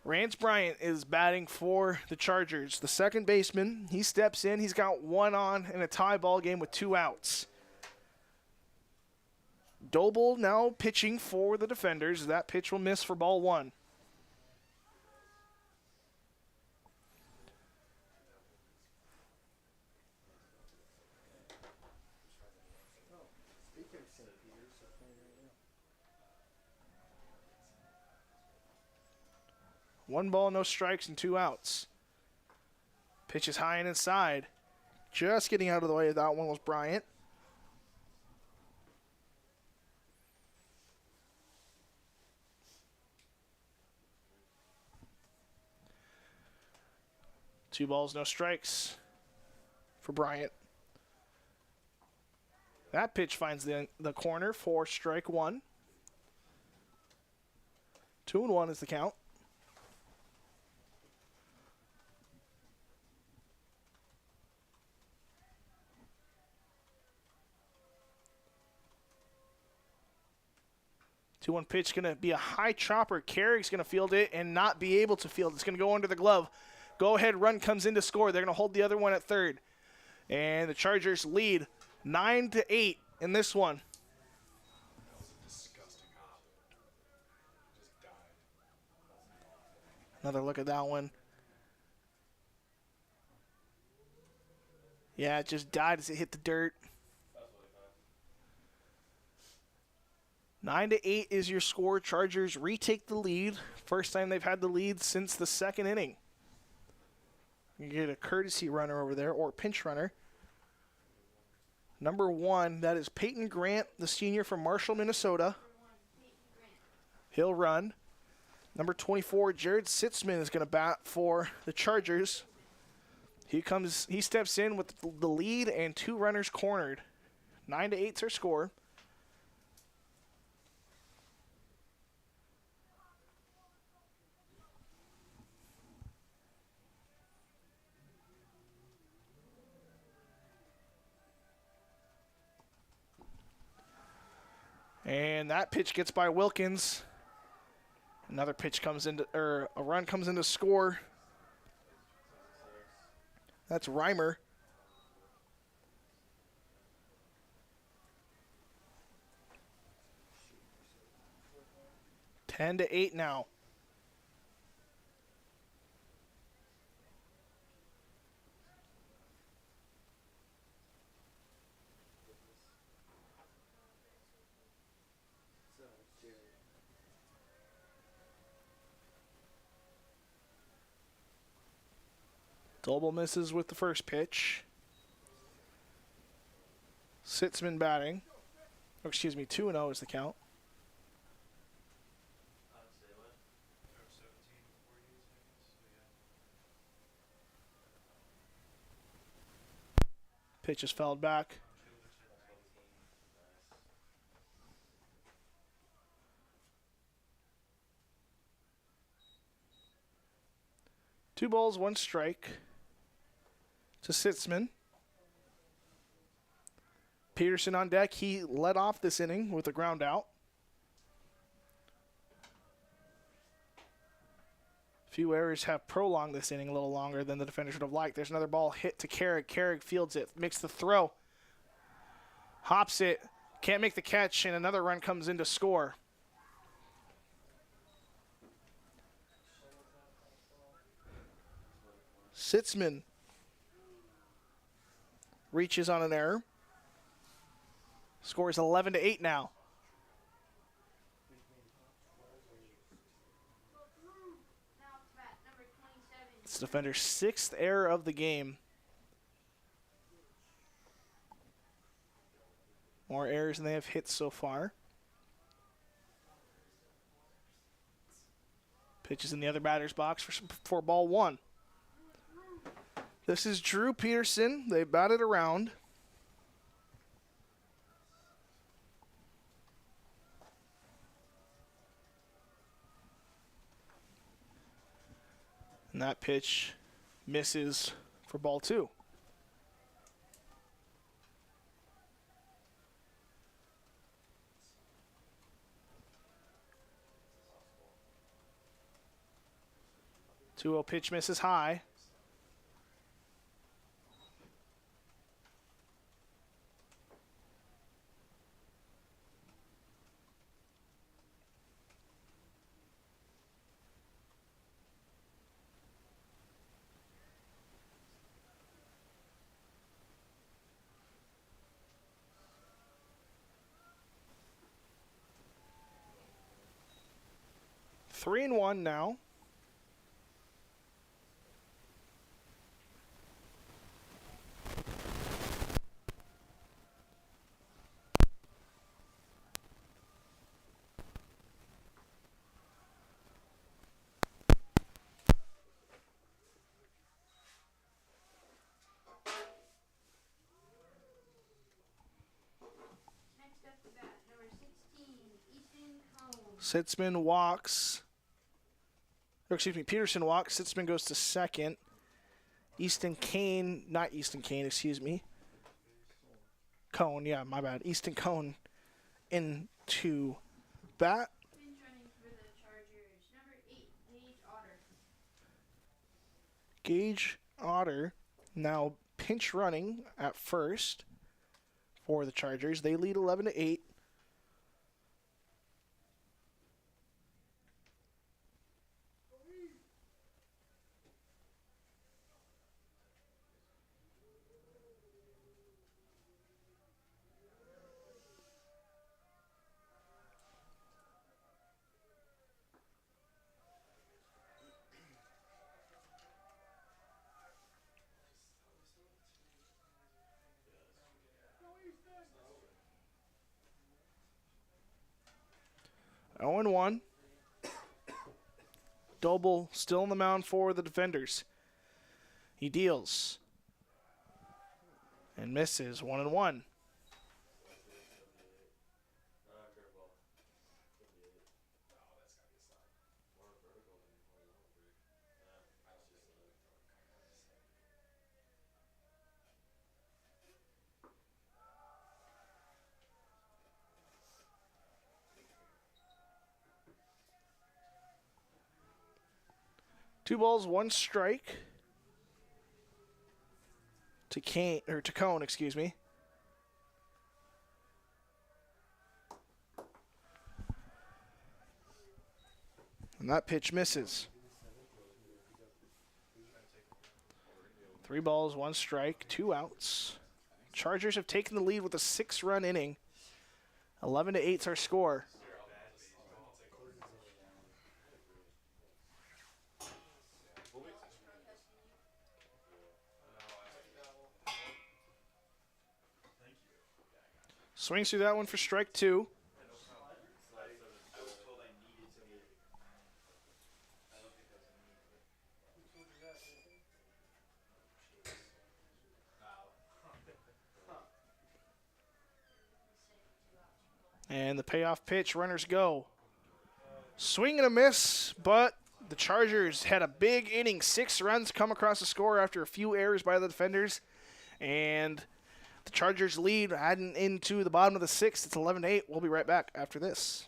Rance Bryant is batting for the Chargers. The second baseman, he steps in. He's got 1 on in a tie ball game with 2 outs. Doble now pitching for the defenders. That pitch will miss for ball 1. One ball, no strikes, and 2 outs. Pitch is high and inside. Just getting out of the way of that one was Bryant. Two balls, no strikes for Bryant. That pitch finds the corner for strike 1. 2-1 is the count. Two-one pitch going to be a high chopper. Carrick's going to field it and not be able to field. It's going to go under the glove. Go-ahead run comes in to score. They're going to hold the other one at third. And the Chargers lead 9-8 in this one. That was a disgusting hop. Just died. Another look at that one. Yeah, it just died as it hit the dirt. 9-8 is your score. Chargers retake the lead. First time they've had the lead since the second inning. You get a courtesy runner over there, or pinch runner. Number 1, that is Peyton Grant, the senior from Marshall, Minnesota. He'll run. Number 24, Jared Sitzman is going to bat for the Chargers. He steps in with the lead and 2 runners cornered. 9-8 is their score. And that pitch gets by Wilkins. Another pitch comes into, or a run comes into score. That's Reimer. Ten to 8 now. Doble misses with the first pitch. Sitzman batting. Oh, excuse me, 2-0 is the count. Pitch is fouled back. Two balls, 1 strike to Sitzman. Peterson on deck. He led off this inning with a ground out. Few errors have prolonged this inning a little longer than the defenders would have liked. There's another ball hit to Carrick. Carrick fields it, makes the throw, hops it, can't make the catch, and another run comes in to score. Sitzman reaches on an error. Scores 11-8 now. It's defender's 6th error of the game. More errors than they have hit so far. Pitches in the other batter's box for ball 1. This is Drew Peterson. They batted around. And that pitch misses for ball 2. 2-0 pitch misses high. Three and one now. Next up to bat, number 16, Ethan Cone. Sitzman walks. Or excuse me, Peterson walks. Sitzman goes to second. Easton Kane, not Easton Kane, excuse me. Cone, yeah, my bad. Easton Cone into bat. Pinch running for the Chargers, number 8, Gage Otter. Gage Otter now pinch running at first for the Chargers. They lead 11-8. Oh and 1. Doble still on the mound for the defenders. He deals and misses. 1 and 1. Two balls, one strike to Cone, excuse me. And that pitch misses. 3 balls, 1 strike, 2 outs. Chargers have taken the lead with a 6-run inning. 11-8's our score. Swings through that one for strike 2. And the payoff pitch, runners go. Swing and a miss, but the Chargers had a big inning. 6 runs come across the score after a few errors by the defenders. And the Chargers lead heading into the bottom of the 6th. It's 11-8. We'll be right back after this.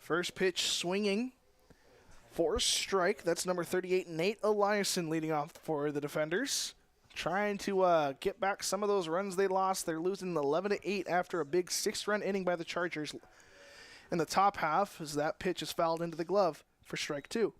First pitch swinging for a strike. That's number 38, Nate Eliason, leading off for the defenders. Trying to get back some of those runs they lost. They're losing 11-8 after a big 6-run inning by the Chargers in the top half, as that pitch is fouled into the glove for strike 2.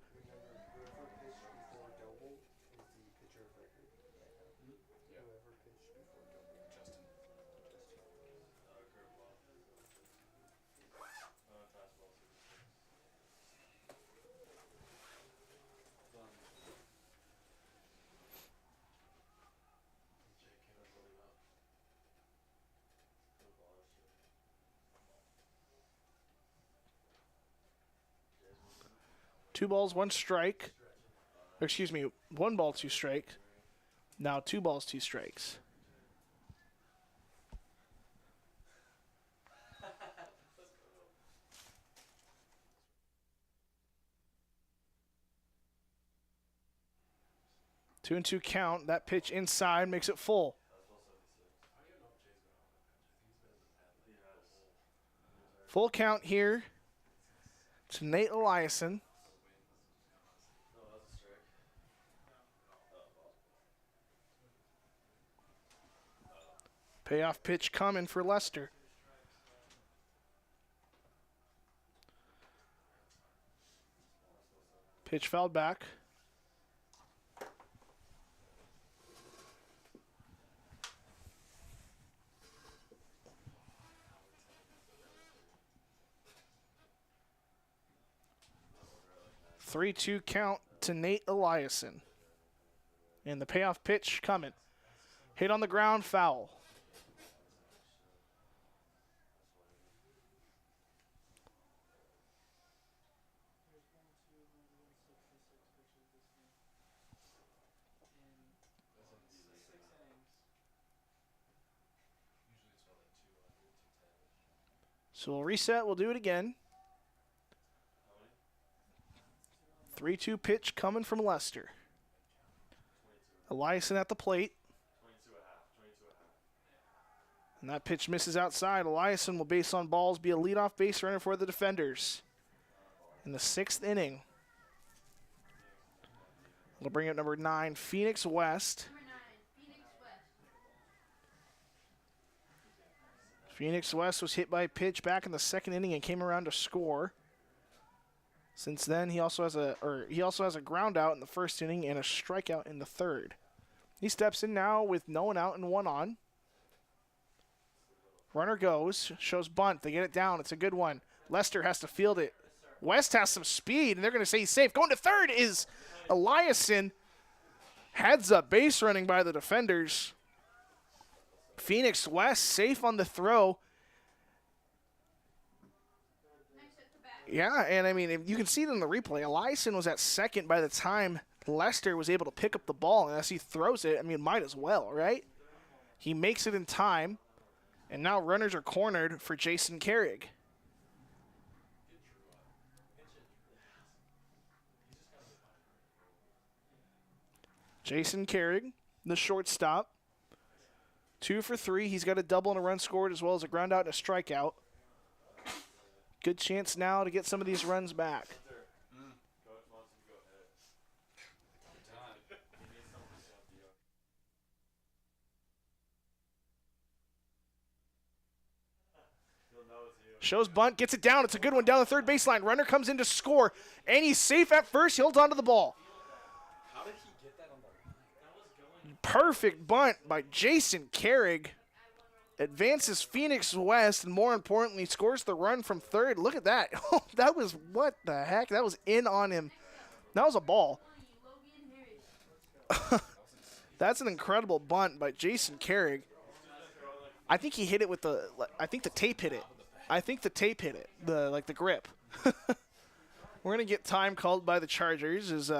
Two balls, one strike. Or excuse me, 1 ball, 2 strike. Now 2 balls, 2 strikes. Two and 2 count. That pitch inside makes it full. Full count here to Nate Eliason. Payoff pitch coming for Lester. Pitch fouled back. Three-two count to Nate Eliason. And the payoff pitch coming. Hit on the ground, foul. So we'll reset. We'll do it again. 3-2 pitch coming from Lester. Eliason at the plate. And that pitch misses outside. Eliason will base on balls, be a leadoff base runner for the defenders in the 6th inning. We'll bring up number 9, Phoenix West. Phoenix West was hit by a pitch back in the 2nd inning and came around to score. Since then, he also has a ground out in the 1st inning and a strikeout in the 3rd. He steps in now with no one out and 1 on. Runner goes, shows bunt. They get it down. It's a good one. Lester has to field it. West has some speed, and they're going to say he's safe. Going to 3rd is Eliason. Heads up base running by the defenders. Phoenix West safe on the throw. Yeah, and I mean, you can see it in the replay. Eliason was at 2nd by the time Lester was able to pick up the ball. And as he throws it, I mean, might as well, right? He makes it in time. And now runners are cornered for Jason Carrig. Jason Carrig, the shortstop. 2 for 3. He's got a double and a run scored as well as a ground out and a strikeout. Good chance now to get some of these runs back. Shows bunt, gets it down. It's a good one down the 3rd baseline. Runner comes in to score, and he's safe at first. He holds on to the ball. How did he get that on the line? Perfect bunt by Jason Carrig. Advances Phoenix West, and more importantly, scores the run from 3rd. Look at that. That was, what the heck? That was in on him. That was a ball. That's an incredible bunt by Jason Carrig. I think he hit it with the, I think the tape hit it. The grip. We're going to get time called by the Chargers as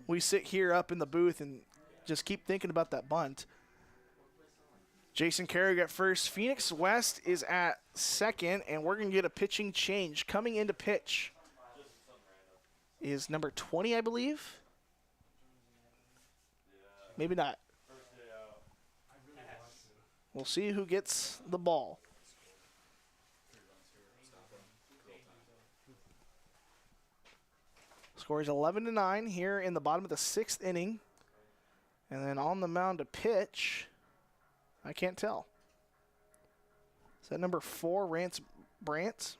we sit here up in the booth and just keep thinking about that bunt. Jason Carrig at first. Phoenix West is at 2nd, and we're going to get a pitching change. Coming into pitch is number 20, I believe. Maybe not. We'll see who gets the ball. Score is 11-9 here in the bottom of the 6th inning. And then on the mound to pitch, I can't tell. Is that number 4, Bryant? That's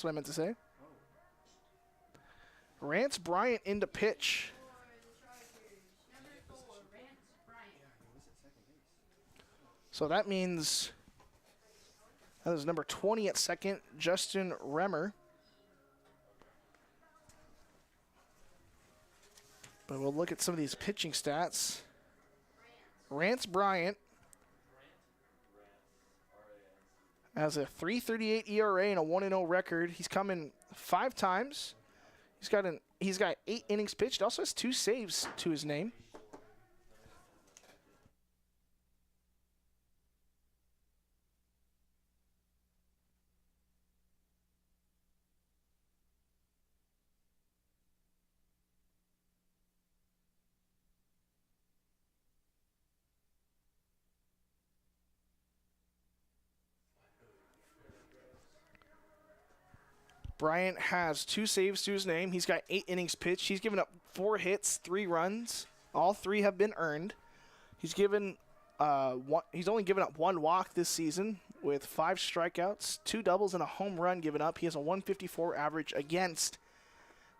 what I meant to say. Rance Bryant into pitch. So that means that is number 20 at second, Justin Remmer. But we'll look at some of these pitching stats. Rance Bryant has a 3.38 ERA and a 1-0 record. He's come in 5 times. He's got 8 innings pitched. Also has 2 saves to his name. Bryant has 2 saves to his name. He's got 8 innings pitched. He's given up 4 hits, 3 runs. All 3 have been earned. He's only given up 1 walk this season with 5 strikeouts, 2 doubles, and a home run given up. He has a 154 average against.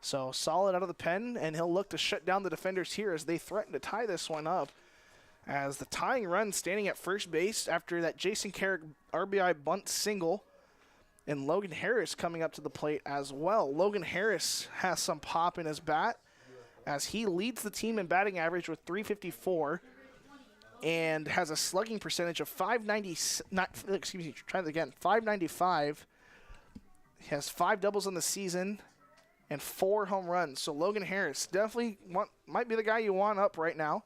So solid out of the pen, and he'll look to shut down the defenders here as they threaten to tie this one up. As the tying run standing at first base after that Jason Carrick RBI bunt single. And Logan Harris coming up to the plate as well. Logan Harris has some pop in his bat as he leads the team in batting average with 354 and has a slugging percentage of 595. He has 5 doubles on the season and 4 home runs. So Logan Harris definitely might be the guy you want up right now.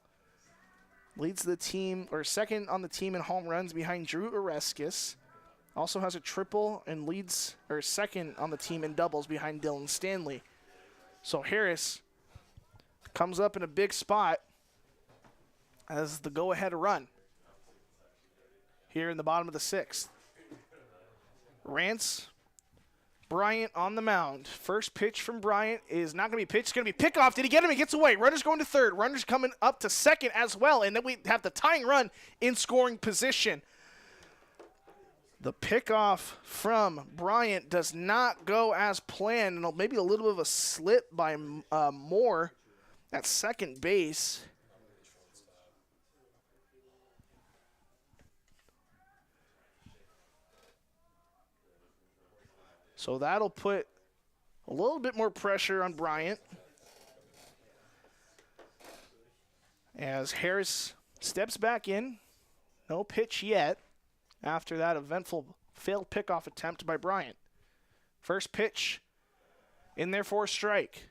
Leads the team, or second on the team in home runs behind Drew Oreskes. Also has a triple and leads, or second on the team in doubles behind Dylan Stanley. So Harris comes up in a big spot as the go-ahead run here in the bottom of the 6th. Rance Bryant on the mound. First pitch from Bryant is not going to be pitched. It's going to be pickoff. Did he get him? He gets away. Runner's going to third. Runner's coming up to second as well. And then we have the tying run in scoring position. The pickoff from Bryant does not go as planned, and maybe a little bit of a slip by Moore at second base. So that'll put a little bit more pressure on Bryant as Harris steps back in. No pitch yet after that eventful failed pickoff attempt by Bryant. First pitch in there for a strike.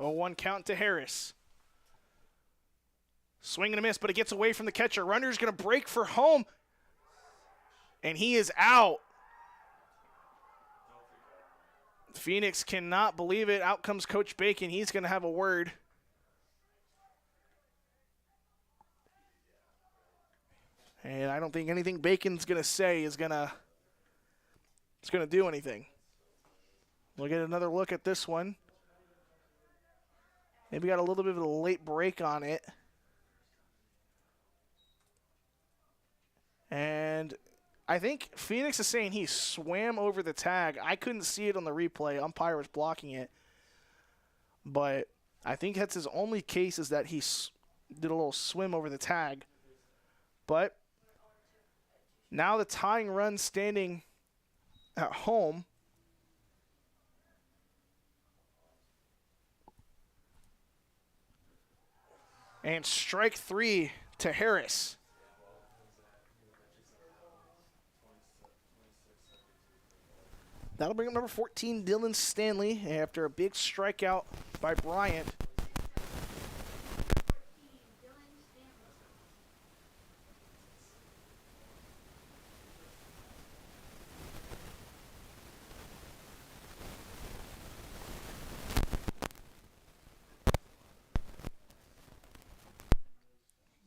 Oh, 1 count to Harris. Swing and a miss, but it gets away from the catcher. Runner's going to break for home. And he is out. Phoenix cannot believe it. Out comes Coach Bacon. He's going to have a word. And I don't think anything Bacon's going to say is going to do anything. We'll get another look at this one. Maybe got a little bit of a late break on it. And I think Phoenix is saying he swam over the tag. I couldn't see it on the replay. Umpire was blocking it. But I think that's his only case is that he did a little swim over the tag. But now the tying run standing at home. And strike 3 to Harris. That'll bring up number 14, Dylan Stanley, after a big strikeout by Bryant.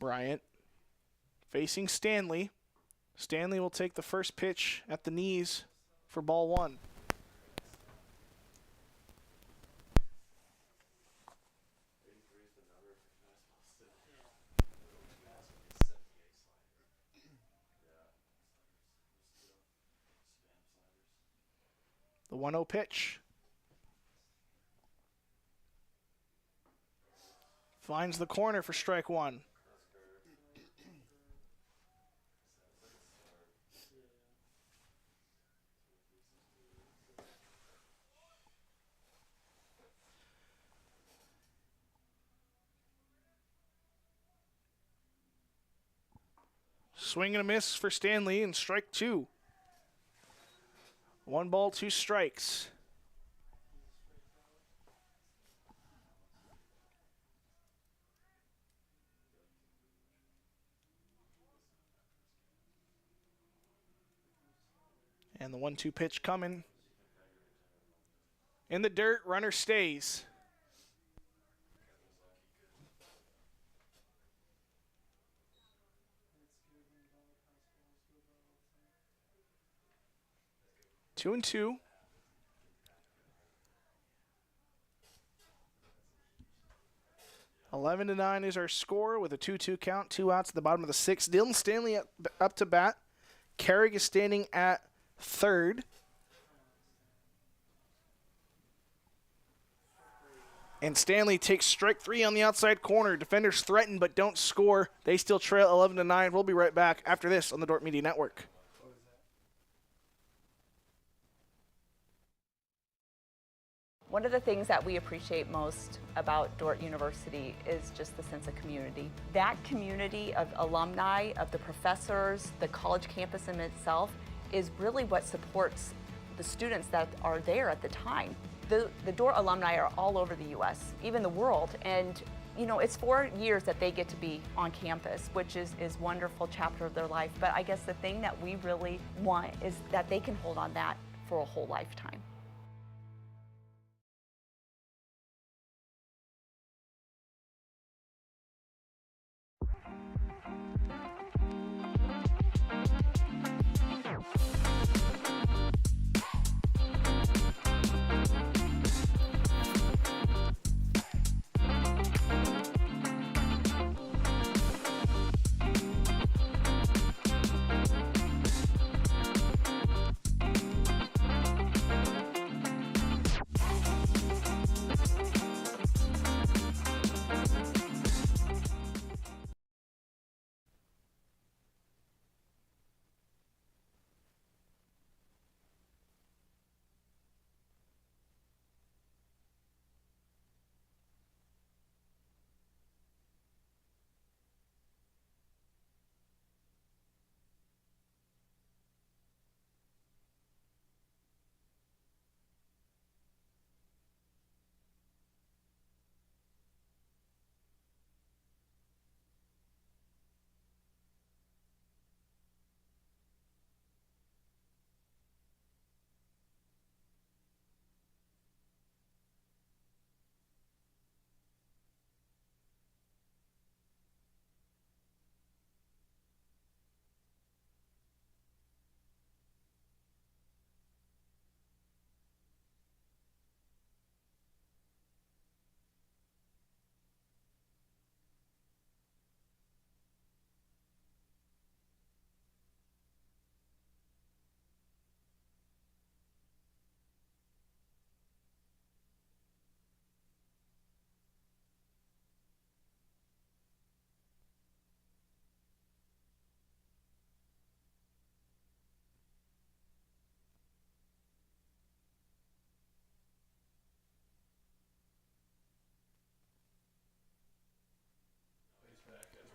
Bryant facing Stanley. Stanley will take the first pitch at the knees for ball one. The 1-0 pitch. Finds the corner for strike one. Swing and a miss for Stanley, and strike two. 1 ball, 2 strikes. And the 1-2 pitch coming. In the dirt, runner stays. Two and two. Eleven to 9 is our score with a 2-2 count. 2 outs at the bottom of the 6th. Dylan Stanley up to bat. Carrick is standing at third. And Stanley takes strike 3 on the outside corner. Defenders threaten but don't score. They still trail 11 to 9. We'll be right back after this on the Dordt Media Network. One of the things that we appreciate most about Dordt University is just the sense of community. That community of alumni, of the professors, the college campus in itself is really what supports the students that are there at the time. The Dordt alumni are all over the U.S., even the world, and you know, it's 4 years that they get to be on campus, which is a wonderful chapter of their life. But I guess the thing that we really want is that they can hold on that for a whole lifetime.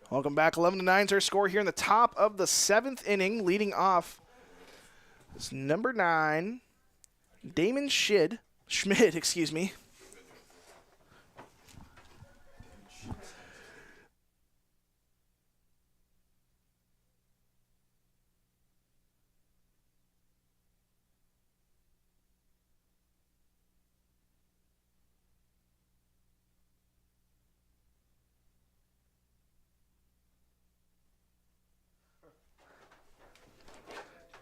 Welcome back. 11 to 9 is our score here in the top of the 7th inning. Leading off is number 9, Damon Schmidt, excuse me.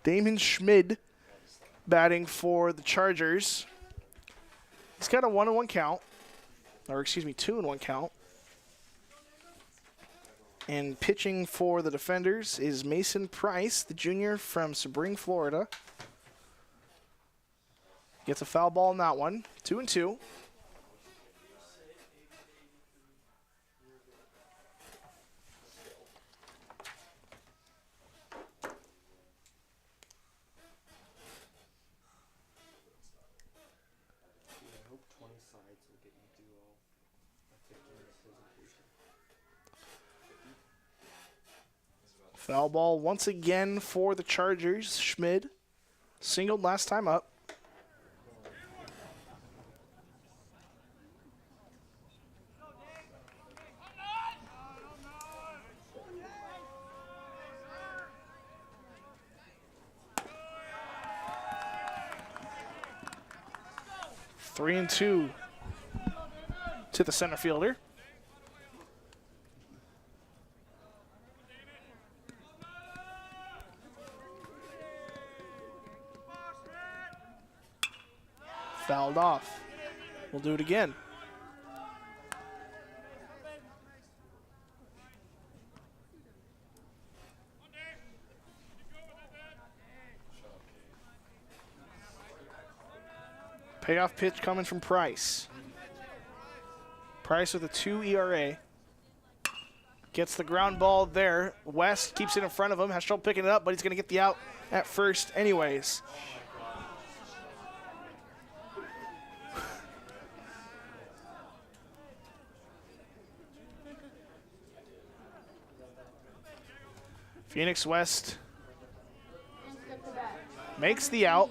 Damon Schmid batting for the Chargers. He's got a 1-1 count. Or excuse me, 2-1 count. And pitching for the Defenders is Mason Price, the junior from Sebring, Florida. Gets a foul ball in that one. 2-2. Foul ball once again for the Chargers. Schmid singled last time up. Three and two to the center fielder. Fouled off. We'll do it again. Payoff pitch coming from Price. Price with a 2 ERA. Gets the ground ball there. West keeps it in front of him. Has trouble picking it up, but he's going to get the out at first anyways. Phoenix West makes the out.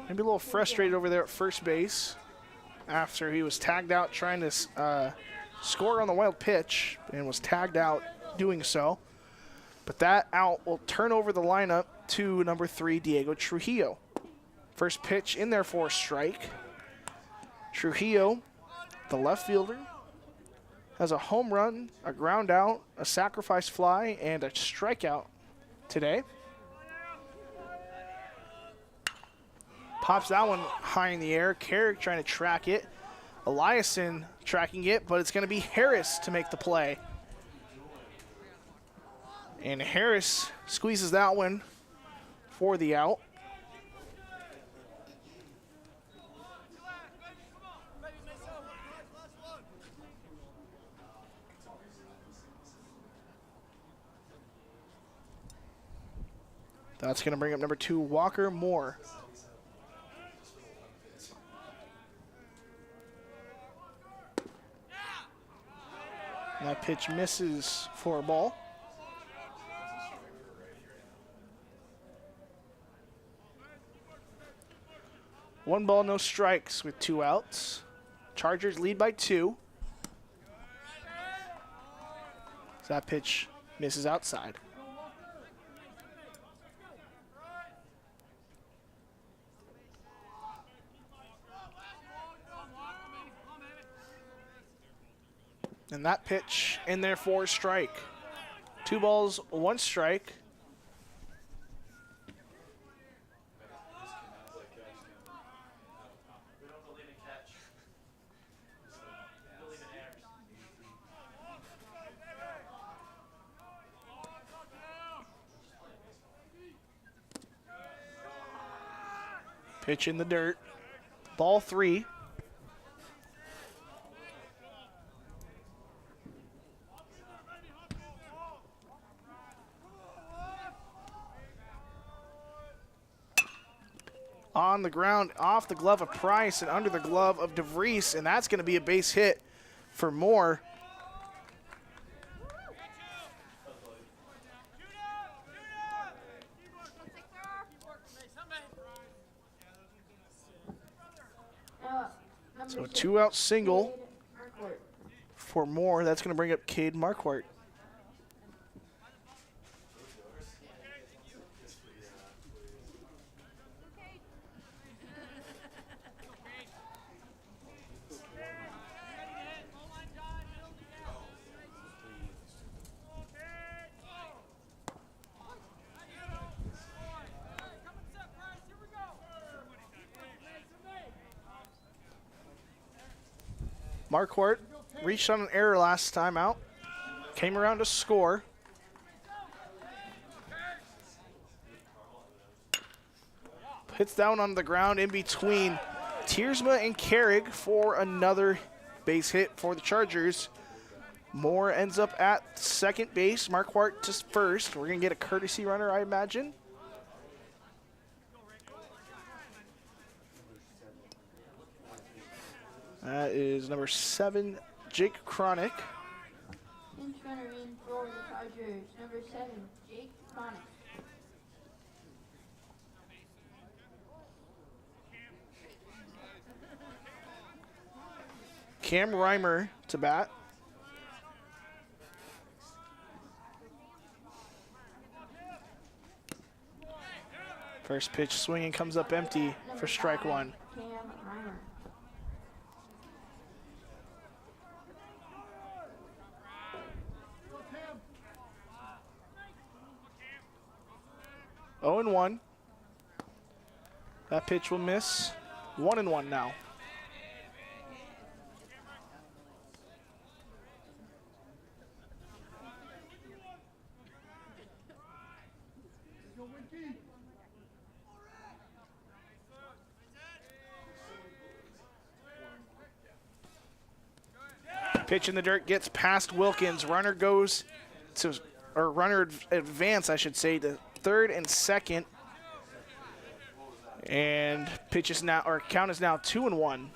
Maybe a little frustrated over there at first base after he was tagged out trying to score on the wild pitch and was tagged out doing so. But that out will turn over the lineup to number 3, Diego Trujillo. First pitch in there for a strike. Trujillo, the left fielder, has a home run, a ground out, a sacrifice fly, and a strikeout today. Pops that one high in the air. Carrick trying to track it. Eliason tracking it, but it's going to be Harris to make the play. And Harris squeezes that one for the out. That's going to bring up number 2, Walker Moore. And that pitch misses for a ball. One ball, no strikes with 2 outs. Chargers lead by 2. So that pitch misses outside. And that pitch in there for a strike. 2 balls, 1 strike. Pitch in the dirt. Ball 3. On the ground, off the glove of Price and under the glove of DeVries, and that's going to be a base hit for Moore. So a 2-out single for Moore. That's going to bring up Cade Marquardt. Marquardt reached on an error last time out. Came around to score. Hits down on the ground in between Tiersma and Carrig for another base hit for the Chargers. Moore ends up at second base. Marquardt to first. We're going to get a courtesy runner, I imagine. That is number 7, Jake Cronick. Pinch runner in for the Chargers, number 7, Jake Conick. Cam Reimer to bat. First pitch swinging comes up empty for strike 1. Cam Reimer. Oh and 1. That pitch will miss. 1-1 now. Pitch in the dirt gets past Wilkins. Runner goes to, or runner advance, I should say, to third and second. And pitch is now, or count is now 2-1.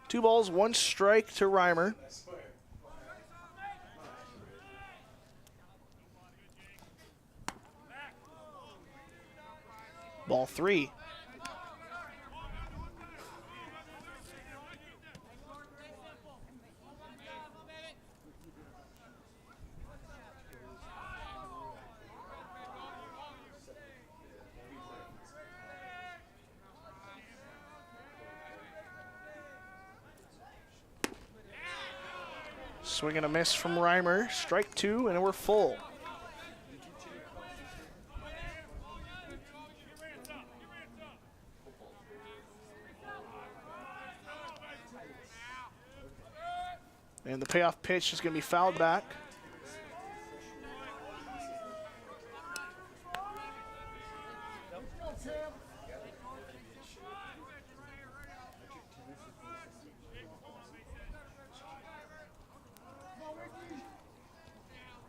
Two balls, one strike to Reimer. Ball 3. Swing and a miss from Reimer. Strike 2, and we're full. And the payoff pitch is going to be fouled back.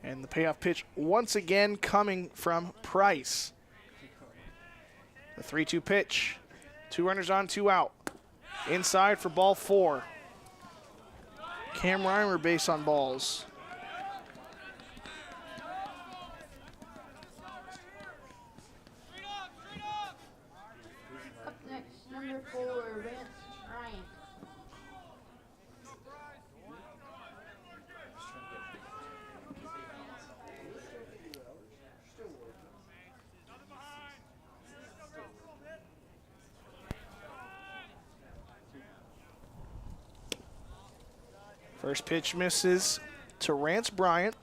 And the payoff pitch once again coming from Price. The 3-2 pitch. 2 runners on, 2 out. Inside for ball 4. Cam Reimer base on balls. Up next, number 4, Vance Bryant. First pitch misses to Rance Bryant.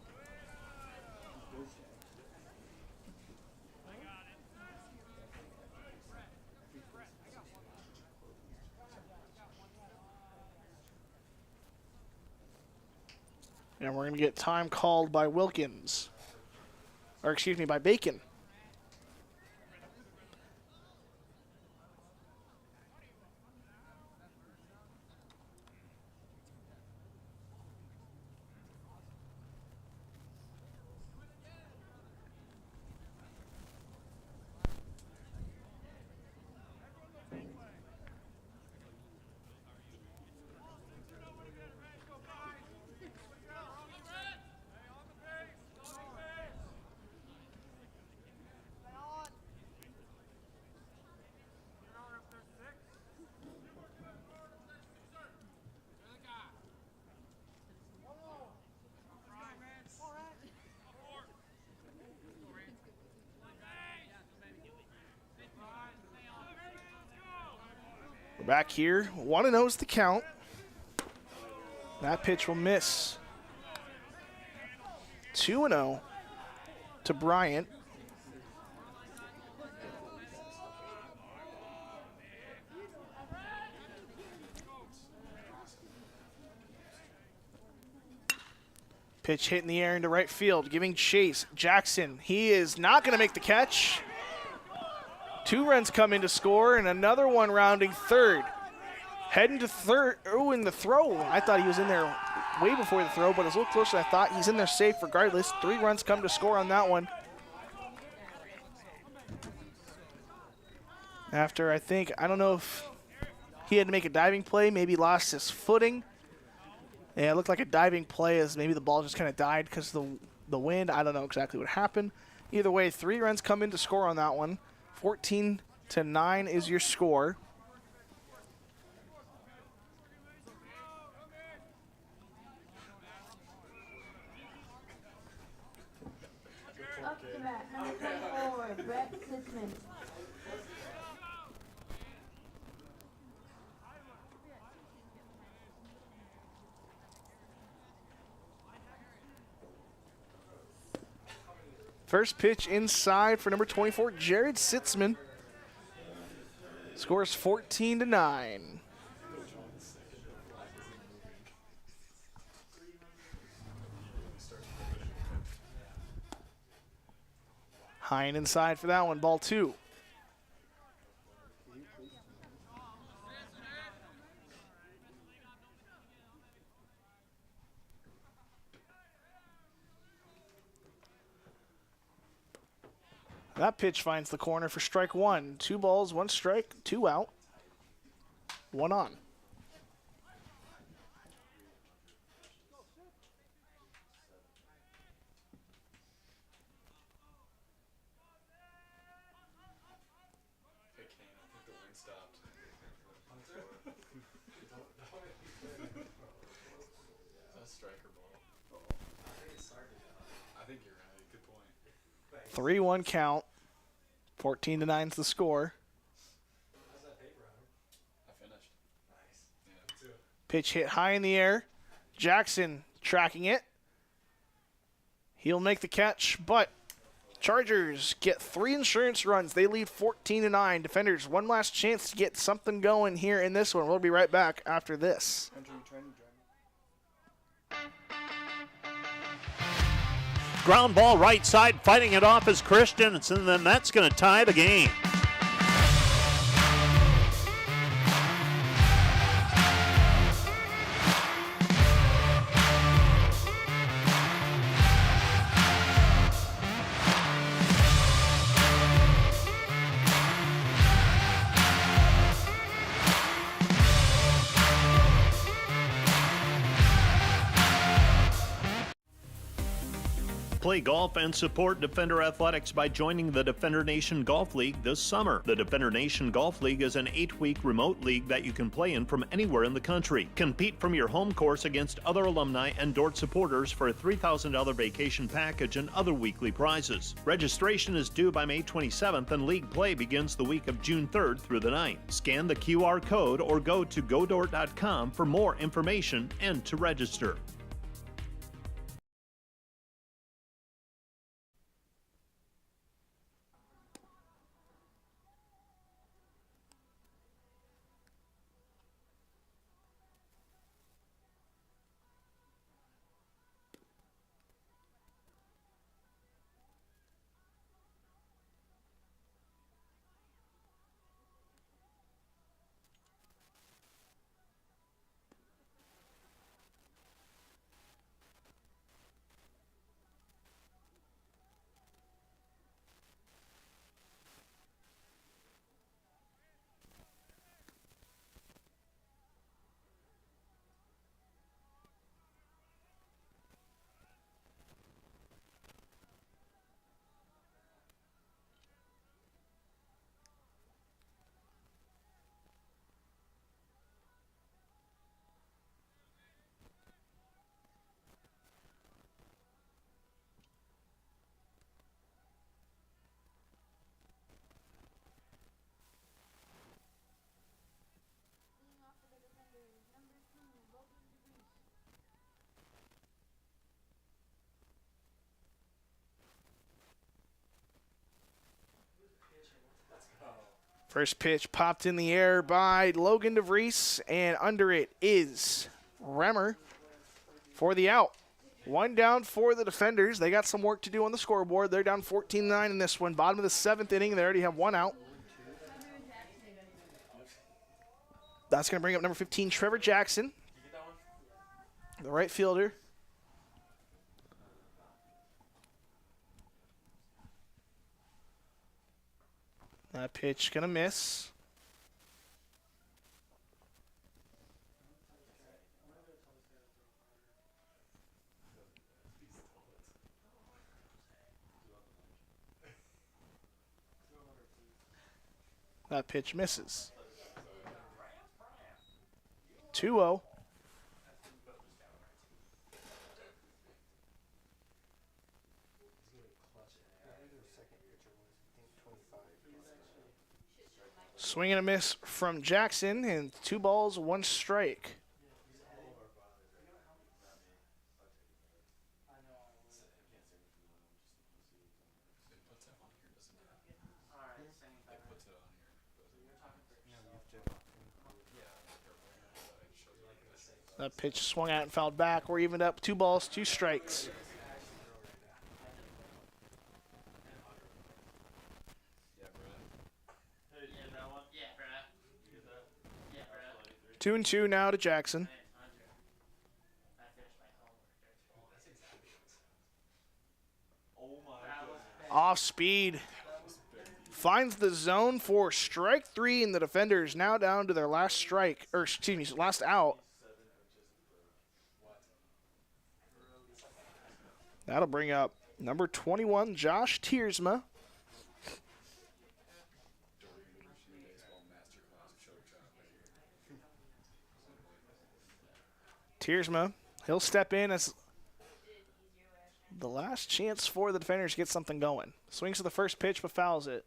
And we're going to get time called by Wilkins. Or excuse me, by Bacon. Back here, 1-0 is the count. That pitch will miss. 2-0 to Bryant. Pitch hit in the air into right field, giving chase. Jackson, he is not going to make the catch. 2 runs come in to score, and another one rounding third. Heading to third. Oh, in the throw. I thought he was in there way before the throw, but it's a little closer than I thought. He's in there safe regardless. 3 runs come to score on that one. After, I don't know if he had to make a diving play, maybe lost his footing. Yeah, it looked like a diving play as maybe the ball just kind of died because of the wind. I don't know exactly what happened. Either way, 3 runs come in to score on that one. 14-9 is your score. Up to bat, number 24, Brett Sitzman. First pitch inside for number 24, Jared Sitzman. Scores 14-9. High and inside for that one, ball 2. That pitch finds the corner for strike 1. 2 balls, 1 strike, 2 out, 1 on. Striker ball. I think you're right. Good point. 3-1 count. 14-9 is the score. How's that paper, Adam? I finished. Nice. Yeah, me too. Pitch hit high in the air. Jackson tracking it. He'll make the catch, but Chargers get 3 insurance runs. They lead 14-9. Defenders, one last chance to get something going here in this one. We'll be right back after this. Ground ball right side, fighting it off is Christensen, and then that's going to tie the game. Play golf and support Defender Athletics by joining the Defender Nation Golf League this summer. The Defender Nation Golf League is an 8-week remote league that you can play in from anywhere in the country. Compete from your home course against other alumni and Dordt supporters for a $3,000 vacation package and other weekly prizes. Registration is due by May 27th and league play begins the week of June 3rd through the 9th. Scan the QR code or go to godort.com for more information and to register. First pitch popped in the air by Logan DeVries, and under it is Remmer for the out. One down for the defenders. They got some work to do on the scoreboard. They're down 14-9 in this one. Bottom of the 7th inning. They already have one out. That's going to bring up number 15, Trevor Jackson, the right fielder. That pitch going to miss. That pitch misses. 2-0. Swing and a miss from Jackson, and 2 balls, 1 strike. That pitch swung out and fouled back. We're evened up, 2 balls, 2 strikes. Two and 2 now to Jackson. Off speed. Finds the zone for strike 3, and the defenders now down to their last strike, or excuse me, last out. That'll bring up number 21, Josh Tiersma. Tiersma, he'll step in as the last chance for the defenders to get something going. Swings to the first pitch, but fouls it.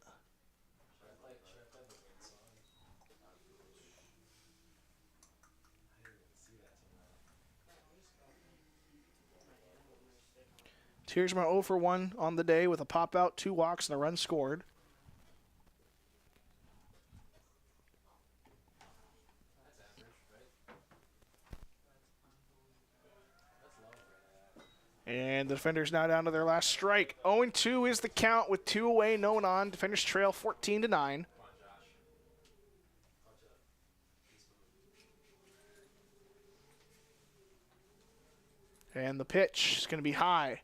Tiersma 0 for 1 on the day with a pop out, 2 walks, and a run scored. And the defenders now down to their last strike. 0-2 is the count with 2 away, no one on. Defenders trail 14-9. And the pitch is going to be high.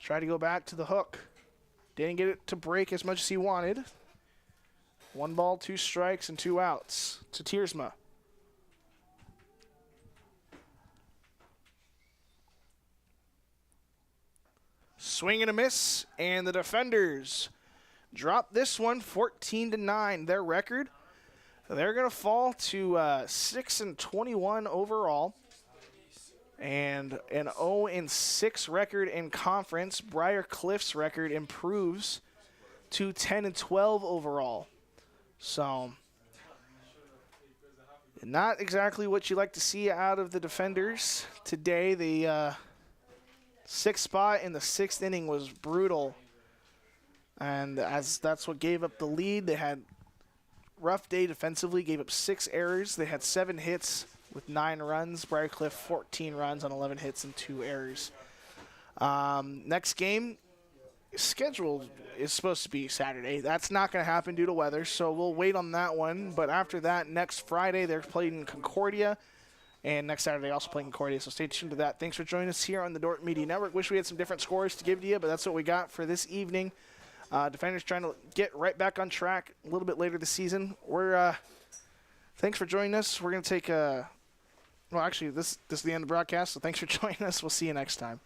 Try to go back to the hook. Didn't get it to break as much as he wanted. 1 ball, 2 strikes, and 2 outs to Tiersma. Swing and a miss, and the defenders drop this one 14-9. Their record, they're going to fall to 6-21 overall. And an 0-6 record in conference. Briar Cliff's record improves to 10-12 overall. So, not exactly what you like to see out of the defenders today. The 6th spot in the 6th inning was brutal. And as that's what gave up the lead. They had rough day defensively, gave up 6 errors. They had 7 hits with 9 runs. Briar Cliff 14 runs on 11 hits and 2 errors. Next game scheduled is supposed to be Saturday. That's not going to happen due to weather, so we'll wait on that one. But after that, next Friday, they're playing in Concordia. And next Saturday, also playing Concordia, so stay tuned to that. Thanks for joining us here on the Dordt Media Network. Wish we had some different scores to give to you, but that's what we got for this evening. Defenders trying to get right back on track a little bit later this season. Thanks for joining us. We're going to take a... Well, actually, this is the end of the broadcast, so thanks for joining us. We'll see you next time.